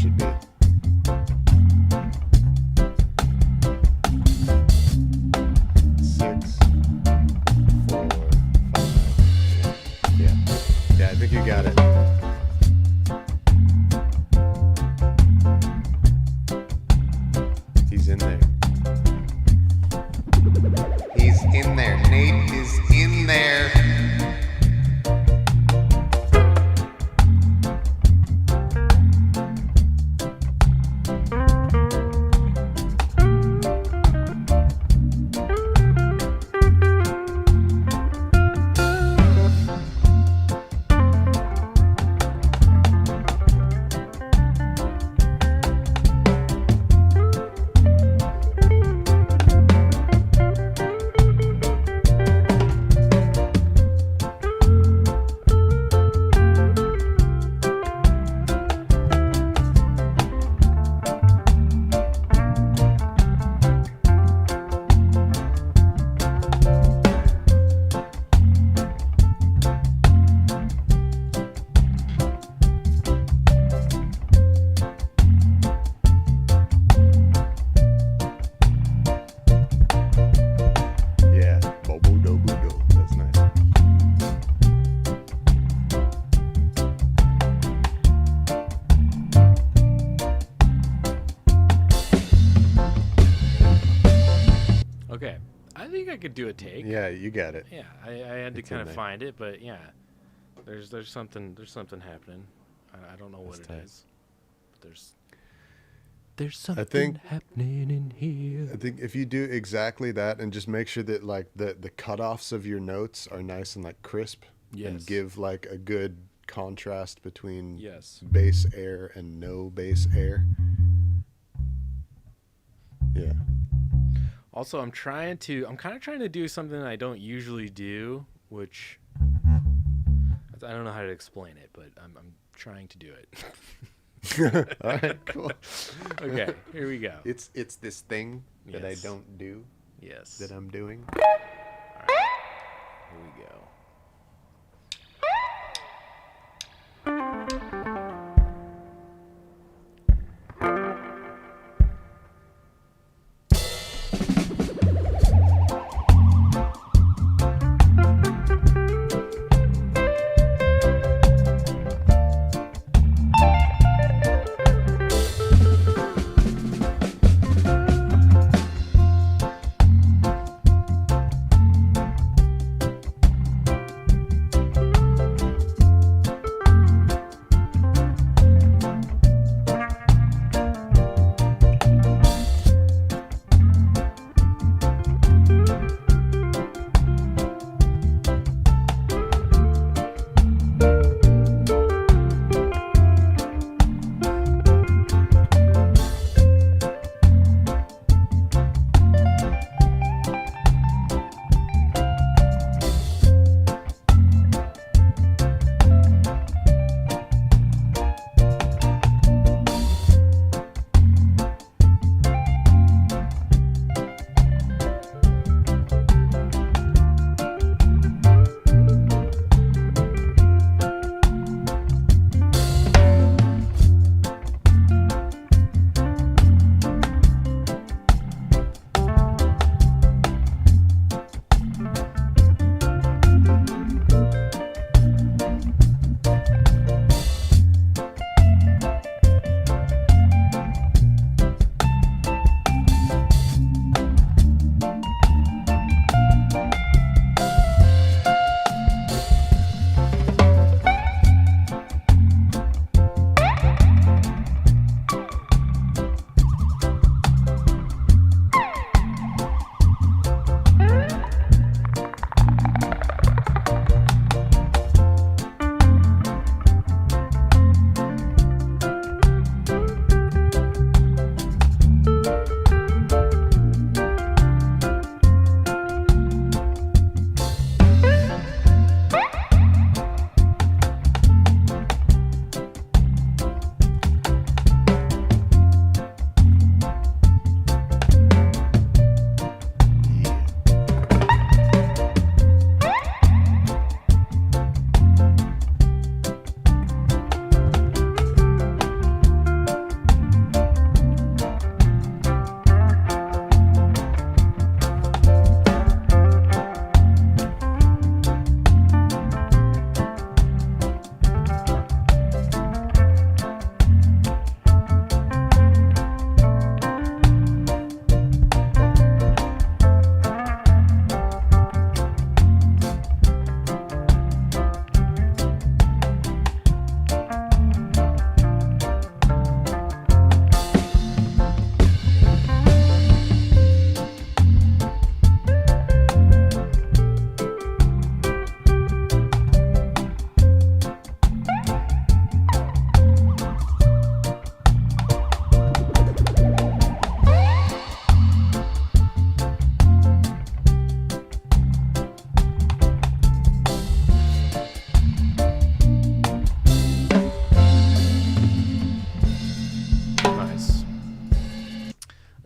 should be. Six, 4, 5. Yeah, I think you got it. He's in there. He's in there. Nate is in there. That's nice. Okay, I think I could do a take. Yeah, you got it. Yeah, I had to It's kind in of there. find it, but yeah, there's something happening. I don't know what That's it tight. is. But there's something think- happening in here. I think if you do exactly that and just make sure that like the cutoffs of your notes are nice and like crisp and Yes. give like a good contrast between Yes. bass air and no bass air. Yeah. Also, I'm kind of trying to do something I don't usually do, which I don't know how to explain it, but I'm trying to do it. All right, cool. Okay, here we go. It's this thing that I Yes. don't do Yes. that I'm doing. Here we go.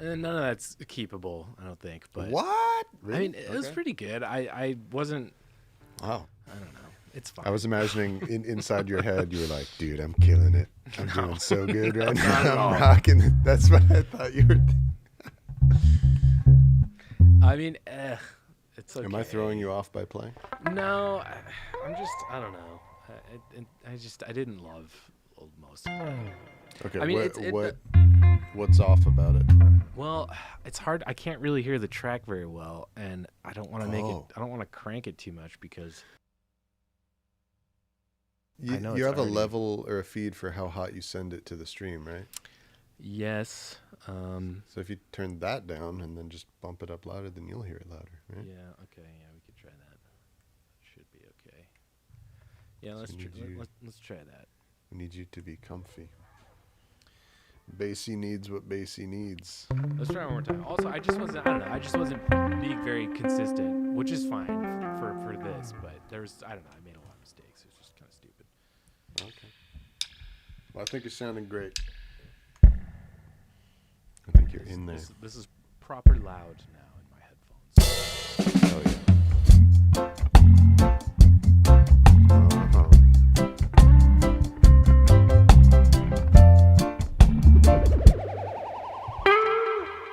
None of that's keepable, I don't think. But What? I mean, it was pretty good. I wasn't. Wow. I don't know. It's fine. I was imagining inside your head, you were like, dude, I'm killing it. I'm doing so good right now. Not at all. I'm rocking it. That's what I thought you were thinking. I mean, it's okay. Am I throwing you off by playing? No, I'm just. I don't know. I didn't love most of it. Okay, I mean, what's off about it? Well, it's hard. I can't really hear the track very well, and I don't want to make it. I don't want to crank it too much because I know You it's have a already- level or a feed for how hot you send it to the stream, right? yes. So if you turn that down and then just bump it up louder, then you'll hear it louder, right? Yeah. Okay. Yeah, we could try that. Should be okay. Yeah. So Let's try that. We need you to be comfy. Bassy needs what Bassy needs. Let's try it one more time. Also, I just wasn't. I don't know. I just wasn't being very consistent, which is fine for this. But there's. I don't know. I made a lot of mistakes. It was just kind of stupid. Okay. Well, I think you're sounding great. I think you're in there. This is proper loud now in my headphones. Oh, yeah.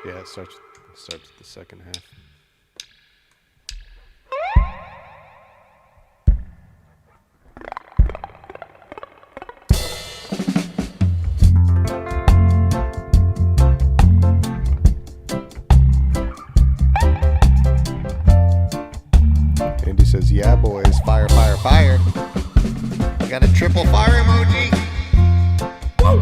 Yeah, it starts with the second half. Andy says, yeah, boys, fire, fire, fire. I got a triple fire emoji. Woo!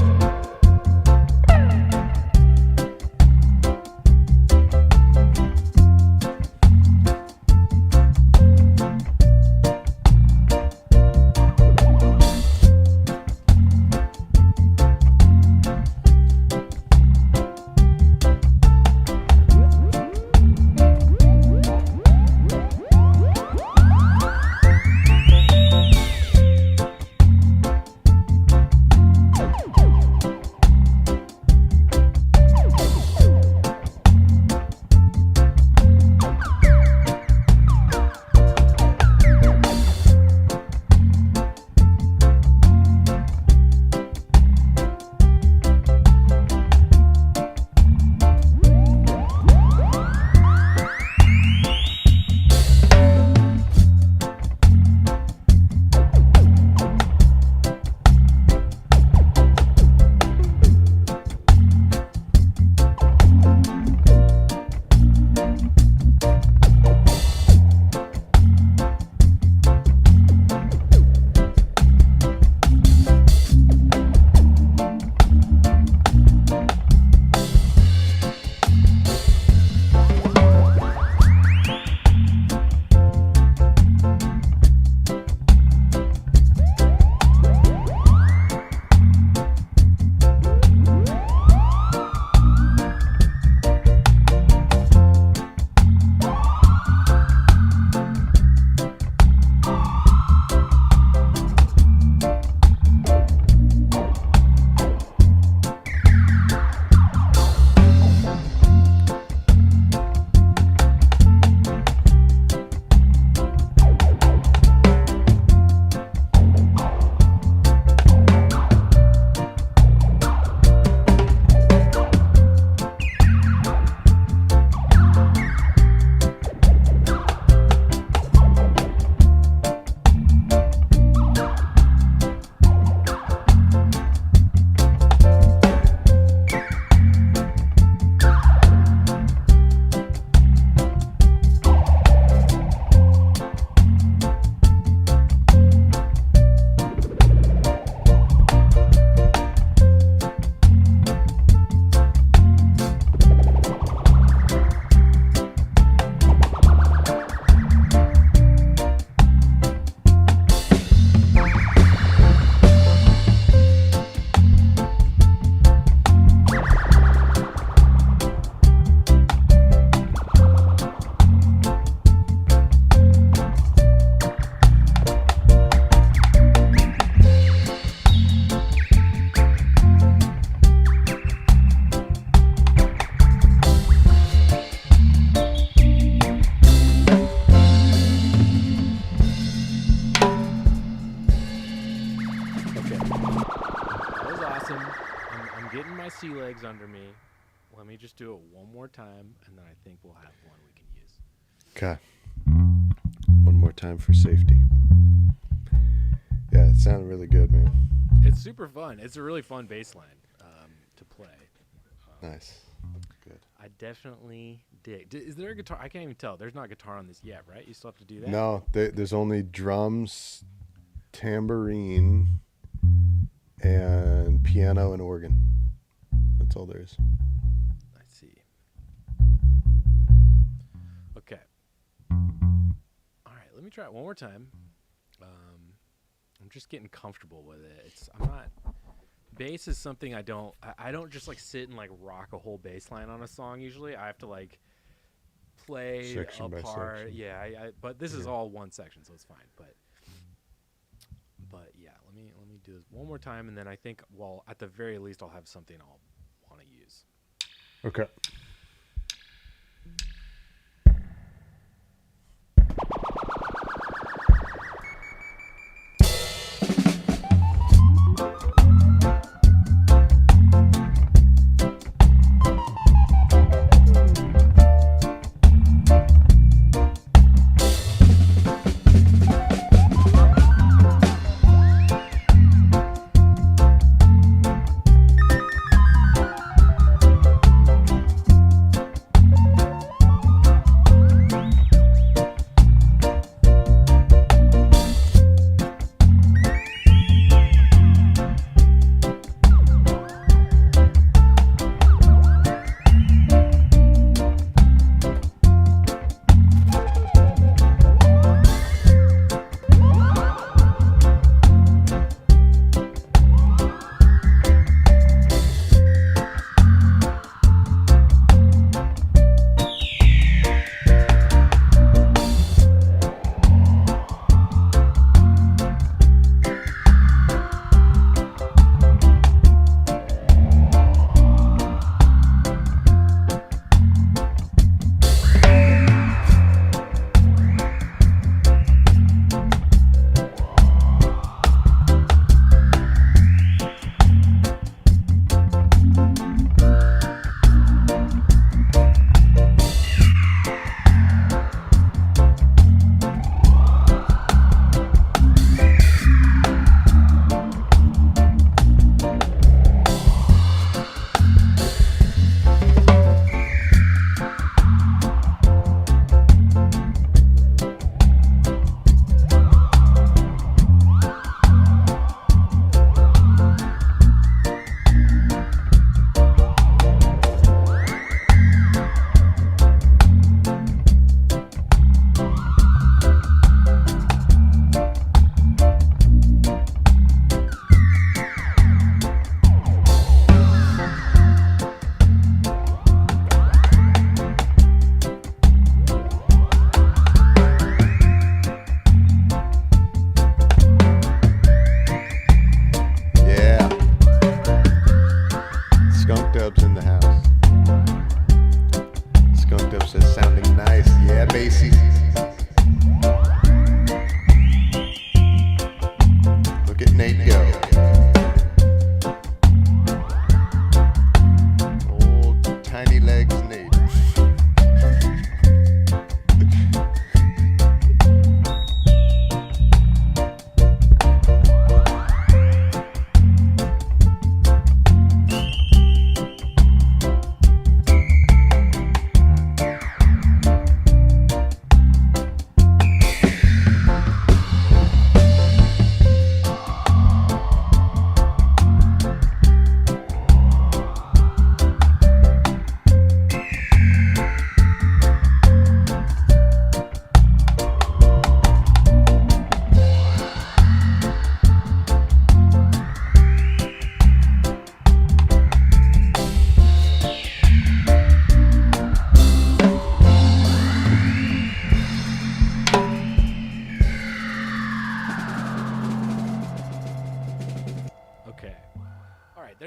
legs under me. Let me just do it one more time, and then I think we'll have one we can use. Okay. One more time for safety. Yeah, it sounded really good, man. It's super fun. It's a really fun bass line to play. Nice. Good. I definitely dig. Is there a guitar? I can't even tell. There's not a guitar on this yet, right? You still have to do that? No, there's only drums, tambourine, and piano and organ. That's all there is. I see. Okay. All right, let me try it one more time. I'm just getting comfortable with it. I'm not. Bass is something I don't just like sit and like rock a whole bass line on a song. Usually, I have to like play Section a by part. section. Yeah, but this is all one section, so it's fine. But yeah, let me do this one more time, and then I think, well, at the very least, I'll have something I'll want to use. Okay.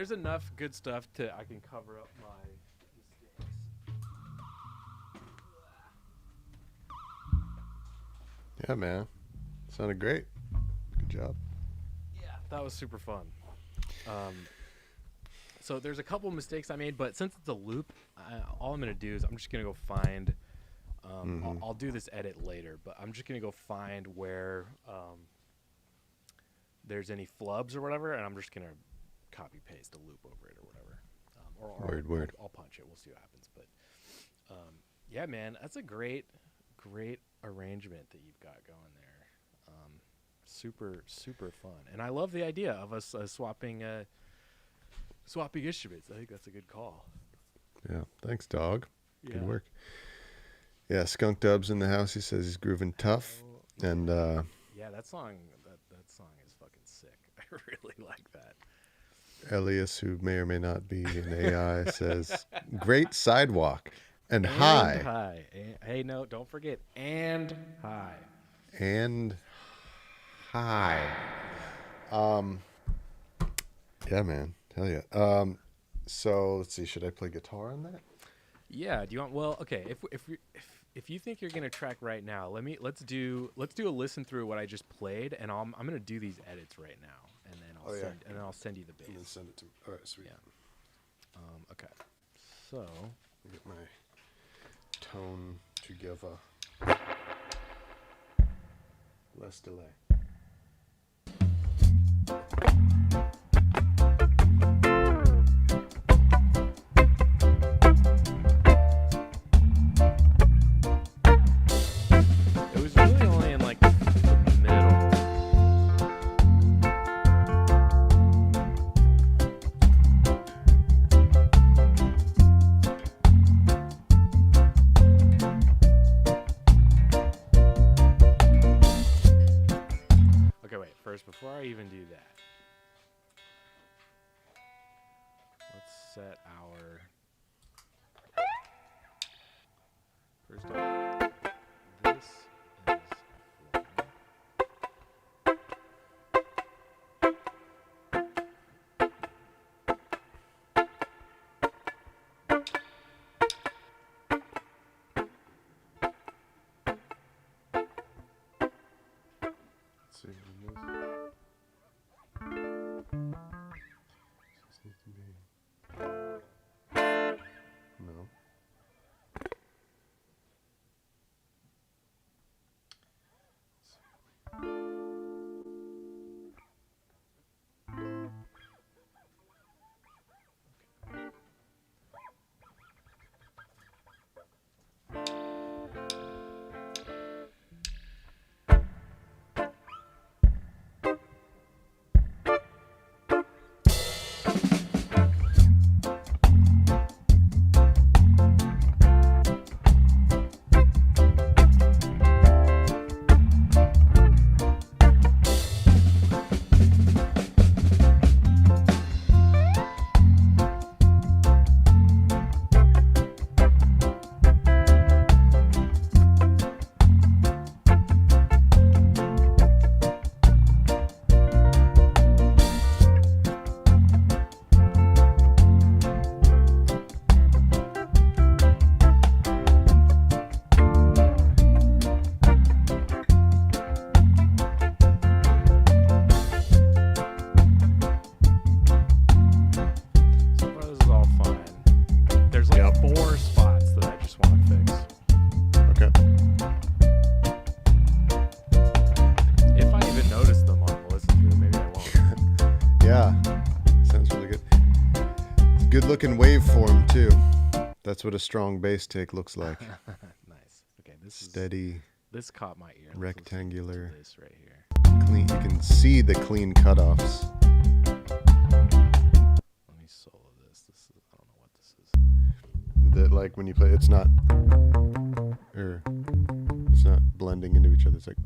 there's enough good stuff to I can cover up my mistakes. Yeah, man. Sounded great. Good job. Yeah, that was super fun. So there's a couple mistakes I made, but since it's a loop, all I'm gonna do is I'm just gonna go find. I'll do this edit later, but I'm just gonna go find where there's any flubs or whatever, and I'm just gonna copy paste a loop over it or whatever. Word. I'll punch it. We'll see what happens. But yeah, man, that's a great arrangement that you've got going there. Super fun, and I love the idea of us swapping instruments. I think that's a good call. Yeah, thanks, dog. Yeah. Good work. Yeah, Skunk Dub's in the house. He says he's grooving tough, and yeah, that song is fucking sick. I really like that. Elias, who may or may not be an AI, says great sidewalk and high. High. Hey, no, don't forget and high. And high. Yeah, man. Hell yeah. So let's see. Should I play guitar on that? Yeah. Do you want? Well, okay. If you think you're gonna track right now, let's do a listen through what I just played, and I'm gonna do these edits right now, and then I'll send you the bass. And then send it to me. All right, sweet. Yeah. Okay. So. Get my tone together. Less delay. It was really only in like the middle. Okay, wait. First, before I even do that, let's set our first off. This is flying. Let's see what it is. This needs to be. No. So far, this is all fine. There's like 4 spots that I just want to fix. Okay. If I even notice them on the listen through, maybe I won't. Yeah. Sounds really good. It's a good looking waveform too. That's what a strong bass take looks like. Nice. Okay, Steady, this caught my ear. rectangular. This right here. Clean. You can see the clean cutoffs. Let me solo this. I don't know what this is. That like when you play, it's not blending into each other. It's like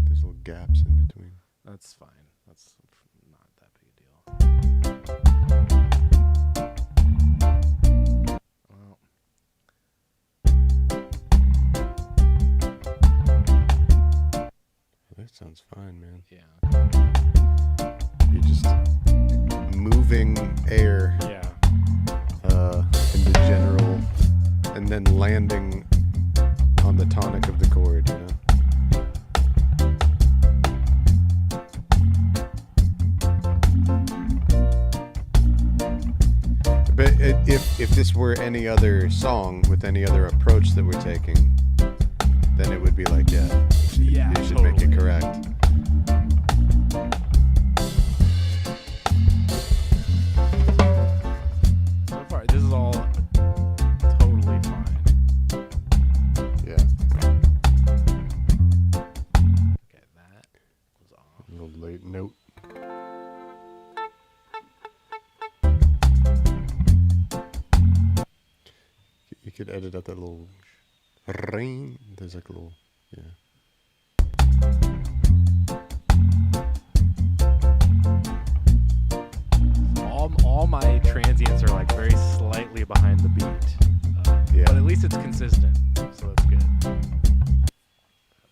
there's little gaps in between. That's fine. That's not that big a deal. Well, That sounds fine, man. yeah. You're just moving air Yeah. into general, and then landing on the tonic of the chord, you know? But if this were any other song with any other approach that we're taking, then it would be like, yeah, you should make it correct. So far, this is all totally fine. Yeah. Okay, that was off. A little late note. You could edit out that little ring. There's like a little, yeah. All my transients are like very slightly behind the beat. Yeah. But at least it's consistent, so that's good. That's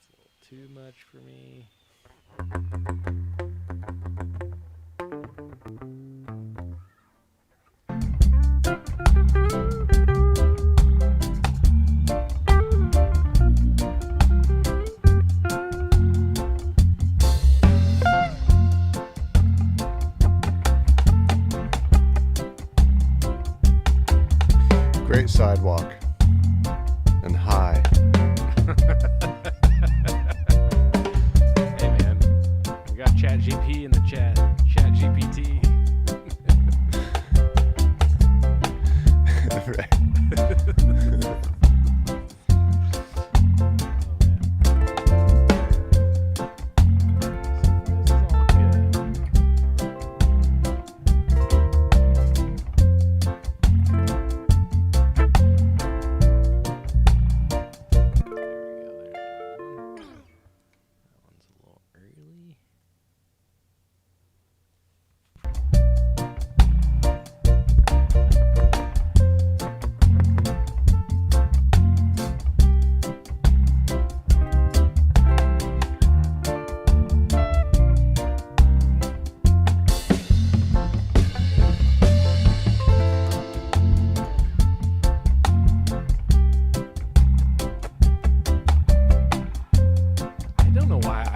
a little too much for me. Great sidewalk. And high. Hey man, we got Chat GP in the chat. Chat GPT. Right.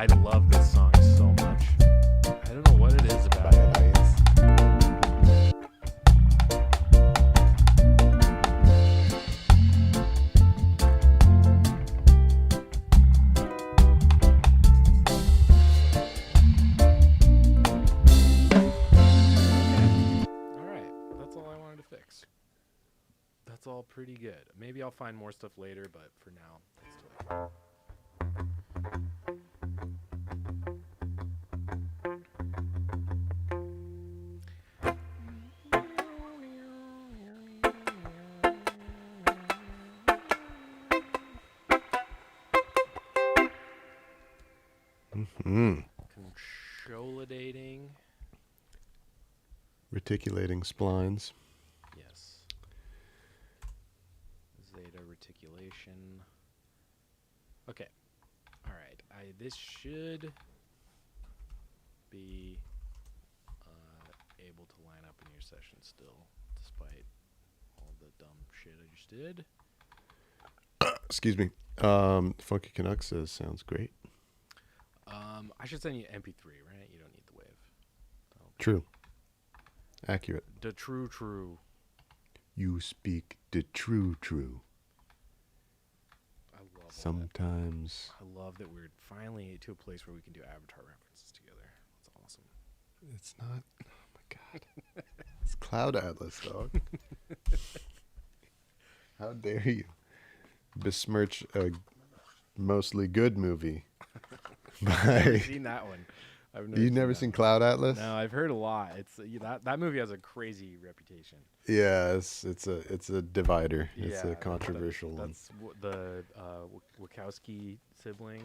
I love this song so much. I don't know what it is about it. Alright, that's all I wanted to fix. That's all pretty good. Maybe I'll find more stuff later, but for now, that's totally fine. Consolidating. Reticulating splines. Yes. Zeta reticulation. Okay. All right. This should be able to line up in your session still, despite all the dumb shit I just did. Excuse me. Funky Canuck says sounds great. I should send you MP3, right? You don't need the wave. Okay. True. Accurate. The true. You speak the true. I love Sometimes. that. I love that we're finally to a place where we can do Avatar references together. That's awesome. It's not. Oh my god. It's Cloud Atlas, dog. How dare you besmirch a mostly good movie? I've never seen that one. You've never seen Cloud Atlas? No, I've heard a lot. It's that movie has a crazy reputation. Yeah, it's a divider. It's a controversial one. That's the Wachowski siblings.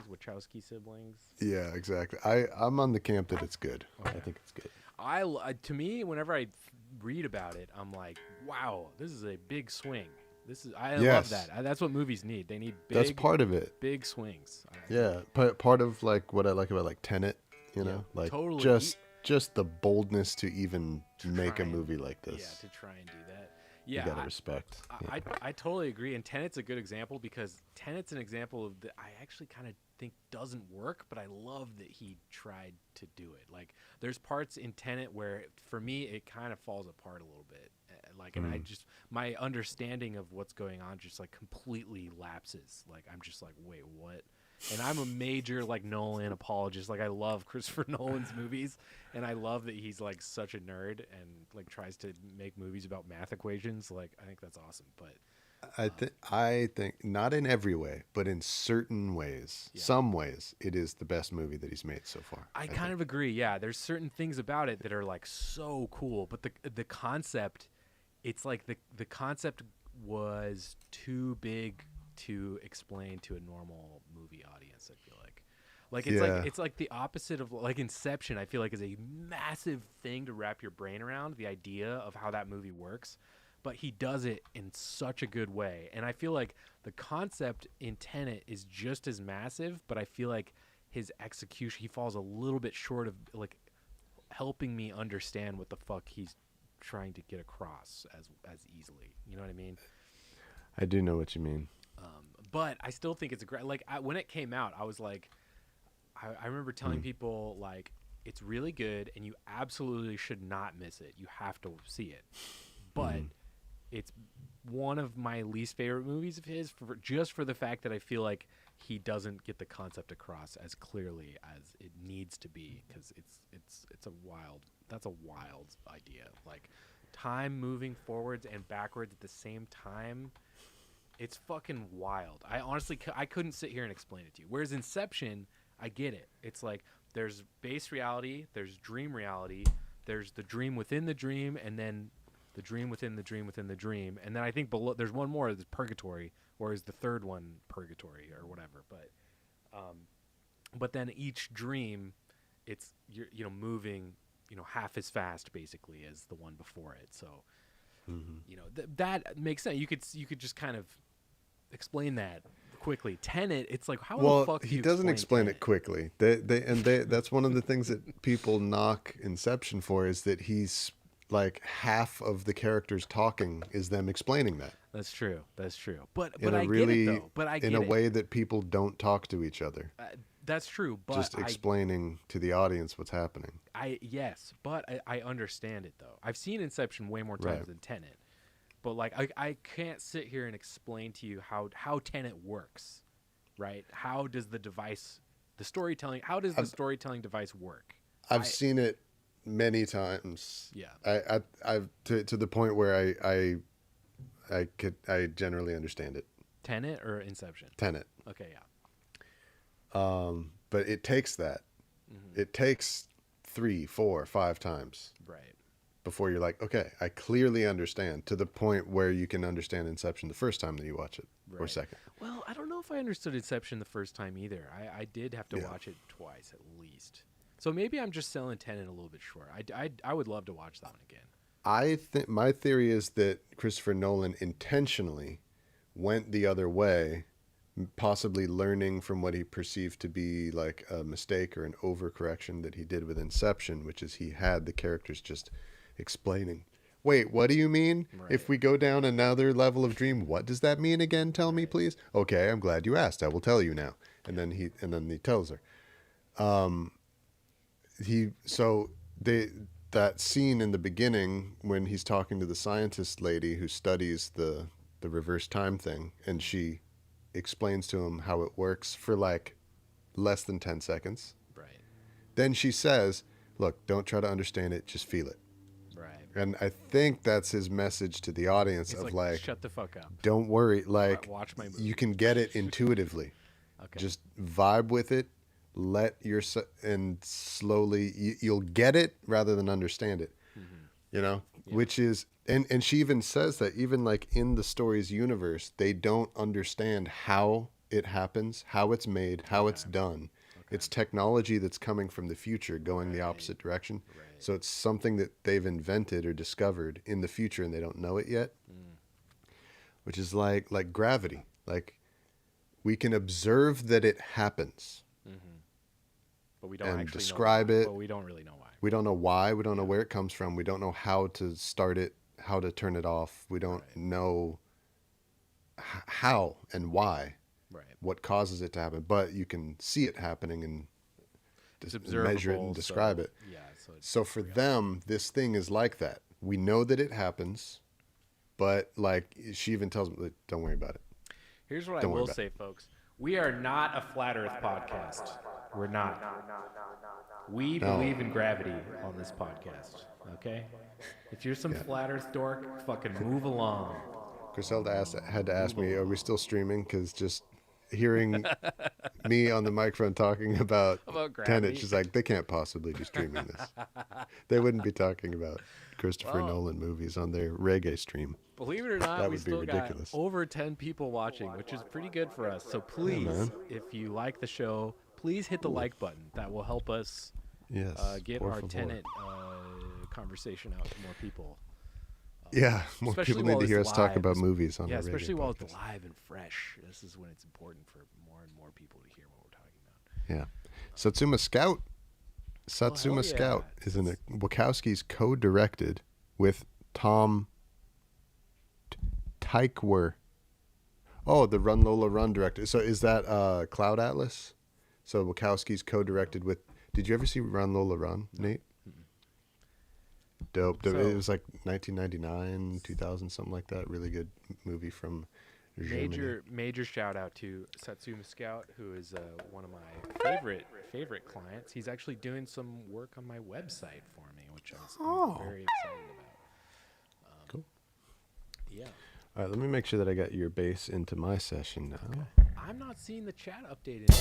Yeah, exactly. I'm on the camp that it's good. Okay. I think it's good. To me, whenever I read about it, I'm like, wow, this is a big swing. I love that. That's what movies need. They need big. That's part of it. Big swings. Yeah, part of like what I like about like Tenet, you know, like totally. just the boldness to even make a movie like this. Yeah, to try and do that. Yeah, you gotta respect. I totally agree, and Tenet's a good example because Tenet's an example of that I actually kind of think doesn't work, but I love that he tried to do it. Like, there's parts in Tenet where, for me, it kind of falls apart a little bit. Like, like, and I just, my understanding of what's going on just like completely lapses. Like, I'm just like, wait, what? And I'm a major like Nolan apologist. Like, I love Christopher Nolan's movies, and I love that he's like such a nerd and like tries to make movies about math equations. Like, I think that's awesome. But I think not in every way, but in certain ways, some ways, it is the best movie that he's made so far. I kind of agree. Yeah, there's certain things about it that are like so cool, but the concept, it's like the concept was too big to explain to a normal movie audience. I feel like it's like the opposite of like Inception. I feel like is a massive thing to wrap your brain around, the idea of how that movie works. But he does it in such a good way. And I feel like the concept in Tenet is just as massive, but I feel like his execution, he falls a little bit short of like helping me understand what the fuck he's trying to get across as easily. You know what I mean? I do know what you mean. But I still think it's a great, like when it came out, I was like, I remember telling people like, it's really good and you absolutely should not miss it. You have to see it. But it's one of my least favorite movies of his, just for the fact that I feel like he doesn't get the concept across as clearly as it needs to be, because it's a wild idea. Like, time moving forwards and backwards at the same time, it's fucking wild. I honestly I couldn't sit here and explain it to you. Whereas Inception, I get it. It's like there's base reality, there's dream reality, there's the dream within the dream, and then the dream within the dream within the dream, and then I think below there's one more that's purgatory, or is the third one purgatory or whatever. But then each dream, it's you're moving half as fast basically as the one before it. So that makes sense. You could just kind of explain that quickly. Tenet, it's like how the fuck do you he doesn't explain Tenet? it quickly. That's one of the things that people knock Inception for, is that he's like half of the characters talking is them explaining that. That's true. But in I a really, get it though. But I get in a it. way that people don't talk to each other. That's true. But Just explaining to the audience what's happening. But I understand it though. I've seen Inception way more times than Tenet. But like I can't sit here and explain to you how Tenet works, right? How does the storytelling device work? I've seen it many times. Yeah. I've to the point where I generally understand it. Tenet or Inception? Tenet. Okay, yeah. But it takes that. It takes 3, 4, 5 times. Right. Before you're like, okay, I clearly understand, to the point where you can understand Inception the first time that you watch it, or second. Well, I don't know if I understood Inception the first time either. I did have to watch it twice at least. So maybe I'm just selling Tenet a little bit short. I would love to watch that one again. I think my theory is that Christopher Nolan intentionally went the other way, possibly learning from what he perceived to be like a mistake or an overcorrection that he did with Inception, which is he had the characters just explaining, wait, what do you mean? Right. If we go down another level of dream, what does that mean again? Tell me, please. Okay, I'm glad you asked. I will tell you now. And then he tells her. That scene in the beginning when he's talking to the scientist lady who studies the reverse time thing, and she explains to him how it works for like less than 10 seconds. Right. Then she says, look, don't try to understand it, just feel it. Right. And I think that's his message to the audience. He's of like, shut the fuck up. don't worry, like, watch my movie. you can get it intuitively. Okay. Just vibe with it, and slowly you'll get it rather than understand it. Which is, and she even says that even like in the story's universe, they don't understand how it happens, how it's made, how it's done. It's technology that's coming from the future going the opposite direction. Right. So it's something that they've invented or discovered in the future and they don't know it yet. Which is like gravity. Like, we can observe that it happens. But we don't and actually describe know it. But we don't really know why. We don't know why. We don't know where it comes from. We don't know how to start it, how to turn it off. We don't know how and why, what causes it to happen. But you can see it happening and measure it and describe it. Yeah. So for them, this thing is like that. We know that it happens. but like she even tells me, like, don't worry about it. Here's what Don't I worry will about say, folks. We are not a flat Earth podcast. We're not. We believe in gravity on this podcast. Okay. If you're some flat Earth dork, fucking move along. Griselda had to ask me, are we still streaming? Because just hearing me on the microphone talking about gravity. Tenet, she's like, they can't possibly be streaming this. They wouldn't be talking about Christopher Nolan movies on their reggae stream. Believe it or not, That we would be still ridiculous. got over 10 people watching, which is pretty good for us. So please, if you like the show, please hit the like button. That will help us Yes, get por our favor. Tenet conversation out to more people. Yeah, more Especially people need while to it's hear us talk live. about movies on Yeah, our reggae especially while podcast. it's live and fresh. This is when it's important for more and more people to hear what we're talking about. Yeah. Satsuma Scout. Satsuma yeah. Scout is in a Wachowski's co-directed with Tom Tykwer. Oh, the Run Lola Run director. So is that Cloud Atlas? So Wachowski's co-directed with. Did you ever see Run Lola Run, Nate? Dope. So- It was like 1999, 2000, something like that. Really good movie from Germany. Major shout out to Satsuma Scout, who is one of my favorite clients. He's actually doing some work on my website for me, which I'm very excited about. Cool. Yeah, All right, let me make sure that I got your bass into my session now. I'm not seeing the chat updated.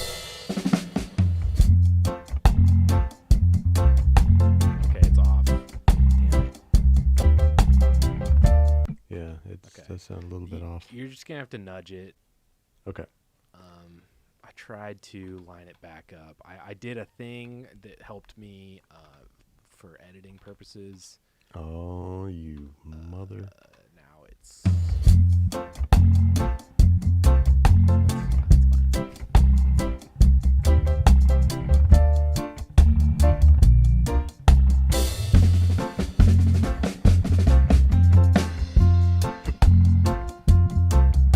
Okay, it's off. Damn it. Yeah, it does sound a little bit off. You're just gonna have to nudge it. Okay. I tried to line it back up. I did a thing that helped me for editing purposes. Oh, you mother. Now it's.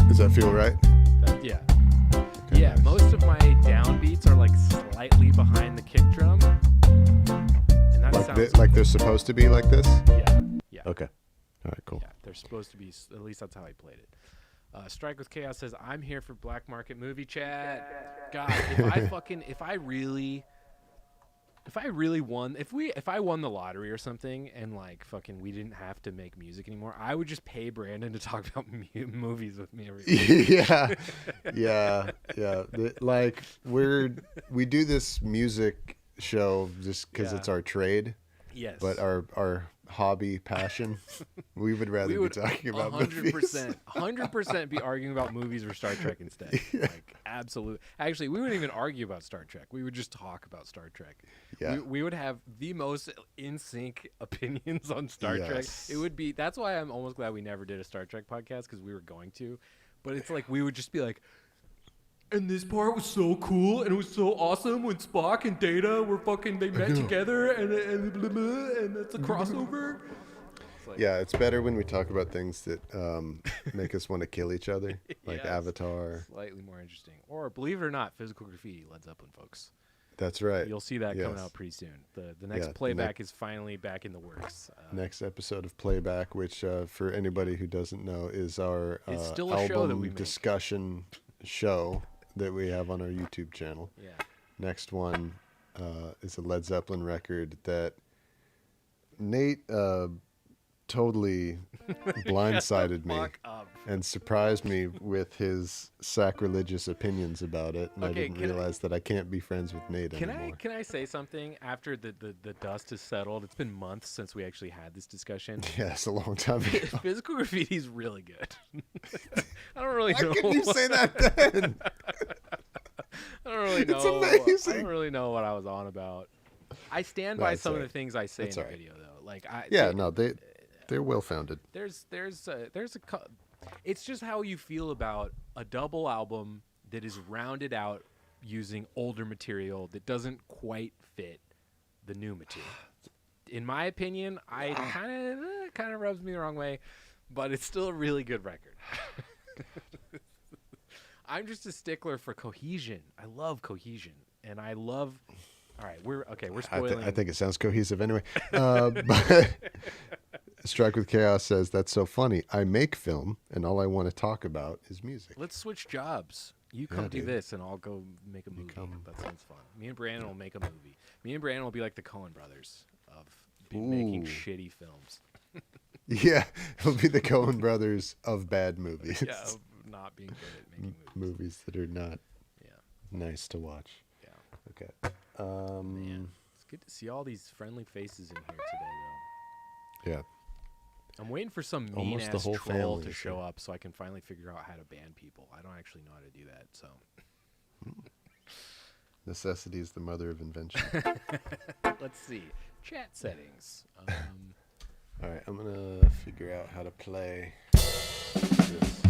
Does that feel right? Yeah. Okay, Yeah, nice. most of my downbeats are like slightly behind the kick drum. And that sounds Like they're supposed to be like this? yeah. Yeah. Okay. All right, cool. Yeah, they're supposed to be. At least that's how I played it. Strike with Chaos says, "I'm here for Black Market Movie Chat." God, if I really won, if I won the lottery or something, and like fucking we didn't have to make music anymore, I would just pay Brandon to talk about movies with me every week. yeah. Like we do this music show just because Yeah. it's our trade, Yes, but our hobby passion, we would rather we would be talking about movies. 100% be arguing about movies or Star Trek instead. Like, absolutely. Actually, we wouldn't even argue about Star Trek. We would just talk about Star Trek. Yeah. We would have the most in sync opinions on Star Trek. Yes. It would be. That's why I'm almost glad we never did a Star Trek podcast, because we were going to. But it's like we would just be like, and this part was so cool, and it was so awesome when Spock and Data were they met together, and blah, blah, and it's a crossover. It's like, Yeah, it's better when we talk about things that make us want to kill each other, like Yes. Avatar. Slightly more interesting. Or, believe it or not, Physical Graffiti, Led Zeppelin, folks. That's right. You'll see that coming Yes. out pretty soon. The next Yeah, playback is finally back in the works. Next episode of Playback, which for anybody who doesn't know is our It's still a album show that we make. discussion show that we have on our YouTube channel. Yeah. Next one is a Led Zeppelin record that Nate totally blindsided me Fuck up. and surprised me with his sacrilegious opinions about it. And I Okay, didn't can I- realize that I can't be friends with Nate anymore. Can I say something after the dust has settled? It's been months since we actually had this discussion. Yeah, it's a long time ago. Physical Graffiti is really good. I don't really know. How can you say that then? I don't really know. It's amazing. I don't really know what I was on about. I stand No, by it's some of alright. the things I say That's in the alright. video, though. Like, Yeah, no, they're well founded. there's it's just how you feel about a double album that is rounded out using older material that doesn't quite fit the new material. In my opinion, I kind of rubs me the wrong way, but it's still a really good record. I'm just a stickler for cohesion. I love cohesion, and I love. All right, we're spoiling. I think it sounds cohesive anyway. But Strike with Chaos says, that's so funny. I make film, and all I want to talk about is music. Let's switch jobs. You come do dude. this, and I'll go make a movie. That sounds fun. Me and Brandon will make a movie. Me and Brandon will be like the Coen brothers of making Ooh. shitty films. Yeah, it'll be the Coen brothers of bad movies. Yeah, of not being good at making movies. Movies that are not Yeah, nice to watch. yeah. Okay. Man, it's good to see all these friendly faces in here today, though. Yeah. I'm waiting for some Almost the mean-ass whole troll family to is show here. up so I can finally figure out how to ban people. I don't actually know how to do that, so. Necessity is the mother of invention. Let's see. Chat settings. All right, I'm going to figure out how to play this.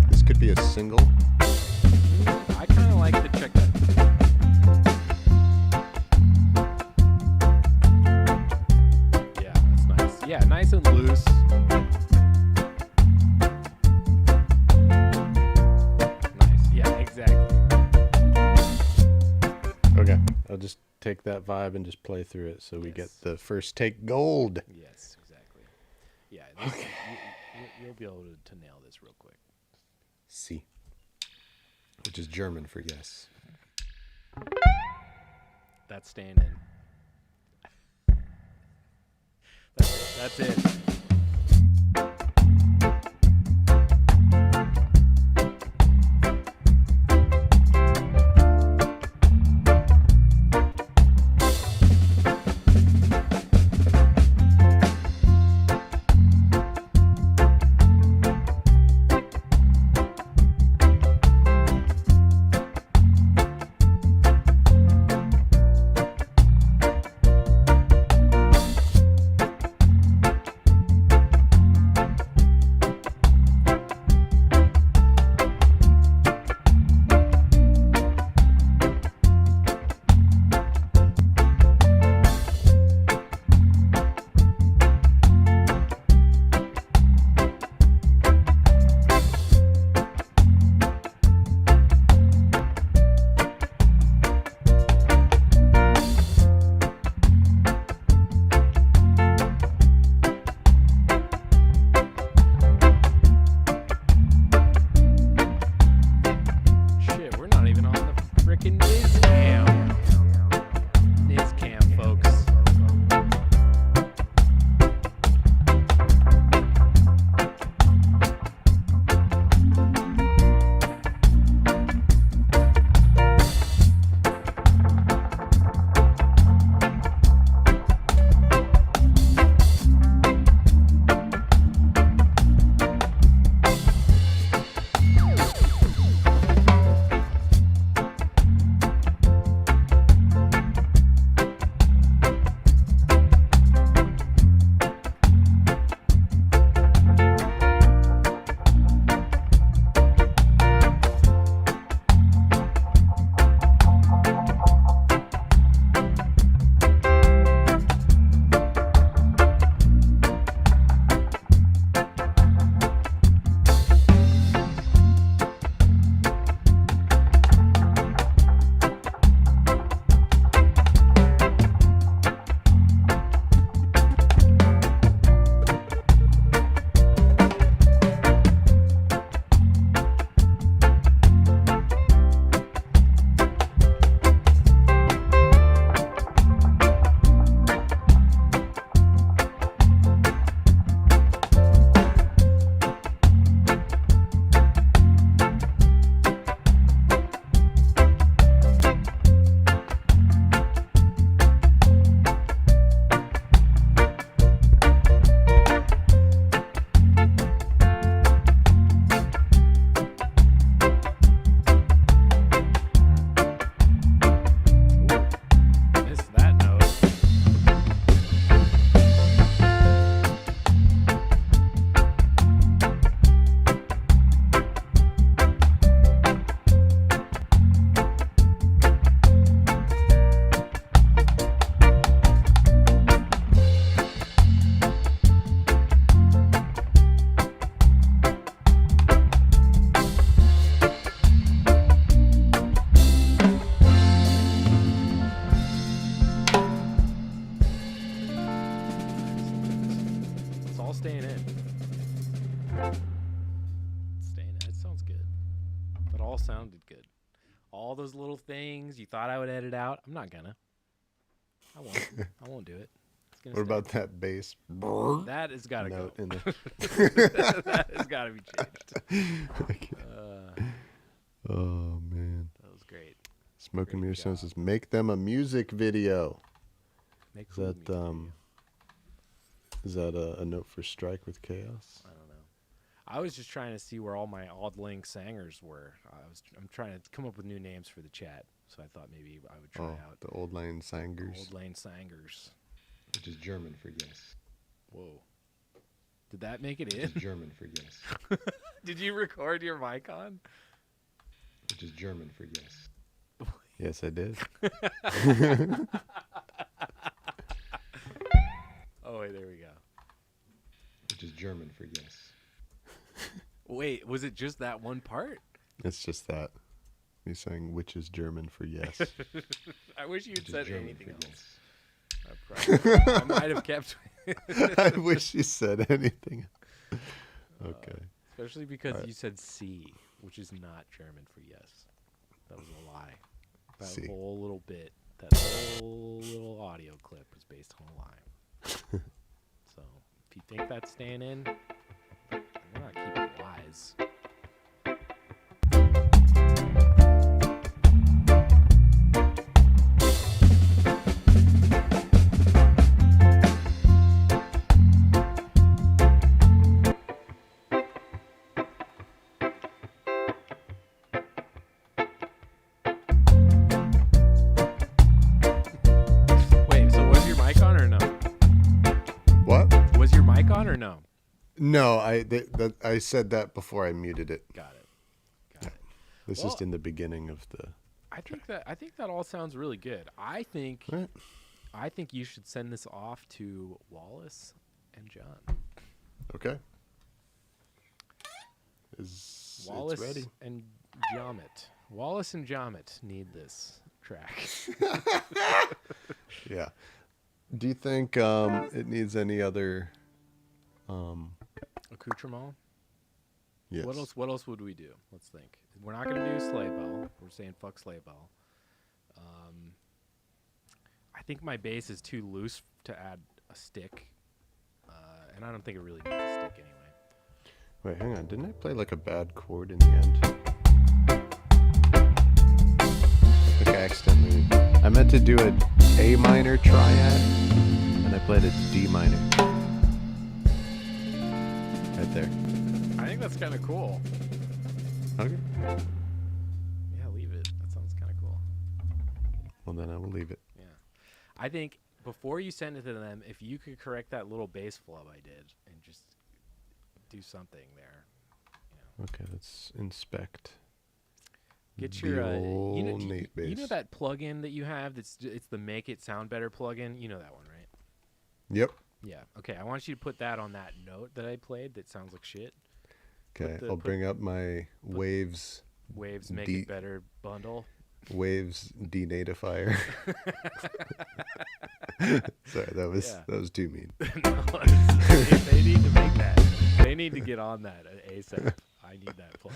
This could be a single. I kind of like to check that. Yeah, that's nice. Yeah, nice and loose. Nice. Yeah, exactly. Okay. I'll just take that vibe and just play through it so we get Yes. the first take gold. Yes, exactly. Yeah, this, you'll be able to nail this real quick. C. Which is German for yes. That's staying in. That's it. Shit, we're not even on the frickin' Nizcam. Nizcam, folks. all those little things you thought I would edit out. I'm not gonna. I won't. I won't do it. It's gonna What stay. about that bass That has got to go. note in there? That has got to be changed. Oh man. That was great. Smoking Great Mirror Sound job. says, make them a music video. Make Is cool that music video. is that a note for Strike with Chaos? I don't know. I was just trying to see where all my Auld Sangers were. I'm trying to come up with new names for the chat, so I thought maybe I would try out The Old Lane Sangers. Auld Sangers. Which is German for yes. Whoa. Did that make it Which in? is German for yes. Did you record your mic on? Which is German for yes. Yes, I did. Oh, wait, there we go. Which is German for yes. Wait, was it just that one part? It's just that. Me saying which is German for yes. I wish you'd Which is said German anything for else. yes. I might have kept. I wish you said anything. Okay. Especially because Alright. you said C, which is not German for yes. That was a lie. That C. whole little bit, that whole little audio clip was based on a lie. So if you think that's staying in, we're not keeping lies. Wait, so was your mic on or no? What? Was your mic on or no? No, I said that before I muted it. Got it. Got it. This Well- is in the beginning of the. I think that all sounds really good. I think Right. you should send this off to Wallace and John. Okay. It's Wallace ready. and Jomit. Wallace and Jomit need this track. Yeah. Do you think it needs any other? Accoutrement. Yes. What else would we do? Let's think. We're not gonna do sleigh bell. We're saying fuck sleigh bell. I think my bass is too loose to add a stick, and I don't think it really needs a stick anyway. Wait, hang on. Didn't I play like a bad chord in the end? Like I accidentally. I meant to do an A minor triad, and I played a D minor. Right there. I think that's kind of cool. Okay. Yeah, leave it. That sounds kind of cool. Well, then I will leave it. Yeah. I think before you send it to them, if you could correct that little bass flub I did and just do something there. Okay, let's inspect. Get the your old you know Nate bass. that plugin that you have it's the Make It Sound Better plugin. You know that one, right? Yep. Yeah. Okay, I want you to put that on that note that I played that sounds like shit. Okay, the- I'll put- bring up my Waves Waves Make D- It Better bundle. Waves denatifier. Sorry, that was too mean. No, they need to make that. They need to get on that ASAP. I need that plugin.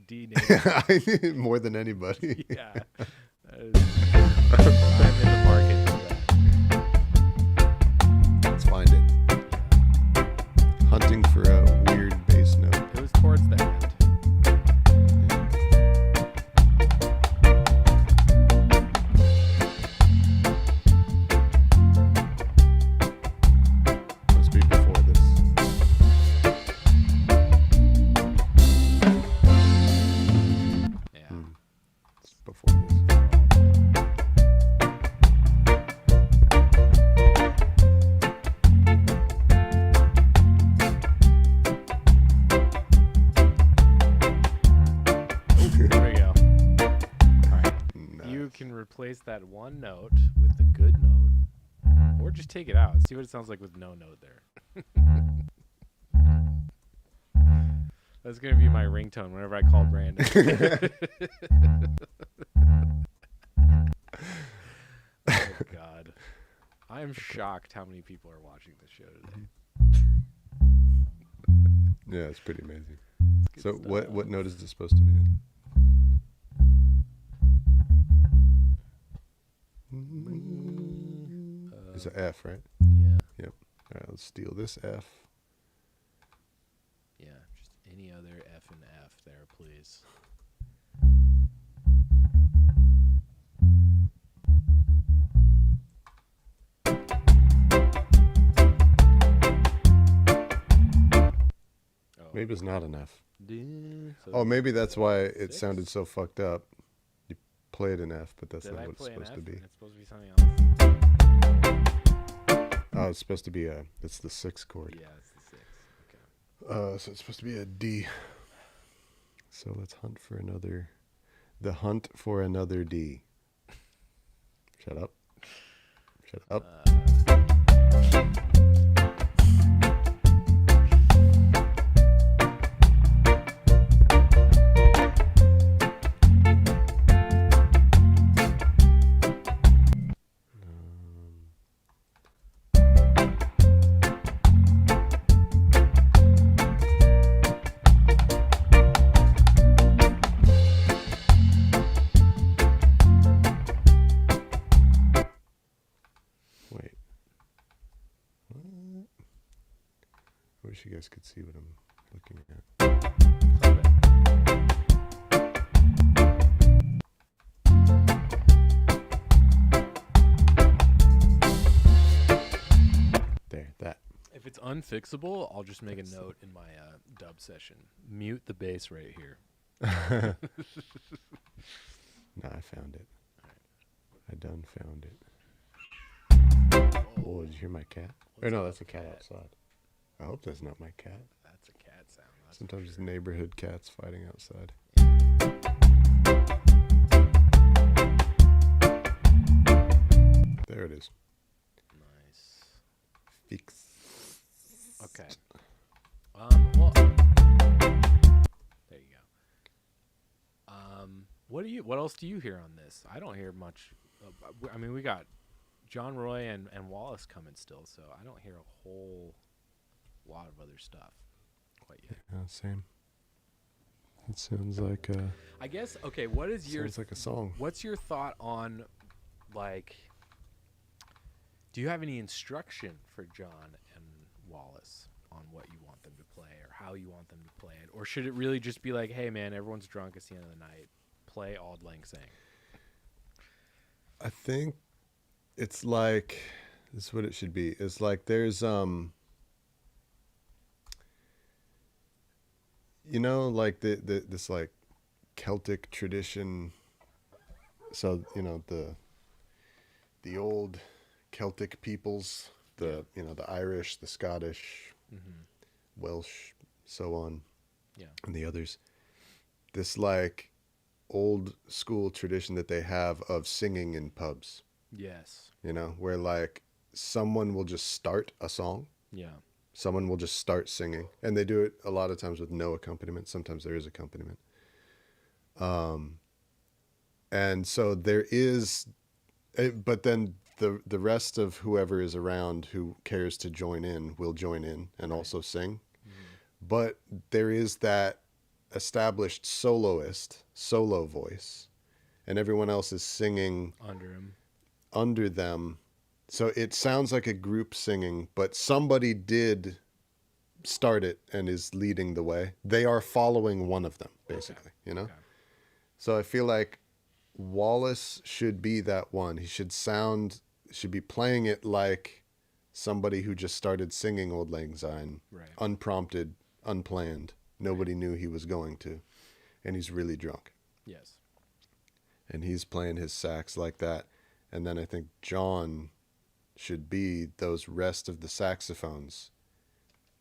I need more than anybody. Yeah. I'm in the market for that. Let's find it. Hunting for a weird bass note. It was towards the end. Must be before this. Yeah. It's before this. There we go. All right. You Nice. can replace that one note with the good note, or just take it out. See what it sounds like with no note there. That's gonna be my ringtone whenever I call Brandon. Oh God, I am shocked how many people are watching this show today. Yeah, it's pretty amazing. Good So what stuff. note is this supposed to be in? It's an F, right? Yeah. Yep. All right, let's steal this F. Yeah. Just any other F and F there, please. Oh. Maybe it's not an F. So Oh, maybe that's why it six? sounded so fucked up. You played an F, but that's Did not I what it's play an supposed F? to be. It's supposed to be something else. Oh, it's supposed to be it's the 6th chord. Yeah, it's the 6. Okay. So it's supposed to be a D. So let's hunt for another. The hunt for another D. Shut up. Shut up. Wait. What? I wish you guys could see what I'm looking at. There, that. If it's unfixable, I'll just make a note in my dub session. Mute the bass right here. Nah, I found it. I done found it. Oh, did you hear my cat? Or no, that's a cat outside. I hope that's not my cat. That's a cat sound. That's Sometimes it's neighborhood cats fighting outside. There it is. nice. Fix. Okay. Well, there you go. What else do you hear on this? I don't hear much. I mean, we got John Roy and Wallace coming still, so I don't hear a whole lot of other stuff quite yet. Yeah, same. It sounds like I guess, okay, what is your sounds like a song. what's your thought on, like, do you have any instruction for John and Wallace on what you want them to play or how you want them to play it? Or should it really just be like, hey, man, everyone's drunk, it's the end of the night, play Auld Lang Syne? I think it's like this is what it should be. It's like there's you know, like this like Celtic tradition. So, you know, the old Celtic peoples, the Irish, the Scottish, Welsh, so on. Yeah. And the others. This like old school tradition that they have of singing in pubs. Yes. You know, where like someone will just start a song. Yeah. Someone will just start singing, and they do it a lot of times with no accompaniment. Sometimes there is accompaniment. And so there is, but then the rest of whoever is around who cares to join in will join in and also sing. But there is that established solo voice, and everyone else is singing Under him. under them. So it sounds like a group singing, but somebody did start it and is leading the way. They are following one of them, basically, you know? Okay. So I feel like Wallace should be that one. He should be playing it like somebody who just started singing Auld Lang Syne, Right. unprompted, unplanned. Nobody knew he was going to. And he's really drunk. Yes. And he's playing his sax like that. And then I think John should be those rest of the saxophones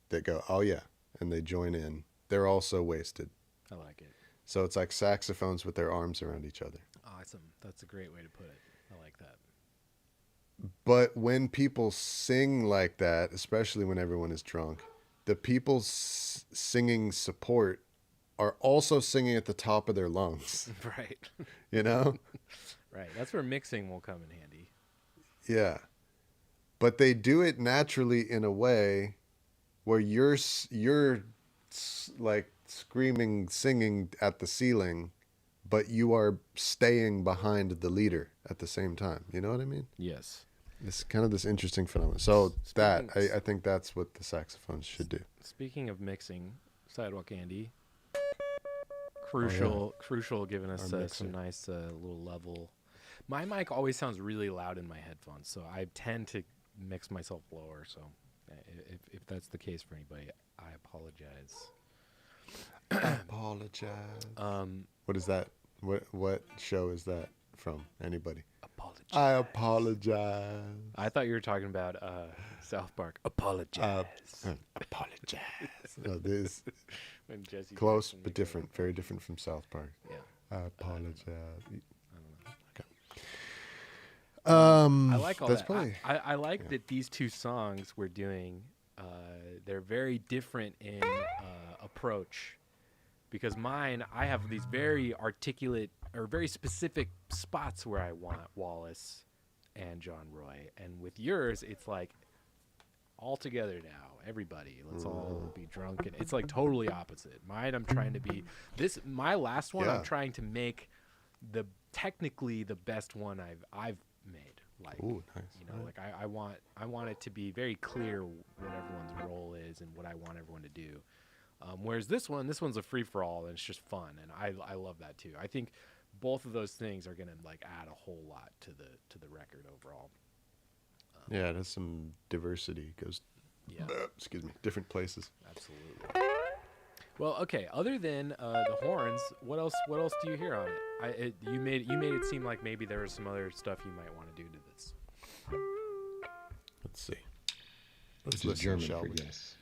that go, oh yeah, and they join in. They're also wasted. I like it. So it's like saxophones with their arms around each other. Awesome. That's a great way to put it. I like that. But when people sing like that, especially when everyone is drunk, the people singing support are also singing at the top of their lungs, Right. you know? Right. That's where mixing will come in handy. Yeah. But they do it naturally in a way where you're like screaming, singing at the ceiling, but you are staying behind the leader at the same time. You know what I mean? Yes. This kind of this interesting phenomenon. So that Speaking- I think that's what the saxophones should do. Speaking of mixing, Sidewalk Andy, crucial, giving us Our some mixer. nice little level. My mic always sounds really loud in my headphones, so I tend to mix myself lower. So if that's the case for anybody, I apologize. Apologize. What is that? What show is that from? Anybody? Apologize. I apologize. I thought you were talking about South Park. Apologize. Apologize. No, this When Jesse close Jackson but makes a- different. Very different from South Park. Yeah. I apologize. I like all that's that. Probably, I like that these two songs we're doing, they're very different in approach. Because mine, I have these very articulate or very specific spots where I want Wallace and John Roy. And with yours, it's like all together now. Everybody, let's all be drunk. And it's like totally opposite. Mine, I'm trying to be my last one, Yeah. I'm trying to make technically the best one I've made. Like, ooh, nice. you know, like I want it to be very clear what everyone's role is and what I want everyone to do. Whereas this one's a free for all and it's just fun, and I love that too. I think both of those things are gonna like add a whole lot to the record overall. Yeah, it has some diversity. Goes, Yeah, excuse me, different places. absolutely. Well, okay. Other than the horns, what else do you hear on it? You made it seem like maybe there was some other stuff you might want to do to this. Let's see. Let's Which is listen, German shall for we? yes.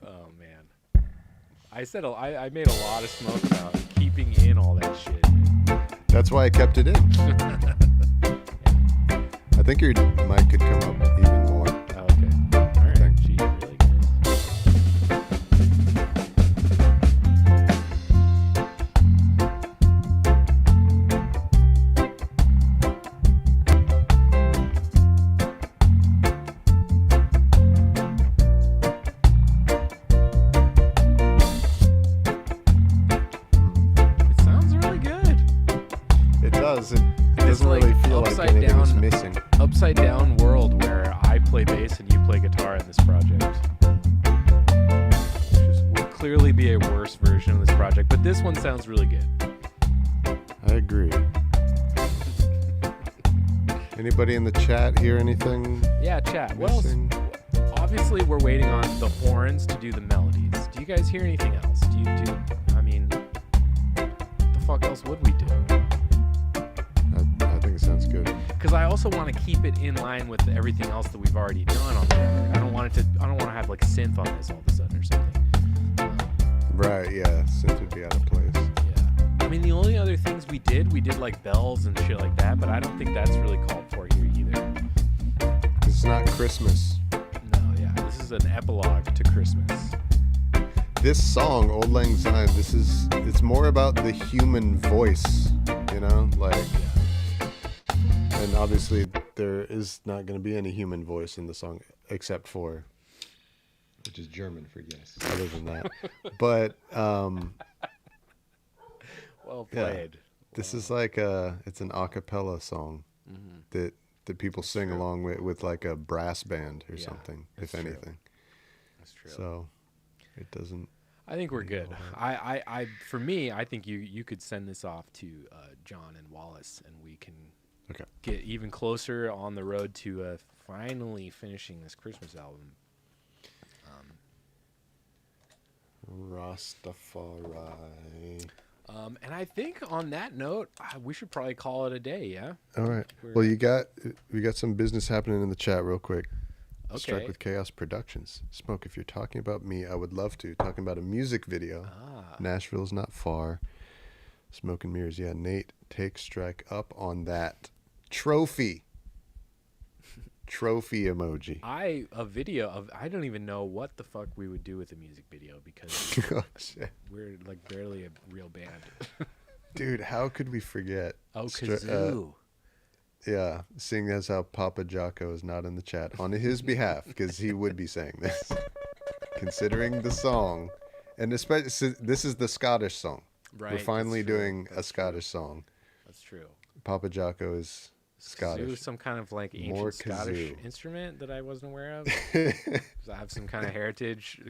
Oh man, I said I made a lot of smoke about keeping in all that shit. That's why I kept it in. I think your mic could come up even more. Oh, okay. All right. Thank- Gee, really good. It sounds really good. It does. It doesn't like really feel like upside anything is down. missing. Upside down world where I play bass and you play guitar in this project. Just would clearly be a worse version of this project, but this one sounds really good. I agree. Anybody in the chat hear anything Yeah, chat. What else? missing? Obviously, we're waiting on the horns to do the melodies. Do you guys hear anything else? I mean, what the fuck else would we do? I think it sounds good. Because I also want to keep it in line with everything else that we've already done on the record. I don't want to have like synth on this all of a sudden or something. Right, yeah. Synth would be out of place. Yeah. I mean, the only other things we did like bells and shit like that, but I don't think that's really called for here either. It's not Christmas. No, yeah. This is an epilogue to Christmas. This song, Old Lang Syne, it's more about the human voice, you know? Like, and obviously there is not going to be any human voice in the song except for Which is German for yes. other than that. But Well yeah, played. this is like it's an a cappella song that people sing along with like a brass band or Yeah, something, that's if true. anything. That's true. So it doesn't. I think we're good. For me, I think you could send this off to John and Wallace, and we can Okay. get even closer on the road to finally finishing this Christmas album. Rastafari. And I think on that note, we should probably call it a day. Yeah. All right. We're- Well, we got some business happening in the chat real quick. Struck Okay. with Chaos Productions. Smoke, if you're talking about me, I would love to. Talking about a music video. Ah. Nashville's not far. Smoke and mirrors. Yeah, Nate, take strike up on that. Trophy. Trophy emoji. A video of I don't even know what the fuck we would do with a music video because Oh, shit. we're like barely a real band. Dude, how could we forget? Oh, Stra- kazoo. Yeah, seeing as how Papa Jocko is not in the chat on his behalf, because he would be saying this. Considering the song, and especially this is the Scottish song. Right. We're finally that's true, doing a that's Scottish song. That's true. Papa Jocko is Kazoo, Scottish. some kind of like More ancient Scottish kazoo. instrument that I wasn't aware of. Does that have some kind of heritage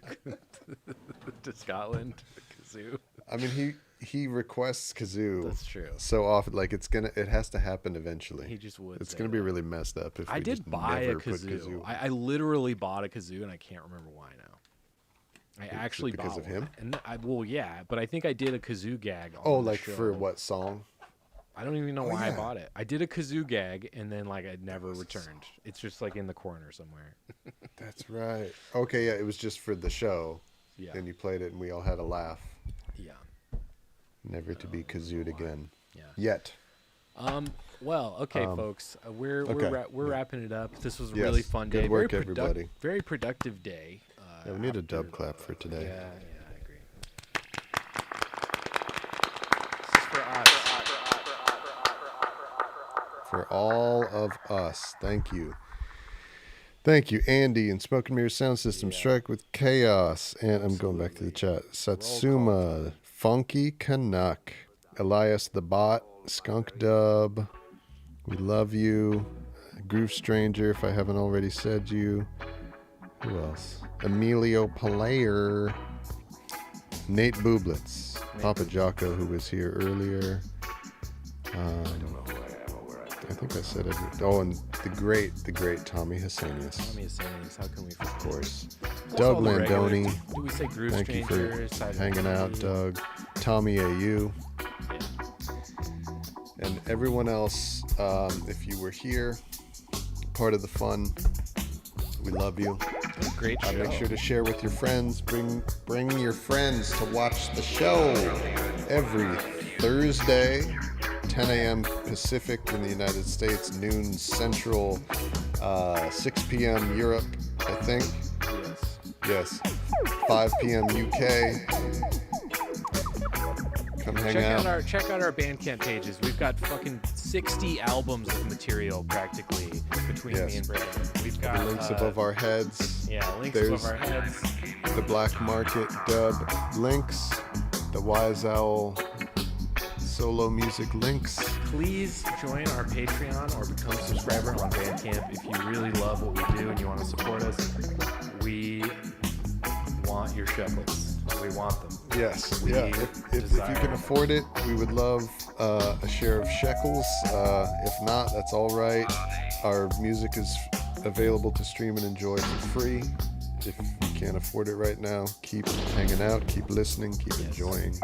to Scotland? Kazoo. I mean, he requests kazoo That's true. so often. Like it has to happen eventually. He just would. It's say gonna be that. really messed up if I we did just buy a never put kazoo. I literally bought a kazoo, and I can't remember why now. I actually because bought of him? one. And well, yeah, but I think I did a kazoo gag. Oh, on the like for show. what song? I don't even know Oh, why yeah. I bought it. I did a kazoo gag, and then like I never returned. It's just like in the corner somewhere. That's right. Okay, yeah, it was just for the show. Yeah. And you played it, and we all had a laugh. Yeah. Never to be kazooed again. Yeah. Yet. Well, okay, folks, we're okay. we're wrapping it up. This was a Yes, really fun good day. work, very everybody. Very productive day. Yeah, we need a after dub clap for today. Yeah, I agree. This is for us. For all of us. Thank you. Thank you, Andy and Smoke and Mirror Sound System, Strike with Chaos, and I'm going back to the chat. Satsuma, Funky Canuck, Elias the Bot, Skunk Dub, we love you, Groove Stranger, if I haven't already said you. Who else? Emilio Palayer, Nate Booblets, Papa Jocko, who was here earlier. I think I said it. Oh, and the great Tommy Hassanius. Tommy Hassanius, how can we forget? Of course. Also Doug all the regulars. Landoni. Do we say Groove Thank you Stranger? for Side hanging out, B? Doug. Tommy AU. Yeah. And everyone else, if you were here, part of the fun, we love you. Great show. Make sure to share with your friends. Bring your friends to watch the show every Thursday, 10 a.m. Pacific in the United States, noon Central, 6 p.m. Europe, I think. Yes. Yes. 5 p.m. UK. Come hang out. Check out our Bandcamp pages. We've got fucking 60 albums of material practically between Yes. me and Brandon. We've got The links above our heads. Yeah, links There's above our heads. the Black Market dub links, the Wise Owl solo music links. Please join our Patreon or become a subscriber on Bandcamp if you really love what we do and you want to support us. We want your shekels. We want them. Yes, We yeah. If you desire can afford it, we would love a share of shekels. If not, that's all right. Our music is available to stream and enjoy for free. If you can't afford it right now, keep hanging out, keep listening, keep enjoying.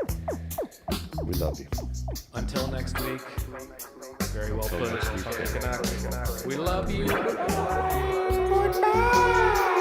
We love you. Until next week. Very well put. We love you. Goodbye.